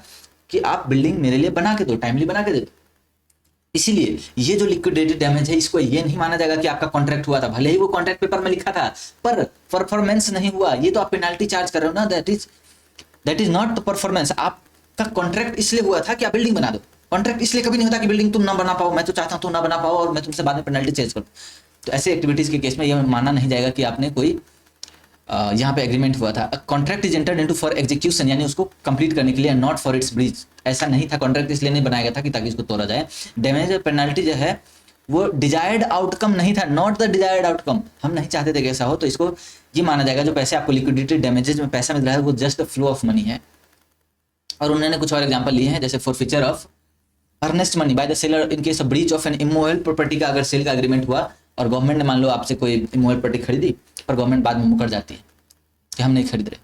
कि आप बिल्डिंग मेरे लिए बना के दो, टाइमली बना के दे दो। इसीलिए ये जो लिक्विडेटेड डैमेज है, इसको ये नहीं माना जाएगा कि आपका कॉन्ट्रैक्ट हुआ था, भले ही वो कॉन्ट्रैक्ट पेपर में लिखा था पर परफॉर्मेंस नहीं हुआ, ये तो आप पेनाल्टी चार्ज कर रहे हो ना, that is not the performance. आपका कॉन्ट्रैक्ट इसलिए हुआ था कि आप बिल्डिंग बना दो। कॉन्ट्रैक्ट इसलिए कभी नहीं होता कि बिल्डिंग तुम ना बना पाओ, मैं तो चाहता हूं तुम ना बना पाओ और मैं तुमसे बाद में पेनल्टी चार्ज करूं। तो ऐसे एक्टिविटीज के केस में ये माना नहीं जाएगा कि आपने कोई यहाँ पे एग्रीमेंट हुआ था। Contract is entered into for execution, यानी उसको कंप्लीट करने के लिए, नॉट फॉर इट्स ब्रीच। ऐसा नहीं था, कॉन्ट्रैक्ट इसलिए नहीं बनाया गया था कि ताकि इसको तोड़ा जाए। डैमेज पेनल्टी जो है वो डिजायर्ड आउटकम नहीं था, नॉट द डिजायर्ड आउटकम, हम नहीं चाहते थे कि ऐसा हो, तो इसको ये माना जाएगा जो पैसे आपको लिक्विडेटेड डैमेजेज में पैसा मिल रहा है वो जस्ट फ्लो ऑफ मनी है। और उन्होंने कुछ और एग्जाम्पल लिए हैं, जैसे forfeiture of earnest money by the seller in case of breach of an immovable property का अगर सेल का एग्रीमेंट हुआ और गवर्नमेंट ने मान लो आपसे कोई इमोवल प्रॉपर्टी खरीदी पर गवर्नमेंट बाद में मुकर जाती है कि हम नहीं खरीद रहे,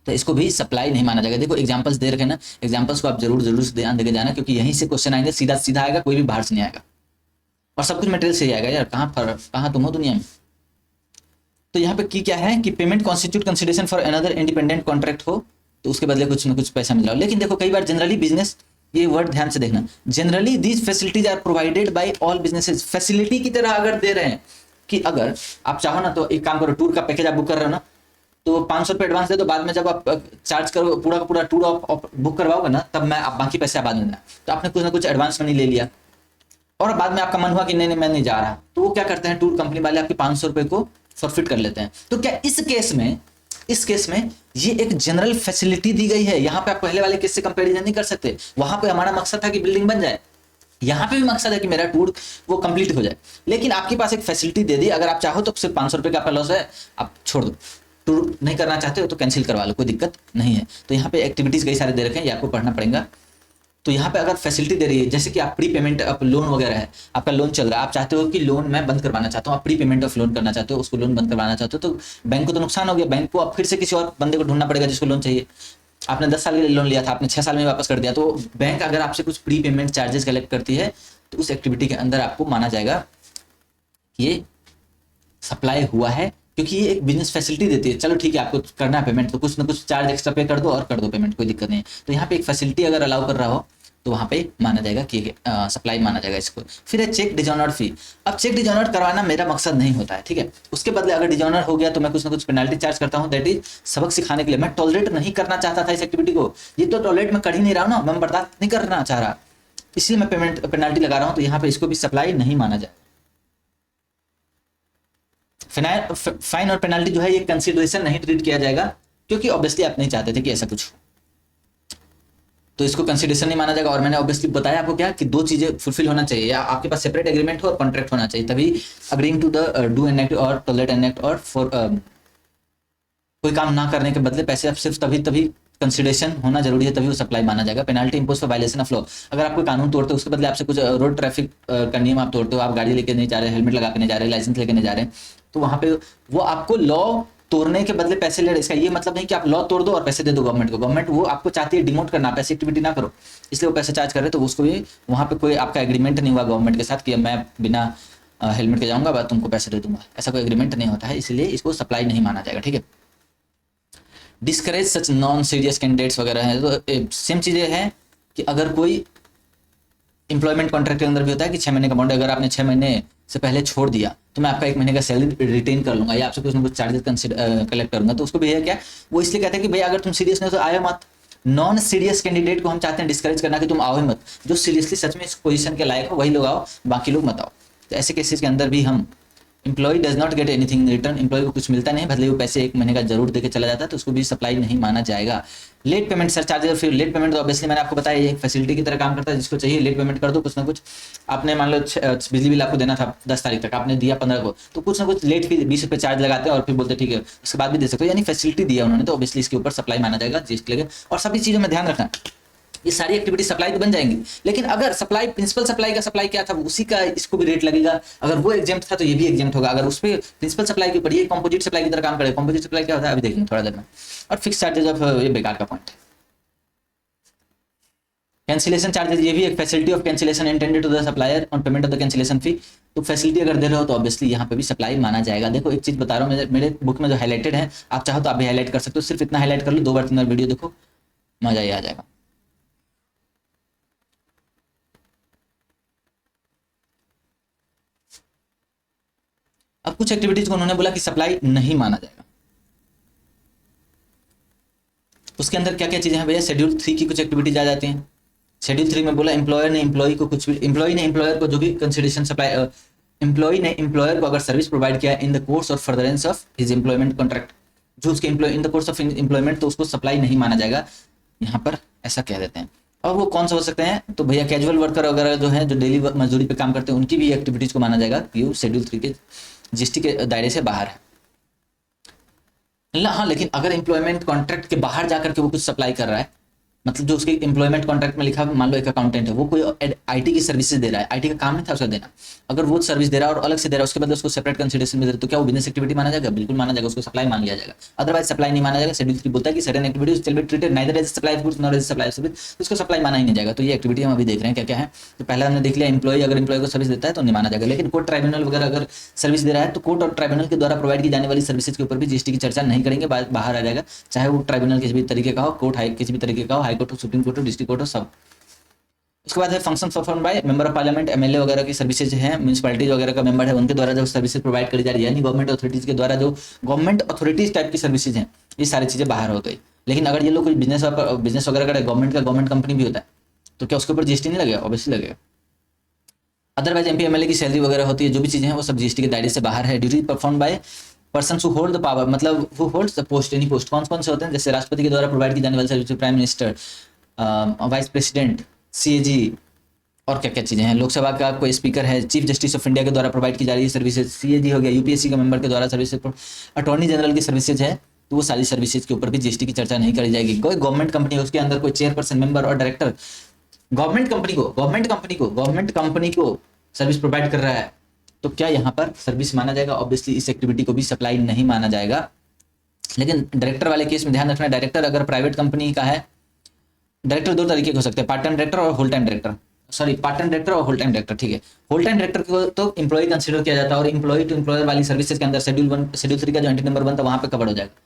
तो इसको भी सप्लाई नहीं माना जाएगा। देखो एग्जांपल्स दे रखे हैं ना, एग्जांपल्स को आप जरूर जरूर ध्यान देके जाना, क्योंकि यहीं से क्वेश्चन आएंगे, सीधा सीधा आएगा, कोई भी बाहर से नहीं आएगा, और सब कुछ मटेरियल से ही आएगा यार, कहाँ तुम हो दुनिया में। तो यहाँ पे की क्या है कि payment constitute consideration for another independent contract हो तो उसके बदले कुछ ना कुछ पैसा मिल रहा हो। लेकिन देखो कई बार जनरली बिजनेस, ये वर्ड ध्यान से देखना, generally these facilities are provided by all businesses, facility की तरह अगर दे रहे हैं कि अगर आप चाहो ना तो एक काम करो, टूर का पैकेज आप बुक कर रहे हो ना, तो 500 रुपये एडवांस दे दो, बाद में जब आप चार्ज करो पूरा का पूरा टूर आप बुक करवाओगे ना, तब मैं आप बाकी पैसे बाद में देना। तो आपने कुछ ना कुछ एडवांस मनी ले लिया और बाद में आपका मन हुआ कि नहीं मैं नहीं जा रहा, तो वो क्या करते हैं, टूर कंपनी वाले आपके 500 रुपये को फॉरफिट कर लेते हैं। तो क्या इस केस में ये एक जनरल फैसिलिटी दी गई है, यहाँ पे आप पहले वाले केस से कंपेरिजन नहीं कर सकते। वहां पे हमारा मकसद था कि बिल्डिंग बन जाए, यहाँ पे भी मकसद है कि मेरा टूर वो कंप्लीट हो जाए, लेकिन आपके पास एक फैसिलिटी दे दी, अगर आप चाहो तो सिर्फ 500 रुपये का आपका लॉस है, आप छोड़ दो, टूर नहीं करना चाहते हो तो कैंसिल करवा लो, कोई दिक्कत नहीं है। तो यहाँ पे एक्टिविटीज कई सारे दे रखे हैं, ये आपको पढ़ना पड़ेगा। तो यहाँ पे अगर फैसिलिटी दे रही है, जैसे कि आप प्री पेमेंट आप लोन वगैरह है, आपका लोन चल रहा है, आप चाहते हो कि लोन मैं बंद करवाना चाहता हूँ, आप प्री पेमेंट ऑफ लोन करना चाहते हो, उसको लोन बंद करवाना चाहते हो, तो बैंक को तो नुकसान हो गया, बैंक को अब फिर से किसी और बंदे को ढूंढना पड़ेगा जिसको लोन चाहिए। आपने 10 साल के लिए लोन लिया था, आपने 6 साल में वापस कर दिया, तो बैंक अगर आपसे कुछ प्री पेमेंट चार्जेस कलेक्ट करती है तो उस एक्टिविटी के अंदर आपको माना जाएगा ये सप्लाई हुआ है, क्योंकि ये एक बिजनेस फैसिलिटी देती है। चलो ठीक है, आपको करना है पेमेंट, तो कुछ ना कुछ चार्ज एक्स्ट्रा पे कर दो और कर दो पेमेंट, कोई दिक्कत नहीं है। तो यहाँ पे एक फैसिलिटी अगर अलाउ कर रहा हो तो वहाँ पे माना जाएगा कि सप्लाई माना जाएगा इसको। फिर है चेक डिजॉनर फी। अब चेक डिजॉनर करवाना मेरा मकसद नहीं होता है, ठीक है, उसके बदले अगर डिजॉनर हो गया तो मैं कुछ ना कुछ पेनाल्टी चार्ज करता हूँ, दैट इज सबक सिखाने के लिए। मैं टॉलरेट नहीं करना चाहता था इस एक्टिविटी को, ये तो टॉलरेट में कर ही नहीं रहा हूँ ना, मैं बर्दाश्त नहीं करना चाह रहा, इसलिए मैं पेमेंट पेनाल्टी लगा रहा हूँ, तो यहाँ पे इसको भी सप्लाई नहीं माना जाए। फाइन और पेनाल्टी जो है ये कंसिडरेशन नहीं ट्रीट किया जाएगा, क्योंकि ऑब्वियसली आप नहीं चाहते थे कि ऐसा कुछ हो, तो इसको कंसिडरेशन नहीं माना जाएगा। और मैंने ऑब्वियसली बताया आपको क्या कि 2 चीजें फुलफिल होना चाहिए, या आपके पास सेपरेट एग्रीमेंट हो और कॉन्ट्रैक्ट होना चाहिए, तभी agreeing to the do an act और टॉलरेट एन एक्ट, और फॉर कोई काम ना करने के बदले पैसे आप सिर्फ तभी कंसिडरेशन होना जरूरी है, तभी वो सप्लाई माना जाएगा। Penalty impose for violation of law, अगर आप कोई कानून तोड़ते हो उसके बदले आपसे कुछ रोड ट्रैफिक का नियम आप तोड़ते हो, आप गाड़ी लेके नहीं जा रहे, हेलमेट लगा के नहीं जा रहे, लाइसेंस लेके नहीं जा रहे, तो वहां पे वो आपको लॉ तोड़ने के बदले पैसे ले रहे। इसका ये मतलब नहीं कि आप लॉ तोड़ दो और पैसे दे दो गवर्नमेंट को, गवर्नमेंट वो आपको चाहती है डिमोट करना, आप ऐसी एक्टिविटी ना करो, इसलिए वो पैसे चार्ज कर रहे, तो उसको भी वहां पे कोई आपका एग्रीमेंट नहीं हुआ गवर्नमेंट के साथ कि मैं बिना हेलमेट के जाऊंगा बस तुमको पैसे दे दूंगा, ऐसा कोई एग्रीमेंट नहीं होता है, इसलिए इसको सप्लाई नहीं माना जाएगा, ठीक है। डिस्करेज सच नॉन सीरियस कैंडिडेट्स वगैरह है, तो सेम चीजें हैं कि अगर कोई एम्प्लॉयमेंट कॉन्ट्रैक्ट के अंदर भी होता है कि 6 महीने का बॉन्ड, अगर आपने 6 महीने से पहले छोड़ दिया तो मैं आपका 1 महीने का सैलरी रिटेन कर लूंगा, या आपसे कुछ ना कुछ चार्जेस कलेक्ट करूंगा, तो उसको भी है क्या, वो इसलिए कहते हैं कि भाई अगर तुम सीरियस नहीं हो तो आयो मत। नॉन सीरियस कैंडिडेट को हम चाहते हैं डिस्करेज करना कि तुम आओ ही मत, जो सीरियसली सच में इस पोजीशन के लायक हो वही लोग आओ, बाकी लोग मत आओ। तो ऐसे केसेस के अंदर भी हम employee does not get anything return, employee को कुछ मिलता नहीं, बदले वो पैसे 1 महीने का जरूर देके चला जाता है, तो उसको भी सप्लाई नहीं माना जाएगा। लेट पेमेंट सर चार्जेस, फिर लेट पेमेंट तो ऑब्वियसली मैंने आपको बताया ये एक फैसिलिटी की तरह काम करता है, जिसको चाहिए लेट पेमेंट कर दो, कुछ ना कुछ आपने मान लो बिजली बिल आपको देना था 10 तारीख तक, आपने दिया 15 को, तो कुछ ना कुछ लेट फी 20 रुपये चार्ज लगाते हैं और फिर बोलते ठीक है उसके बाद भी दे सकते हो, यानी फैसिलिटी दिया उन्होंने, तो ऑब्वियसली इसके ऊपर सप्लाई माना जाएगा जिसके लिए। और सभी चीज़ों में ध्यान रखना, ये सारी एक्टिविटी सप्लाई तो बन जाएंगी, लेकिन अगर सप्लाई प्रिंसिपल सप्लाई का सप्लाई क्या था उसी का इसको भी रेट लगेगा, अगर वो एग्जेम्प्ट था तो ये भी एग्जेम्प्ट होगा, अगर उस पर प्रिंसिपल सप्लाई के ऊपर ये कंपोजिट सप्लाई की तरह काम करे। कंपोजिट सप्लाई क्या होता है अभी देखेंगे थोड़ा देर में। और फिक्स चार्जेस ऑफ, ये बेकार का पॉइंट है। कैंसिलेशन चार्जेस, ये भी एक facility of cancellation intended to the supplier on payment of the cancellation fee, तो फैसिलिटी अगर दे रहे हो तो ऑब्वियसली यहाँ पे भी सप्लाई माना जाएगा। देखो एक चीज बता रहा हूँ, मेरे बुक में जो हाईलाइटेड है, आप चाहो तो आप भी हाईलाइट कर सकते हो, सिर्फ इतना हाईलाइट कर लो, 2 बार 3 बार वीडियो देखो, मजा ही आ जाएगा। अब कुछ एक्टिविटीज को उन्होंने बोला कि सप्लाई नहीं माना जाएगा, उसके अंदर क्या क्या चीजें हैं भैया, शेड्यूल 3 की कुछ एक्टिविटीज आ जाती हैं। शेड्यूल 3 में बोला एम्प्लॉयर ने एम्प्लॉय को कुछ भी, एम्प्लॉय ने एम्प्लॉयर को जो भी कंसिडरेशन सप्लाई, एम्प्लॉय ने एम्प्लॉयर को अगर सर्विस प्रोवाइड किया इन द कोर्स और furtherance of his employment contract, जो उसके इन द कोर्स ऑफ एम्प्लॉयमेंट, तो उसको सप्लाई नहीं माना जाएगा, यहाँ पर ऐसा कह देते हैं। और वो कौन सा हो सकते हैं, तो भैया कैजुअल वर्कर वगैरह जो है, जो डेली मजदूरी पे काम करते हैं, उनकी भी एक्टिविटीज को माना जाएगा कि शेड्यूल 3 के जीएसटी के दायरे से बाहर है। हाँ, लेकिन अगर एम्प्लॉयमेंट कॉन्ट्रैक्ट के बाहर जाकर के वो कुछ सप्लाई कर रहा है मतलब जो उसके एम्प्लॉयमेंट कॉन्ट्रैक्ट में लिखा, मान लो एक अकाउंटेंट है, वो कोई आईटी की सर्विसेज दे रहा है, आईटी का काम नहीं था उसका देना, अगर वो सर्विस दे रहा है और अलग से दे रहा है, उसके बदले उसको सेपरेट कंसिडरेशन में दे रहा है, तो क्या वो बिजनेस एक्टिविटी माना जाएगा? बिल्कुल माना जाएगा, उसको सप्लाई मान लिया जाएगा। अदरवाइज सप्लाई नहीं माना जाएगा। शेड्यूल 3 बोलता है कि certain activities shall be treated neither as supply of goods nor as supply of service, उसको सप्लाई माना ही नहीं जाएगा। तो ये एक्टिविटी हम अभी देख रहे हैं क्या क्या है। तो पहले हमने देख लिया एम्प्लॉय अगर एम्प्लॉय को सर्विस देता है तो नहीं माना जाएगा, लेकिन कोर्ट ट्राइब्यूनल वगैरह अगर सर्विस दे रहा है तो कोर्ट और ट्राइब्यूनल के द्वारा प्रोवाइड की जाने वाली सर्विसेज के ऊपर भी जीएसटी की चर्चा नहीं करेंगे, बाहर आ जाएगा, चाहे वो ट्राइब्यूनल किसी भी तरीके का हो, कोर्ट हाई किसी भी तरीके का हो, हाई कोर्ट हो, सुप्रीम कोर्ट हो, डिस्ट्रिक्ट कोर्ट हो, सब। उसके बाद है function perform by member of parliament, MLA वगैरह की सर्विसेज हैं, म्यूनिसिपैलिटीज वगैरह का मेंबर है, उनके द्वारा जो सर्विसेज प्रोवाइड करी जा रही है, यानी गवर्नमेंट अथॉरिटीज के द्वारा जो गवर्नमेंट अथॉरिटीज टाइप की सर्विसेज हैं, ये सारी चीजें बाहर हो गई। लेकिन अगर ये लोग कोई बिजनेस वगैरह करे, गवर्नमेंट कंपनी भी होता है, तो क्या उसके ऊपर जीएसटी नहीं लगेगा? ऑब्वियसली लगेगा। अदरवाइज एमपी एमएलए की सैलरी वगैरह होती है, जो भी चीजें हैं वो सब जीएसटी के दायरे से बाहर है। Duty perform by person who hold the power, मतलब who holds the post, any post, कौन कौन से होते हैं? जैसे राष्ट्रपति के द्वारा प्रोवाइड की जाने वाली service, prime minister, vice president, CAG, और क्या क्या चीजें हैं। लोकसभा का कोई स्पीकर है, चीफ जस्टिस ऑफ इंडिया के द्वारा प्रोवाइड की जा रही है सर्विसेज, सीएजी हो गया, यूपीएससी के मेंबर के द्वारा सर्विसेज, अटॉर्नी जनरल की सर्विसेज है, तो वो सारी सर्विसेज के ऊपर भी जीएसटी की चर्चा नहीं करी जाएगी। कोई गवर्नमेंट कंपनी है, उसके अंदर कोई चेयरपर्सन, मेंबर और डायरेक्टर गवर्नमेंट कंपनी को सर्विस प्रोवाइड कर रहा है, तो क्या यहाँ पर सर्विस माना जाएगा? ऑब्वियसली इस एक्टिविटी को भी सप्लाई नहीं माना जाएगा। लेकिन डायरेक्टर वाले केस में ध्यान रखना, डायरेक्टर अगर प्राइवेट कंपनी का है, डायरेक्टर दो तरीके के हो सकते हैं, पार्ट टाइम डायरेक्टर और whole time director, part time director और होल टाइम डायरेक्टर, ठीक है। होल टाइम डायरेक्टर को तो एम्प्लॉय कंसीडर किया जाता है, और एम्प्लॉय टू एम्प्लॉयर वाली सर्विसेज के अंदर शेड्यूल 3 का जो एंट्री नंबर 1 था वहां पे कवर हो जाएगा।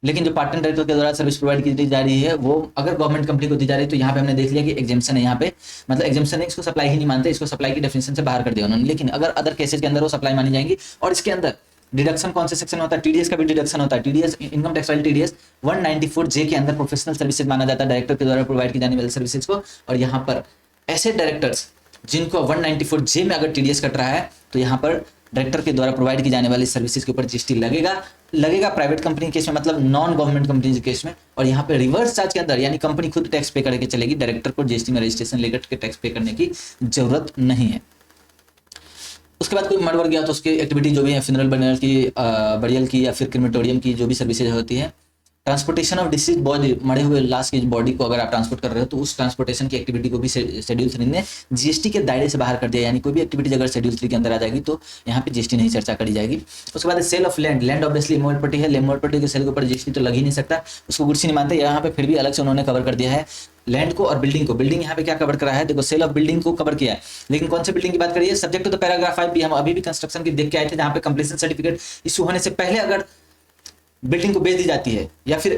लेकिन जो पार्ट टाइम डायरेक्टर के द्वारा सर्विस प्रोवाइड की जा रही है, वो अगर गवर्नमेंट कंपनी को दी जा रही है, तो यहाँ पे हमने देख लिया कि एग्जेम्पशन है, यहाँ पे मतलब एग्जेम्पशन है, इसको सप्लाई ही नहीं मानते, इसको सप्लाई की डेफिनेशन से बाहर कर दिया उन्होंने। लेकिन अगर अदर केसेज के अंदर वो सप्लाई मानी जाएंगी, और इसके अंदर डिडक्शन कौन से सेक्शन होता है? टीडीएस का भी डिडक्शन होता है, टीडीएस इनकम टैक्स वाली टीडीएस 194J के अंदर प्रोफेशनल सर्विसेज माना जाता है डायरेक्टर के द्वारा प्रोवाइड की जाने वाली सर्विसेज को। और यहाँ पर ऐसे डायरेक्टर्स जिनको 194J में अगर टीडीएस कट रहा है, तो यहाँ पर डायरेक्टर के द्वारा प्रोवाइड की जाने वाली सर्विसेज के ऊपर जीएसटी लगेगा प्राइवेट कंपनी केस में, मतलब नॉन गवर्नमेंट कंपनी के केस में। और यहाँ पे रिवर्स चार्ज के अंदर, यानी कंपनी खुद टैक्स पे करके चलेगी, डायरेक्टर को जीएसटी में रजिस्ट्रेशन लेकर के टैक्स पे करने की जरूरत नहीं है। उसके बाद कोई मर वर गया तो उसकी एक्टिविटी जो भी है, फ्यूनरल बरियल की या फिर क्रिमेटोरियम की जो भी सर्विसेज होती है, ट्रांसपोर्टेशन ऑफ डिसीज बॉडी, मरे हुए लाश की बॉडी को अगर आप ट्रांसपोर्ट कर रहे हो, तो उस ट्रांसपोर्टेशन की एक्टिविटी को भी शेड्यूल 3 ने जीएसटी के दायरे से बाहर कर दिया। यानी कोई भी एक्टिविटी अगर शेड्यूल 3 के अंदर आ जाएगी तो यहाँ पे जीएसटी नहीं चर्चा करी जाएगी। उसके बाद sale of land obviously immovable property है, इमोवल प्रॉपर्टी के सेल के ऊपर जीएसटी तो लग ही नहीं सकता, उसको गुड्स ही नहीं मानते। यहाँ पे फिर भी अलग से उन्होंने कवर कर दिया है लैंड को और बिल्डिंग को। बिल्डिंग यहाँ पे क्या कवर करा है? देखो, सेल ऑफ बिल्डिंग को कवर किया है, लेकिन कौन से बिल्डिंग की बात करिए? सब्जेक्ट तो पैराग्राफ 5 भी हम अभी भी कंस्ट्रक्शन की देख के आए थे, जहाँ पे कंप्लीशन सर्टिफिकेट इशू होने से पहले अगर बिल्डिंग को बेच दी जाती है, या फिर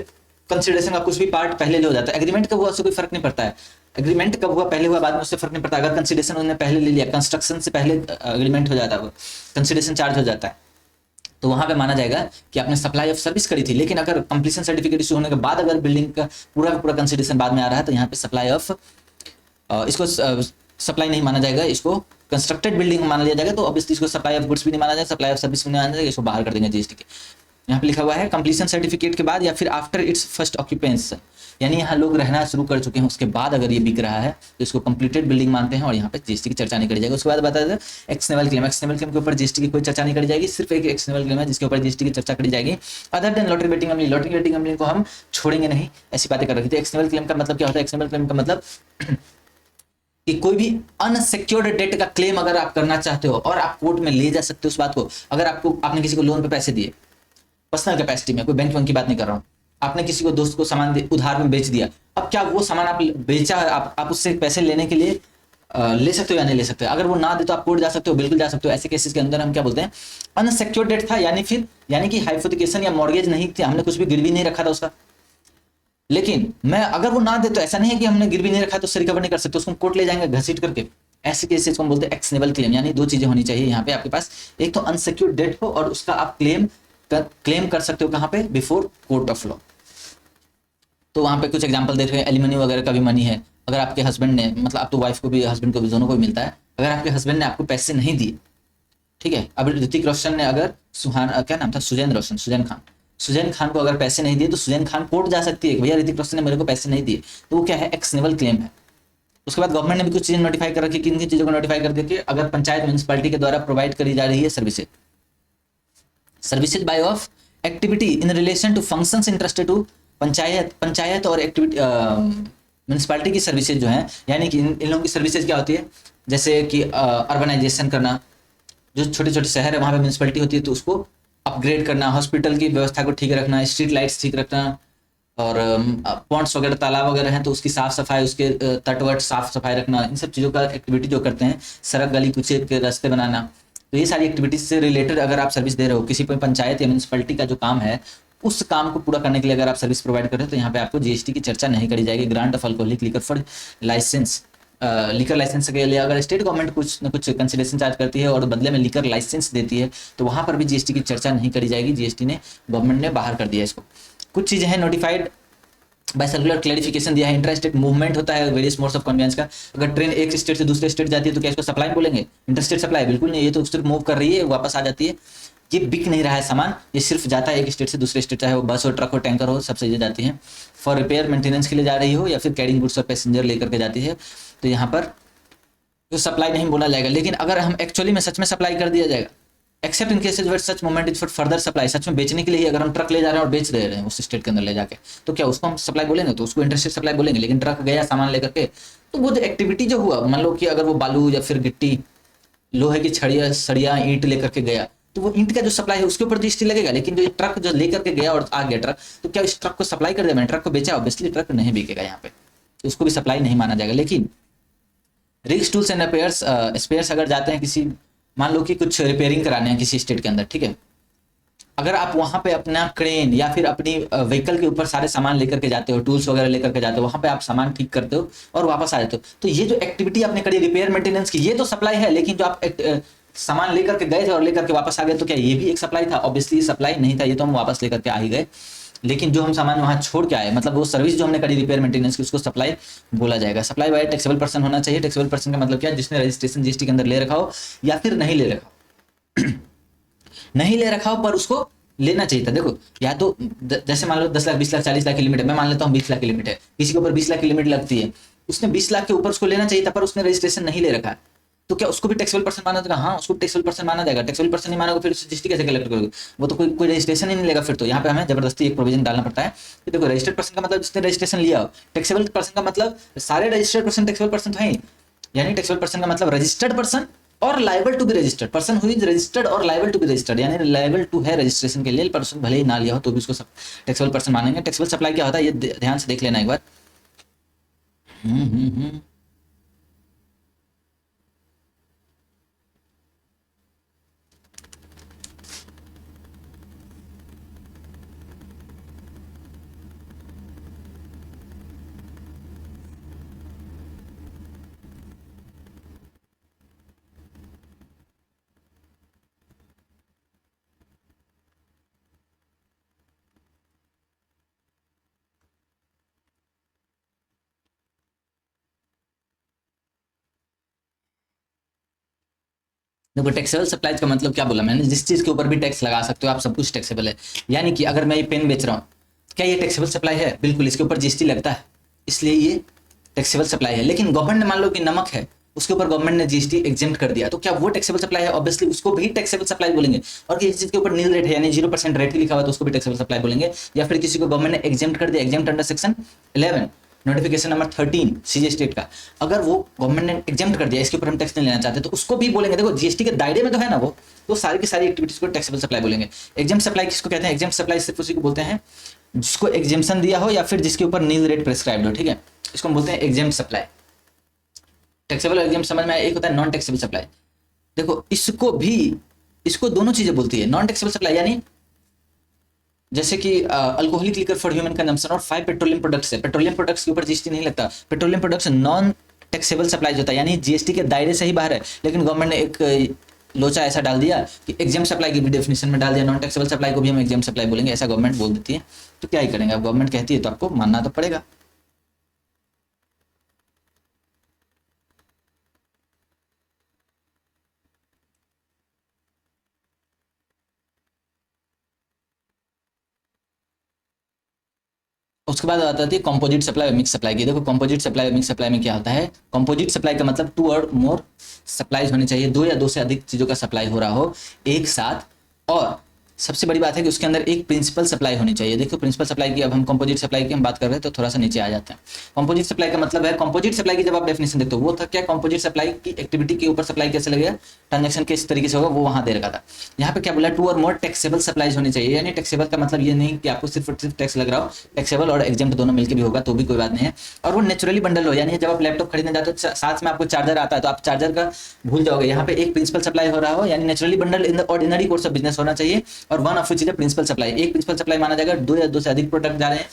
कंसिडरेशन का कुछ भी पार्ट पहले ले हो जाता है, एग्रीमेंट कब हुआ उससे कोई फर्क नहीं पड़ता है, एग्रीमेंट कब हुआ, पहले हुआ बाद में, उससे फर्क नहीं पड़ता। अगर कंसिडरेशन उन्होंने पहले ले लिया, कंस्ट्रक्शन से पहले एग्रीमेंट हो जाता है, कंसिडरेशन चार्ज हो जाता है, तो वहां पे माना जाएगा कि आपने सप्लाई ऑफ सर्विस करी थी। लेकिन अगर कंप्लीशन सर्टिफिकेट इशू होने के बाद अगर बिल्डिंग का पूरा कंसिडरेशन बाद में आ रहा है, तो यहाँ पे सप्लाई ऑफ इसको सप्लाई नहीं माना जाएगा, इसको कंस्ट्रक्टेड बिल्डिंग माना लिया जाएगा। तो ऑब्वियसली इसको सप्लाई ऑफ गुड्स भी नहीं माना जाएगा, सप्लाई ऑफ सर्विस भी नहीं माना जाएगा, इसको बाहर कर देंगे जीएसटी के। यहाँ पे लिखा हुआ है कंप्लीशन सर्टिफिकेट के बाद या फिर आफ्टर इट्स फर्स्ट ऑक्यूपेंस, यानी यहाँ लोग रहना शुरू कर चुके हैं, उसके बाद अगर ये बिक रहा है तो इसको कंप्लीटेड बिल्डिंग मानते हैं, और यहाँ पे जीएसटी की चर्चा नहीं करी जाएगी। उसके बाद बता दें एक्सनेबल क्लेम, एक्सनेबल क्लेम के ऊपर जीएसटी की कोई चर्चा नहीं करी जाएगी, सिर्फ एक एक्सनेबल क्लेम है जिसके ऊपर जीएसटी की चर्चा करी जाएगी। Other than lottery betting company, lottery betting company को हम छोड़ेंगे नहीं, ऐसी बातें कर रखी थी। एक्सनेबल क्लेम का मतलब क्या होता है? एक्सनेबल क्लेम का मतलब कि कोई भी अनसिक्योर्ड डेट का क्लेम अगर आप करना चाहते हो और आप कोर्ट में ले जा सकते हो उस बात को। अगर आपने किसी को लोन पे पैसे दिए, पर्सनल कैपेसिटी में, कोई बैंक की बात नहीं कर रहा हूँ, आपने किसी को दोस्त को सामान उधार में बेच दिया, अब क्या वो सामान आप बेचा है, आप उससे पैसे लेने के लिए ले सकते हो या नहीं ले सकते? अगर वो ना दे तो आप कोर्ट जा सकते हो, बिल्कुल जा सकते हो। ऐसे केसेस के अंदर हम क्या बोलते हैं? अनसिक्योर्ड डेट था, यानी कि हाइपोथिकेशन या मॉर्गेज नहीं थी, हमने कुछ भी गिरवी नहीं रखा था उसका। लेकिन मैं अगर वो ना दे तो ऐसा नहीं है कि हमने गिरवी नहीं रखा तो उससे रिकवर नहीं कर सकते, उसको कोर्ट ले जाएंगे घसीट करके। ऐसे केसेस को हम बोलते हैं एक्शनेबल क्लेम। यानी दो चीजें होनी चाहिए यहाँ पे आपके पास, एक तो अनसिक्योर्ड डेट हो और उसका आप क्लेम कर सकते हो कहाँ पे? Before court of law. तो वहां पे कुछ एग्जांपल देख रहे हैं, एलिमनी वगैरह का भी मनी है। अगर आपके हस्बैंड ने, मतलब आप तो वाइफ को भी हस्बैंड को भी दोनों को भी मिलता है, अगर आपके हस्बैंड ने आपको पैसे नहीं दिए, ठीक है, अब ऋतिक रोशन ने अगर क्या नाम था, सुजैन खान को अगर पैसे नहीं दिए तो सुजैन खान कोर्ट जा सकती है, भैया ऋतिक रोशन ने मेरे को पैसे नहीं दिए, तो वो क्या है? एक्शनेबल क्लेम है। उसके बाद गवर्नमेंट ने भी कुछ चीजें नोटिफाई कर रखी, किन किन चीजों को नोटिफाई कर दिया कि अगर पंचायत म्यूनिसिपैलिटी के द्वारा प्रोवाइड करी जा रही है services by of activity in relation to functions interested to panchayat और एक्टिविटी म्यूनसिपालिटी की सर्विसेज जो हैं, यानी कि इन लोगों की सर्विसेज क्या होती है, जैसे कि अर्बनाइजेशन करना, जो छोटे छोटे शहर है वहाँ पे म्यूनसिपलिटी होती है तो उसको अपग्रेड करना, हॉस्पिटल की व्यवस्था को ठीक रखना, स्ट्रीट लाइट्स ठीक रखना, और पॉन्ड्स वगैरह तालाब वगैरह हैं तो उसकी साफ सफाई, उसके तटवर्ट साफ सफाई रखना, इन सब चीज़ों का एक्टिविटी जो करते हैं, सड़क गली कूचे के रास्ते बनाना, तो ये सारी एक्टिविटीज से रिलेटेड अगर आप सर्विस दे रहे हो, किसी भी पंचायत या म्यूनसिपलिटी का जो काम है उस काम को पूरा करने के लिए अगर आप सर्विस प्रोवाइड कर रहे हो तो यहाँ पे आपको जीएसटी की चर्चा नहीं करी जाएगी। Grant of alcoholic liquor for licence, liquor licence के लिए अगर स्टेट गवर्नमेंट कुछ न कुछ कंसिडरेशन चार्ज करती है और बदले में लीकर लाइसेंस देती है तो वहाँ पर भी जीएसटी की चर्चा नहीं करी जाएगी। जीएसटी ने, गवर्नमेंट ने बाहर कर दिया इसको। कुछ चीज़ें हैं नोटिफाइड बाय सर्कुलर क्लैरिफिकेशन दिया है। इंटर स्टेट मूवमेंट होता है वेरियस मोड्स ऑफ कन्वेंस का। अगर ट्रेन एक स्टेट से दूसरे स्टेट जाती है तो क्या इसको सप्लाई बोलेंगे? इंटरस्टेट सप्लाई बिल्कुल नहीं, ये तो सिर्फ मूव कर रही है, वापस आ जाती है, ये बिक नहीं रहा है सामान, ये सिर्फ जाता है एक स्टेट से दूसरे स्टेट, चाहे वो बस हो, ट्रक हो, टैंकर हो, सब चीज़ें जाती हैं। फॉर रिपेयर मेंटेनेंस के लिए जा रही हो या फिर कैरिंग गुड्स और पैसेंजर लेकर के जाती है तो यहाँ पर तो सप्लाई नहीं बोला जाएगा। लेकिन अगर हम एक्चुअली में सच में सप्लाई कर दिया जाएगा, except in cases where such movement is for further supply, सच में बेचने के लिए ही अगर हम ट्रक ले जा रहे हैं और बेच रहे हैं उस स्टेट के अंदर ले जाके, तो क्या उसको हम सप्लाई बोलेंगे? तो उसको इंटरस्टेट सप्लाई बोलेंगे। लेकिन ट्रक गया सामान लेकर के, तो वो जो एक्टिविटी जो हुआ, मान लो कि अगर वो बालू या फिर गिट्टी, लोहे की छड़िया सड़िया, ईंट लेकर के गया तो वो ईंट का जो सप्लाई है उसके ऊपर जीएसटी लगेगा। लेकिन जो ट्रक जो लेकर के गया और आ गया ट्रक, तो क्या इस ट्रक को सप्लाई कर दिया मैंने, ट्रक को बेचा, ऑब्वियसली ट्रक नहीं बिकेगा यहाँ पे, तो उसको भी सप्लाई नहीं माना जाएगा। लेकिन रिग्स टूल्स एंड स्पेयर्स अगर जाते हैं किसी, मान लो कि कुछ रिपेयरिंग कराने हैं किसी स्टेट के अंदर, ठीक है, अगर आप वहां पे अपना क्रेन या फिर अपनी व्हीकल के ऊपर सारे सामान लेकर के जाते हो, टूल्स वगैरह लेकर के जाते हो, वहां पे आप सामान ठीक करते हो और वापस आ जाते हो, तो ये जो एक्टिविटी आपने करी रिपेयर मेंटेनेंस की, ये तो सप्लाई है। लेकिन जो आप सामान लेकर के गए थे और लेकर के वापस आ गए, तो क्या ये भी एक सप्लाई था? ऑब्वियसली सप्लाई नहीं था, ये तो हम वापस लेकर के आ ही गए। लेकिन जो हम सामान वहां छोड़ के आए, मतलब वो सर्विस जो हमने करी रिपेयर मेंटेनेंस की, उसको सप्लाई बोला जाएगा। सप्लाई बाय टैक्सेबल पर्सन होना चाहिए। टैक्सेबल पर्सन का मतलब क्या है? जिसने रजिस्ट्रेशन जीएसटी के अंदर ले रखा हो या फिर नहीं ले रखा हो नहीं ले रखा हो पर उसको लेना चाहिए था। देखो, या तो जैसे मान लो 10 लाख, 20 लाख, 40 लाख की लिमिट है, मैं मान लेता हूँ 20 लाख की लिमिट है, किसी के ऊपर 20 लाख की लिमिट लगती है, उसने 20 लाख के ऊपर उसको लेना चाहिए था पर उसने रजिस्ट्रेशन नहीं ले रखा है, तो क्या उसको भी टैक्सेबल पर्सन माना जाएगा? हाँ, उसको टैक्सेबल पर्सन माना जाएगा। टैक्सेबल पर्सन नहीं मानोगे फिर जीएसटी कैसे कलेक्ट करोगे? वो तो कोई रजिस्ट्रेशन ही नहीं लेगा फिर। तो यहाँ पे हमें जबरदस्ती एक प्रोविजन डालना पड़ता है कि देखो, रजिस्टर्ड पर्सन का मतलब जिसने रजिस्ट्रेशन लिया हो, टैक्सेबल पर्सन का मतलब सारे रजिस्टर्ड पर्सन टैक्सेबल पर्सन तो है ही, यानी टैक्सेबल पर्सन का मतलब रजिस्टर्ड पर्सन और liable to be registered person, who is registered और लाइबल टू बी रजिस्टर्ड, यानी लाइबल टू है रजिस्ट्रेशन के लिए, पर्सन भले ही ना लिया हो तो भी उसको टैक्सेबल पर्सन मानेंगे। टैक्सेबल सप्लाई क्या होता है ये ध्यान से देख लेना एक बार। देखो, टैक्सेबल सप्लाईज का मतलब क्या बोला मैंने? जिस चीज के ऊपर भी टैक्स लगा सकते हो आप, सब कुछ टैक्सेबल है। यानी कि अगर मैं ये पेन बेच रहा हूँ, क्या ये टैक्सेबल सप्लाई है? बिल्कुल, इसके ऊपर जीएसटी लगता है, इसलिए ये टैक्सेबल सप्लाई है। लेकिन गवर्नमेंट ने मान लो कि नमक है, उसके ऊपर गवर्नमेंट ने जीएसटी एग्जेम्प्ट कर दिया, तो क्या वो टैक्सेबल सप्लाई है? ऑब्वियसली उसको भी टैक्सेबल सप्लाई बोलेंगे। और किसी चीज के ऊपर नील रेट है यानी 0% रेट ही लिखा हुआ तो उसको भी टैक्सेबल सप्लाई बोलेंगे। या फिर किसी को गवर्नमेंट ने एग्जेम्प्ट कर दिया, exempt under section 11 notification number 13 सीजे स्टेट का, अगर वो गवर्नमेंट ने एग्जेम्प्ट कर दिया, इसके ऊपर हम टैक्स नहीं लेना चाहते, तो उसको भी बोलेंगे। देखो, जीएसटी के दायरे में तो है ना वो, तो सारी की सारी एक्टिविटीज को टैक्सेबल सप्लाई बोलेंगे। एग्जेम्प्ट सप्लाई किसको कहते हैं? एग्जेम्प्ट सप्लाई सिर्फ उसी को बोलते हैं जिसको एग्जेम्पशन दिया हो या फिर जिसके ऊपर नील रेट प्रेस्क्राइब्ड हो, ठीक है, इसको हम बोलते हैं एग्जेम्प्ट सप्लाई। टैक्सेबल और एग्जेम्प्ट समझ में आया? एक होता है नॉन टैक्सेबल सप्लाई। देखो, इसको दोनों चीजें बोलती है। नॉन टैक्सेबल सप्लाई यानी जैसे कि alcoholic liquor for human consumption और 5 पेट्रोलियम प्रोडक्ट्स है, पेट्रोलियम प्रोडक्ट्स के ऊपर जीएसटी नहीं लगता। Petroleum products non taxable supply होता है, यानी जीएसटी के दायरे से ही बाहर है। लेकिन गवर्नमेंट ने एक लोचा ऐसा डाल दिया कि एग्जेम्प्ट सप्लाई की भी डेफिनेशन में डाल दिया, नॉन टैक्सेबल सप्लाई को भी हम एग्जेम्प्ट सप्लाई बोलेंगे, ऐसा गवर्नमेंट बोल देती है। तो क्या ही करेंगे, अब गवर्नमेंट कहती है तो आपको मानना तो पड़ेगा। उसके बाद आता है कंपोजिट सप्लाई और मिक्स सप्लाई की। देखो, कंपोजिट सप्लाई और मिक्स सप्लाई में क्या होता है? कंपोजिट सप्लाई का मतलब 2 और मोर सप्लाईज होने चाहिए, 2 या 2 से अधिक चीजों का सप्लाई हो रहा हो एक साथ, और सबसे बड़ी बात है कि उसके अंदर एक प्रिंसिपल सप्लाई होनी चाहिए। देखो प्रिंसिपल सप्लाई की, अब हम कंपोजिट सप्लाई की हम बात कर रहे हैं तो थोड़ा सा नीचे आ जाते हैं। कंपोजिट सप्लाई का मतलब है, कंपोजिट सप्लाई की जब आप डेफिनेशन देखते हो वो था क्या, कंपोजिट सप्लाई की एक्टिविटी के ऊपर सप्लाई कैसे लगेगा, ट्रांजेक्शन किस तरीके से होगा वो वहां दे रखा था। यहाँ पे क्या बोला, 2 और मोर टैक्सेबल सप्लाईज होनी चाहिए। यानी टैक्सेबल का मतलब ये नहीं कि आपको सिर्फ टैक्स लग रहा हो, टैक्सेबल और एग्जेम्प्ट दोनों मिलकर भी होगा तो भी कोई बात नहीं है। और वो नेचुरली बंडल हो, यानी जब आप लैपटॉप खरीदने जाते हो साथ में आपको चार्जर आता है तो आप चार्जर का भूल जाओगे। यहाँ पे एक प्रिंसिपल सप्लाई हो रहा हो, यानी naturally bundle in the ordinary course of business होना चाहिए। और one of which is principal supply, एक प्रिंसिपल सप्लाई माना जाएगा 2 या 2 से अधिक प्रोडक्ट जा रहे हैं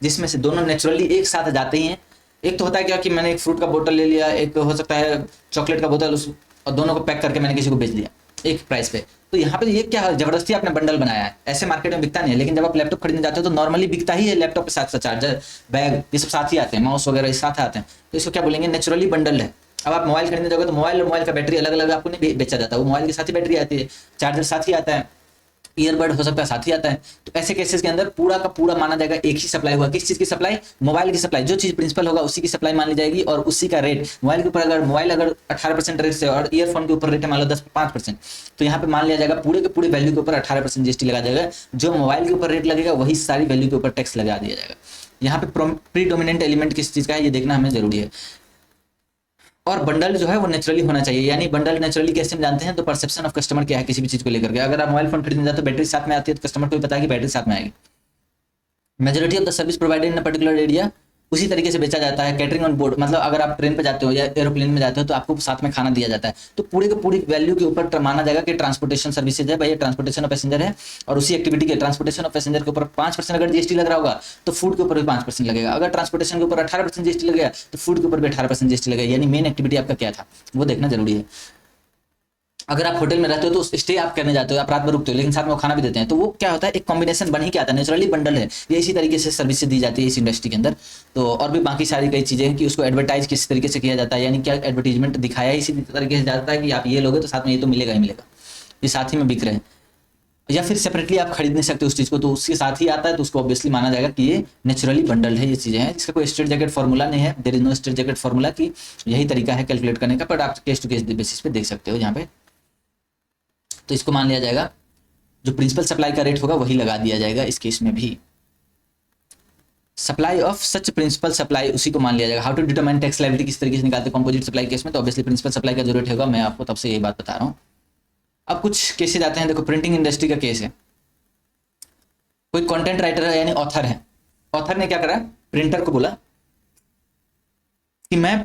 जिसमें से दोनों नेचुरली एक साथ जाते ही हैं। एक तो होता है क्या कि मैंने एक फ्रूट का बोतल ले लिया, एक हो सकता है चॉकलेट का बोतल, उस और दोनों को पैक करके मैंने किसी को बेच दिया एक प्राइस पे। तो यहाँ पे ये क्या है, जबरदस्ती आपने बंडल बनाया है, ऐसे मार्केट में बिकता नहीं है। लेकिन जब आप लैपटॉप खरीदने जाते हो तो नॉर्मली बिकता ही है, लैपटॉप के साथ चार्जर, बैग, ये सब साथ ही आते हैं, माउस वगैरह ये साथ आते हैं, तो इसको क्या बोलेंगे, नेचुरली बंडल है। अब आप मोबाइल खरीदने जाओगे तो मोबाइल और मोबाइल का बैटरी अलग अलग आपको नहीं बेचा जाता, वो मोबाइल के साथ ही बैटरी आती है, चार्जर साथ ही आता है, ईयरबड हो सकता है साथ ही आता है। तो ऐसे केसेस के अंदर पूरा का पूरा माना जाएगा एक ही सप्लाई हुआ। किस चीज की सप्लाई, मोबाइल की सप्लाई, जो चीज प्रिंसिपल होगा उसी की सप्लाई मान ली जाएगी और उसी का रेट। मोबाइल के ऊपर अगर मोबाइल अगर 18% रेट से और ईयरफोन के ऊपर रेट है मान लो 5%, तो यहाँ पे मान लिया जाएगा पूरे के पूरे वैल्यू के ऊपर 18% जीएसटी लगा जाएगा। जो मोबाइल के ऊपर रेट लगेगा वही सारी वैल्यू के ऊपर टैक्स लगा दिया जाएगा। यहाँ पे प्रीडोमिनेंट एलिमेंट किस चीज का है ये देखना हमें जरूरी है। और बंडल जो है वो नेचुरली होना चाहिए, यानी बंडल नेचुरली कैसे हम जानते हैं, तो परसेप्शन ऑफ कस्टमर क्या है किसी भी चीज को लेकर के। अगर आप मोबाइल फोन खरीदने जाते हो बैटरी साथ में आती है तो कस्टमर को भी पता है कि बैटरी साथ में आएगी। Majority of the service provided in particular area उसी तरीके से बेचा जाता है। कैटरिंग ऑन बोर्ड, मतलब अगर आप ट्रेन पे जाते हो या एरोप्लेन में जाते हो तो आपको साथ में खाना दिया जाता है। तो पूरे के पूरी वैल्यू के ऊपर माना जाएगा कि ट्रांसपोर्टेशन सर्विसेज है, भाई ट्रांसपोर्टेशन ऑफ पैसेंजर है और उसी एक्टिविटी के ट्रांसपोर्टेशन ऑफ पैसेंजर के ऊपर 5% अगर जीएसटी लग रहा होगा तो फूड के ऊपर भी 5% लगेगा। अगर ट्रांसपोर्टेशन के ऊपर 18% जीएसटी लगेगा तो फूड के ऊपर भी 18% जीएसटी लगेगा। यानी मेन एक्टिविटी आपका क्या था वो देखना जरूरी है। अगर आप होटल में रहते हो तो स्टे आप करने जाते हो, आप रात भर रुकते हो, लेकिन साथ में वो खाना भी देते हैं, तो वो क्या होता है, एक कॉम्बिनेशन बन ही क्या आता है, नेचुरली बंडल है। ये इसी तरीके से सर्विसेज दी जाती है इस इंडस्ट्री के अंदर। तो और भी बाकी सारी कई चीजें हैं कि उसको एडवर्टाइज किस तरीके से किया जाता है, यानी क्या एडवर्टीजमेंट दिखाया ही इसी तरीके से जाता है कि आप ये लोगे तो साथ में ये तो मिलेगा ही मिलेगा, ये साथ ही में बिक रहे हैं। या फिर सेपरेटली आप खरीद नहीं सकते उस चीज को, तो उसके साथ ही आता है, तो उसको ऑब्वियसली माना जाएगा कि ये नेचुरली बंडल है। ये चीजें हैं, इसका कोई स्ट्रेट जैकेट फॉर्मूला नहीं है, there is no straight jacket formula की यही तरीका है कैलकुलेट करने का, बट आप केस टू केस बेसिस पे देख सकते हो यहाँ पे। तो इसको मान लिया जाएगा जो प्रिंसिपल सप्लाई का रेट होगा वही लगा दिया जाएगा इस केस में भी। Supply of such principal supply उसी को मान लिया जाएगा। How to determine tax liability किस तरीके से निकालते हैं कंपोजिट सप्लाई केस में, तो ऑब्वियसली प्रिंसिपल सप्लाई का जो रेट होगा, मैं आपको तब से यही बात बता रहा हूँ। अब कुछ केसेज आते हैं, देखो प्रिंटिंग इंडस्ट्री का केस है। कोई कंटेंट राइटर है यानी ऑथर है, ऑथर ने क्या करा, प्रिंटर को बोला कि मैं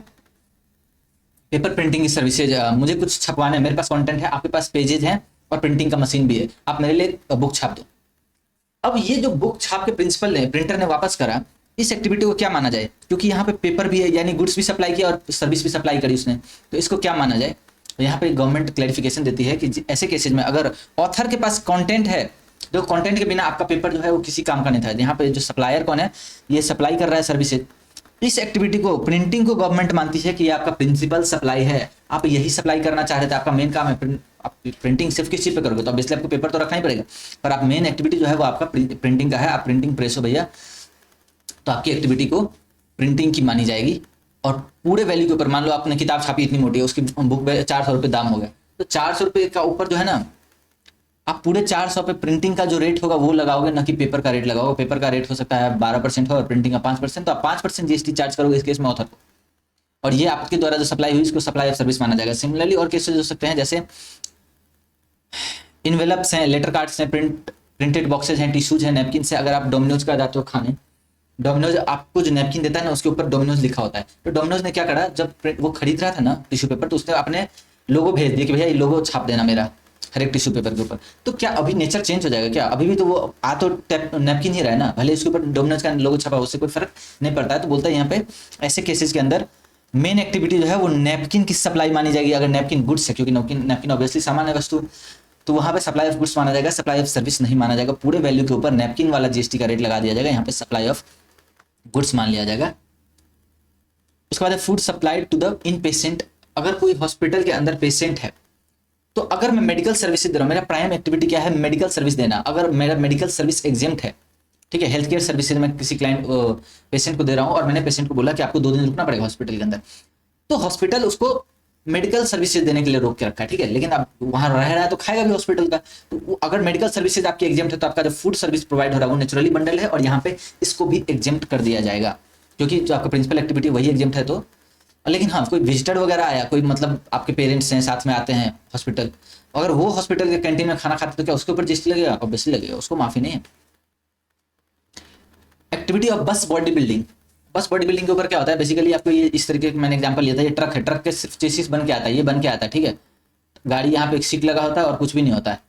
पेपर प्रिंटिंग की सर्विसेज, मुझे कुछ छपवाना है, मेरे पास कंटेंट है, आपके पास पेजेज हैं और प्रिंटिंग का मशीन भी है, आप मेरे लिए बुक छाप दो। अब ये जो बुक छाप के प्रिंसिपल ने प्रिंटर ने वापस करा, इस एक्टिविटी को क्या माना जाए, क्योंकि यहाँ पे पेपर भी है यानी गुड्स भी सप्लाई किया और सर्विस भी सप्लाई करी उसने, तो इसको क्या माना जाए। तो यहाँ पे गवर्नमेंट क्लैरिफिकेशन देती है कि ऐसे केसेज में अगर ऑथर के पास कंटेंट है, जो कंटेंट के बिना आपका पेपर जो है वो किसी काम का नहीं था। यहाँ पे जो सप्लायर कौन है, ये सप्लाई कर रहा है सर्विसेज, इस एक्टिविटी को प्रिंटिंग को गवर्नमेंट मानती है कि ये आपका प्रिंसिपल सप्लाई है, आप यही सप्लाई करना चाह रहे थे, आपका मेन काम है। आप प्रिंटिंग सिर्फ किस चीज पे करोगे, तो ऑब्वियसली आपको पेपर तो रखना ही पड़ेगा, पर आप मेन एक्टिविटी जो है वो आपका प्रिंटिंग का है, आप प्रिंटिंग प्रेस हो भैया, तो आपकी एक्टिविटी को प्रिंटिंग की मानी जाएगी। और पूरे वैल्यू के ऊपर मान लो आपने किताब छापी इतनी मोटी है, उसकी बुक 400 रुपये दाम हो गया, तो 400 रुपये का ऊपर जो है ना, आप पूरे 400 पे प्रिंटिंग का जो रेट होगा वो लगाओगे, ना कि पेपर का रेट लगाओगे। पेपर का रेट हो सकता है 12% हो और प्रिंटिंग का 5%, तो आप 5% जीएसटी चार्ज करोगे इस केस में ऑथर को, और ये आपके द्वारा जो सप्लाई हुई इसको सप्लाई ऑफ सर्विस माना जाएगा। सिमिलरली और केसेस हो सकते हैं, जैसे इनवेलप्स हैं, लेटर कार्ड्स हैं, प्रिंटेड बॉक्सेज हैं, टिश्यूज हैं, नैपकिन से। अगर आप डोमिनोज का जाते हो खाने, डोमिनोज आपको जो नैपकिन देता है ना उसके ऊपर डोमिनोज लिखा होता है, तो डोमिनोज ने क्या करा, जब वो खरीद रहा था ना टिश्यू पेपर, तो उसने अपने लोगो भेज दिया कि भैया ये लोगो छाप देना मेरा हर एक टिश्यू पेपर के ऊपर। तो क्या अभी नेचर चेंज हो जाएगा क्या, अभी भी तो वो आ तो नैपकिन ही रहा है ना, भले उसके ऊपर डोमिनोज का लोगो छपा, उससे कोई फर्क नहीं पड़ता है। तो बोलता है यहाँ पे ऐसे केसेस के अंदर मेन एक्टिविटी जो है वो नैपकिन की सप्लाई मानी जाएगी, अगर नैपकिन गुड्स है, क्योंकि नैपकिन ऑब्वियसली सामान्य वस्तु, तो वहां पे सप्लाई ऑफ गुड्स माना जाएगा, सप्लाई ऑफ सर्विस नहीं माना जाएगा। पूरे वैल्यू के ऊपर नैपकिन वाला जीएसटी का रेट लगा दिया जाएगा, यहाँ पे सप्लाई ऑफ गुड्स मान लिया जाएगा। उसके बाद food supplied to the inpatient, अगर कोई हॉस्पिटल के अंदर पेशेंट है, तो अगर मैं मेडिकल सर्विस दे रहा हूँ, मेरा प्राइम एक्टिविटी क्या है, मेडिकल सर्विस देना। अगर मेरा मेडिकल सर्विस एग्जेम्प्ट है, ठीक है, हेल्थ केयर सर्विसेज में किसी क्लाइंट पेशेंट को दे रहा हूँ और मैंने पेशेंट को बोला कि आपको 2 दिन रुकना पड़ेगा हॉस्पिटल के अंदर, तो हॉस्पिटल उसको मेडिकल सर्विसेज देने के लिए रोक के रखा है, ठीक है। लेकिन अब वहां रह रहा है तो खाएगा भी हॉस्पिटल का। तो अगर मेडिकल सर्विसेज आपकी एग्जेम्प्ट है तो आपका जो फूड सर्विस प्रोवाइड हो रहा है वो नेचुरली बंडल है, और यहाँ पे इसको भी एग्जेम्प्ट कर दिया जाएगा, क्योंकि जो आपका प्रिंसिपल एक्टिविटी वही एग्जेम्प्ट है। तो लेकिन हाँ, कोई विजिटर वगैरह आया, कोई मतलब आपके पेरेंट्स हैं साथ में आते हैं हॉस्पिटल, अगर वो हॉस्पिटल के कैंटीन में खाना खाते तो क्या उसके ऊपर जीएसटी लगेगा? ऑब्वियसली लगेगा, उसको माफी नहीं है। एक्टिविटी ऑफ बस बॉडी बिल्डिंग। बस बॉडी बिल्डिंग के ऊपर क्या होता है बेसिकली, आपको ये इस तरीके का मैंने एग्जांपल लिया था, ये ट्रक है, ट्रक के सिर्फ चेसिस बन के आता है, ये बन के आता है, ठीक है। गाड़ी यहाँ पे एक सीट लगा होता है और कुछ भी नहीं होता है,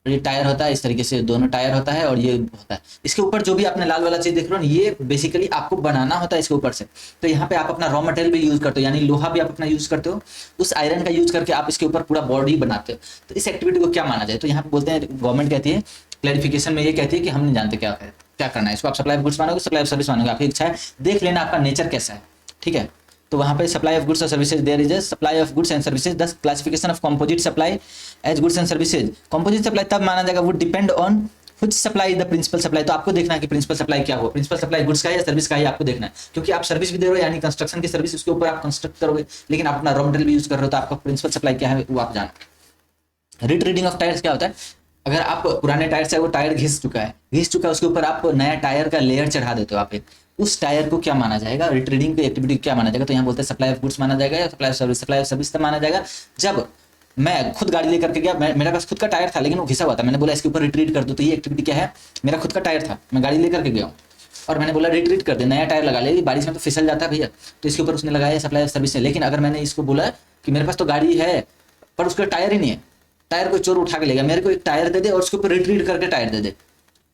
और ये टायर होता है, इस तरीके से दोनों टायर होता है और ये होता है। इसके ऊपर जो भी आपने लाल वाला चीज देख रहे हो ये बेसिकली आपको बनाना होता है इसके ऊपर से। तो यहाँ पे आप अपना रॉ मटेरियल भी यूज करते हो, यानी लोहा भी आप अपना यूज करते हो, उस आयरन का यूज करके आप इसके ऊपर पूरा बॉडी बनाते हो। तो इस एक्टिविटी को क्या माना जाए? तो यहाँ पे बोलते हैं, गवर्नमेंट कहती है क्लैरिफिकेशन में, ये कहती है कि हम नहीं जानते क्या करना है इसको। आप सप्लाई ऑफ गुड्स मानोगे, सप्लाई ऑफ सर्विस मानोगे, आपकी इच्छा है, देख लेना आपका नेचर कैसा है, ठीक है। तो वहाँ पे सप्लाई ऑफ गुड्स और services, there is a supply of goods and services, thus classification of composite supply as goods and services. Composite supply तब माना जाएगा वो depend on which supply the principal supply. तो आपको देखना है कि प्रिंसिपल सप्लाई क्या हो, प्रिंसिपल सप्लाई गुड्स का है या सर्विस का है, आपको देखना है, क्योंकि आप सर्विस भी दे रहे हो, यानी कंस्ट्रक्शन की सर्विस, उसके ऊपर आप कंस्ट्रक्ट करोगे, लेकिन आप अपना रॉ मटेरियल भी यूज कर रहे हो, तो आपका प्रिंसिपल सप्लाई क्या है वो आप जानो। रीट्रेडिंग ऑफ टायर्स क्या होता है? अगर आप पुराने टायर से वो टायर घिस चुका है, उसके ऊपर आप नया टायर का लेयर चढ़ा देते हो, आप उस टायर को क्या माना जाएगा? रिट्रेडिंग की एक्टिविटी क्या माना जाएगा? तो यहाँ बोलते हैं सप्लाई ऑफ गुड्स माना जाएगा या supply of service. Supply of service तब माना जाएगा जब मैं खुद गाड़ी लेकर के गया, मेरे पास खुद का टायर था लेकिन वो घिसा हुआ था, मैंने बोला इसके ऊपर रिट्रीट कर दो। तो ये एक्टिविटी क्या है? मेरा खुद का टायर था, मैं गाड़ी लेकर के गया हूँ और मैंने बोला रिट्रीट कर दे, नया टायर लगा ले, बारिश में तो फिसल जाता है भैया, तो इसके ऊपर उसने लगाया सप्लाई ऑफ सर्विस है। लेकिन अगर मैंने इसको बोला कि मेरे पास तो गाड़ी है पर उसका टायर ही नहीं है, टायर कोई चोर उठा के ले गया, मेरे को एक टायर दे दे और उसके ऊपर रिट्रीट करके टायर दे दे,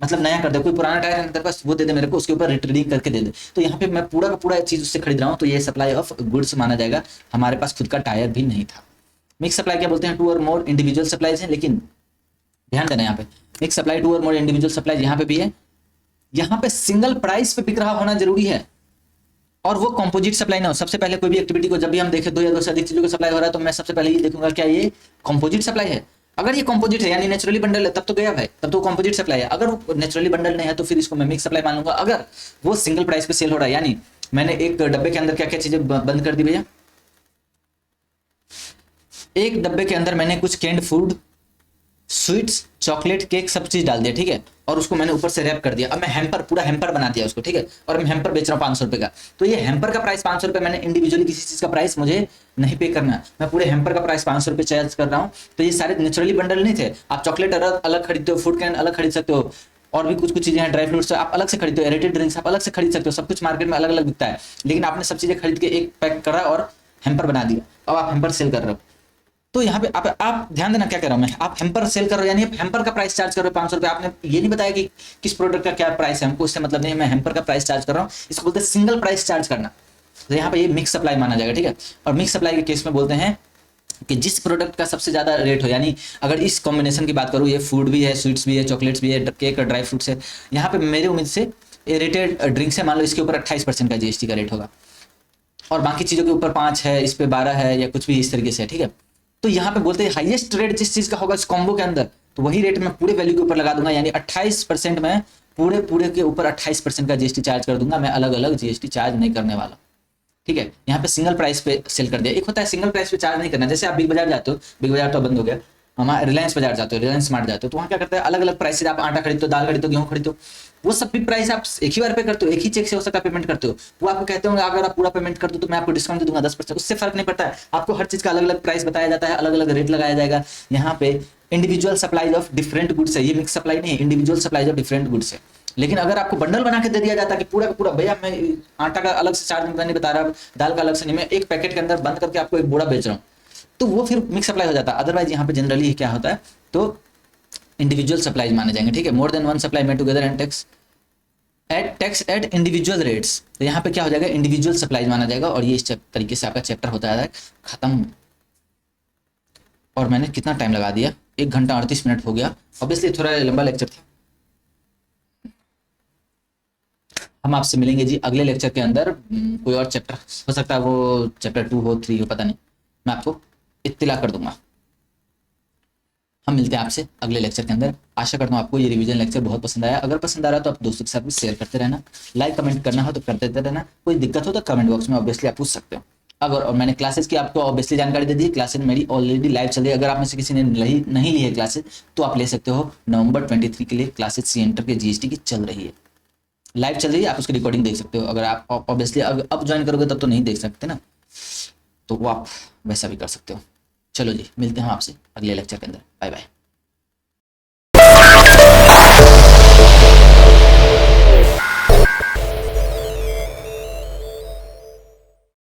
मतलब नया कर दे, कोई पुराना टायर है तेरे पास वो दे दे मेरे को, उसके ऊपर रिट्रीडिंग करके दे दे। तो यहाँ पे मैं पूरा का पूरा चीज उससे खरीद रहा हूँ, तो ये सप्लाई ऑफ गुड्स माना जाएगा, हमारे पास खुद का टायर भी नहीं था। मिक्स सप्लाई क्या बोलते हैं? टू और मोर इंडिविजुअल सप्लाईज है, लेकिन ध्यान देना यहाँ पे मिक्स सप्लाई टू और मोर इंडिविजुअल सप्लाई यहाँ पे भी है। यहाँ पे सिंगल प्राइस पे बिक रहा होना जरूरी है और वो कंपोजिट सप्लाई ना हो। सबसे पहले कोई भी एक्टिविटी को जब भी हम देखें दो या दो से अधिक चीजों को सप्लाई हो रहा है तो मैं सबसे पहले ये देखूंगा क्या ये कंपोजिट सप्लाई है। अगर ये कंपोजिट है यानी नेचुरली बंडल है तब तो गया भाई, तब तो कंपोजिट सप्लाई है। अगर वो नेचुरली बंडल नहीं है तो फिर इसको मैं मिक्स सप्लाई मान लूंगा। अगर वो सिंगल प्राइस पे सेल हो रहा है, यानी मैंने एक डब्बे के अंदर क्या क्या चीजें बंद कर दी भैया, एक डब्बे के अंदर मैंने कुछ canned food, sweets, chocolate, cake सब चीज डाल दिया, ठीक है, और उसको मैंने ऊपर से रैप कर दिया। अब मैं हैम्पर, पूरा हैम्पर बना दिया उसको, ठीक है, और मैं हैम्पर बेच रहा हूँ 500 रुपए का। तो ये हैम्पर का प्राइस 500 रुपए, मैंने इंडिविजुअली किसी चीज का प्राइस मुझे नहीं पे करना, मैं पूरे हैम्पर का प्राइस 500 रुपए चार्ज कर रहा हूँ। तो ये सारे नेचुरली बंडल नहीं थे। आप चॉकलेट अलग खरीदते हो, फूड कैन अलग खरीद सकते हो, और भी कुछ चीजें हैं, ड्राई फ्रूट्स आप अलग से खरीदते हो, एरेटेड ड्रिंक्स आप अलग से खरीद सकते हो, सब कुछ मार्केट में अलग अलग बिकता है। लेकिन आपने सब चीजें खरीद के एक पैक करा और हैम्पर बना दिया, अब आप हैम्पर सेल कर रहे हो। तो यहाँ पे आप ध्यान देना क्या कर रहा हूँ मैं, आप हैम्पर सेल कर रहे हो यानी आप हैम्पर का प्राइस चार्ज कर रहे हो 500 रुपए। आपने ये नहीं बताया कि किस प्रोडक्ट का क्या प्राइस है, हमको उससे मतलब नहीं है, मैं हैम्पर का प्राइस चार्ज कर रहा हूँ, इसको बोलते हैं सिंगल प्राइस चार्ज करना। तो यहाँ पे ये मिक्स सप्लाई माना जाएगा, ठीक है। और मिक्स सप्लाई के केस में बोलते हैं कि जिस प्रोडक्ट का सबसे ज्यादा रेट हो, यानी अगर इस कॉम्बिनेशन की बात करूँ, ये फूड भी है, स्वीट्स भी है, चॉकलेट्स भी है, केक और ड्राई फ्रूट्स है, यहाँ पे मेरी उम्मीद से एरेटेड ड्रिंक्स है, मान लो इसके ऊपर 28% का जीएसटी का रेट होगा और बाकी चीजों के ऊपर 5 है, इस पे 12 है या कुछ भी इस तरीके से, ठीक है। तो यहाँ पे बोलते हैं हाईएस्ट रेट जिस चीज का होगा इस कॉम्बो के अंदर, तो वही रेट मैं पूरे वैल्यू के ऊपर लगा दूंगा, यानी 28% में पूरे के ऊपर 28% का जीएसटी चार्ज कर दूंगा, मैं अलग अलग जीएसटी चार्ज नहीं करने वाला, ठीक है। यहाँ पे सिंगल प्राइस पे सेल कर दिया। एक होता है सिंगल प्राइस पे चार्ज नहीं करना, जैसे आप बिग बाजार जाते हो, बिग बाजार तो बंद हो गया, हमारा रिलायंस बाजार जाते हो, रिलायंस स्मार्ट जाते हो, तो वहाँ क्या करते हैं अलग अलग प्राइस, आप आटा खरीदते हो, दाल खरीदते हो, गेहूं खरीदते हो, वो सब भी प्राइस आप एक ही बार पे करते हो, एक ही चेक से हो सकता है पेमेंट करते हो। वो आपको कहते होंगे अगर आप पूरा पेमेंट कर दो तो मैं आपको डिस्काउंट दे दूंगा 10%, उससे फर्क नहीं पड़ता है, आपको हर चीज का अलग अलग प्राइस बताया जाता है, अलग अलग रेट लगाया जाएगा। यहाँ पे individual supply of different goods है, ये मिक्स सप्लाई नहीं है, individual supply of different goods है। लेकिन अगर आपको बंडल बना के दे दिया जाता है कि पूरा का पूरा भैया मैं आटा का अलग से चार्ज नहीं बता रहा, दाल का अलग से नहीं, मैं एक पैकेट के अंदर बंद करके आपको एक बोरा बेच रहा हूँ, तो वो फिर मिक्स सप्लाई हो जाता है। अदरवाइज यहाँ पे जनरली क्या होता है, तो इंडिविजुअल सप्लाई माने जाएंगे, ठीक है। More than one supply made together and tax at individual rates, तो यहाँ पे क्या हो जाएगा इंडिविजुअल सप्लाई माना जाएगा। और ये इस तरीके से आपका चैप्टर होता है खत्म। और मैंने कितना टाइम लगा दिया, 1 घंटा 38 मिनट हो गया। ऑब्वियसली थोड़ा लंबा लेक्चर था। हम आपसे मिलेंगे जी अगले लेक्चर के अंदर, कोई और चैप्टर हो सकता है, वो चैप्टर 2 हो 3 हो पता नहीं, मैं आपको इत्तिला कर दूंगा। हम मिलते हैं आपसे अगले लेक्चर के अंदर। आशा करता हूँ आपको ये रिवीजन लेक्चर बहुत पसंद आया। अगर पसंद आ रहा है तो आप दोस्तों के साथ भी शेयर करते रहना, लाइक कमेंट करना हो तो करते रहना, कोई दिक्कत हो तो कमेंट बॉक्स में ऑब्वियसली आप पूछ सकते हो। अगर, और मैंने क्लासेस की आपको ऑब्वियसली जानकारी दे दी है, क्लासेस मेरी ऑलरेडी लाइव चल रही है। अगर आप में से किसी ने नहीं ली है क्लासेस तो आप ले सकते हो। नवंबर 23 के लिए क्लासेस सी एंटर के जीएसटी की चल रही है, लाइव चल रही है, आप उसकी रिकॉर्डिंग देख सकते हो। अगर आप ऑब्वियसली अब ज्वाइन करोगे तब तो नहीं देख सकते ना, तो वो आप वैसा भी कर सकते हो। चलो जी, मिलते हैं आपसे अगले लेक्चर के अंदर। Bye bye.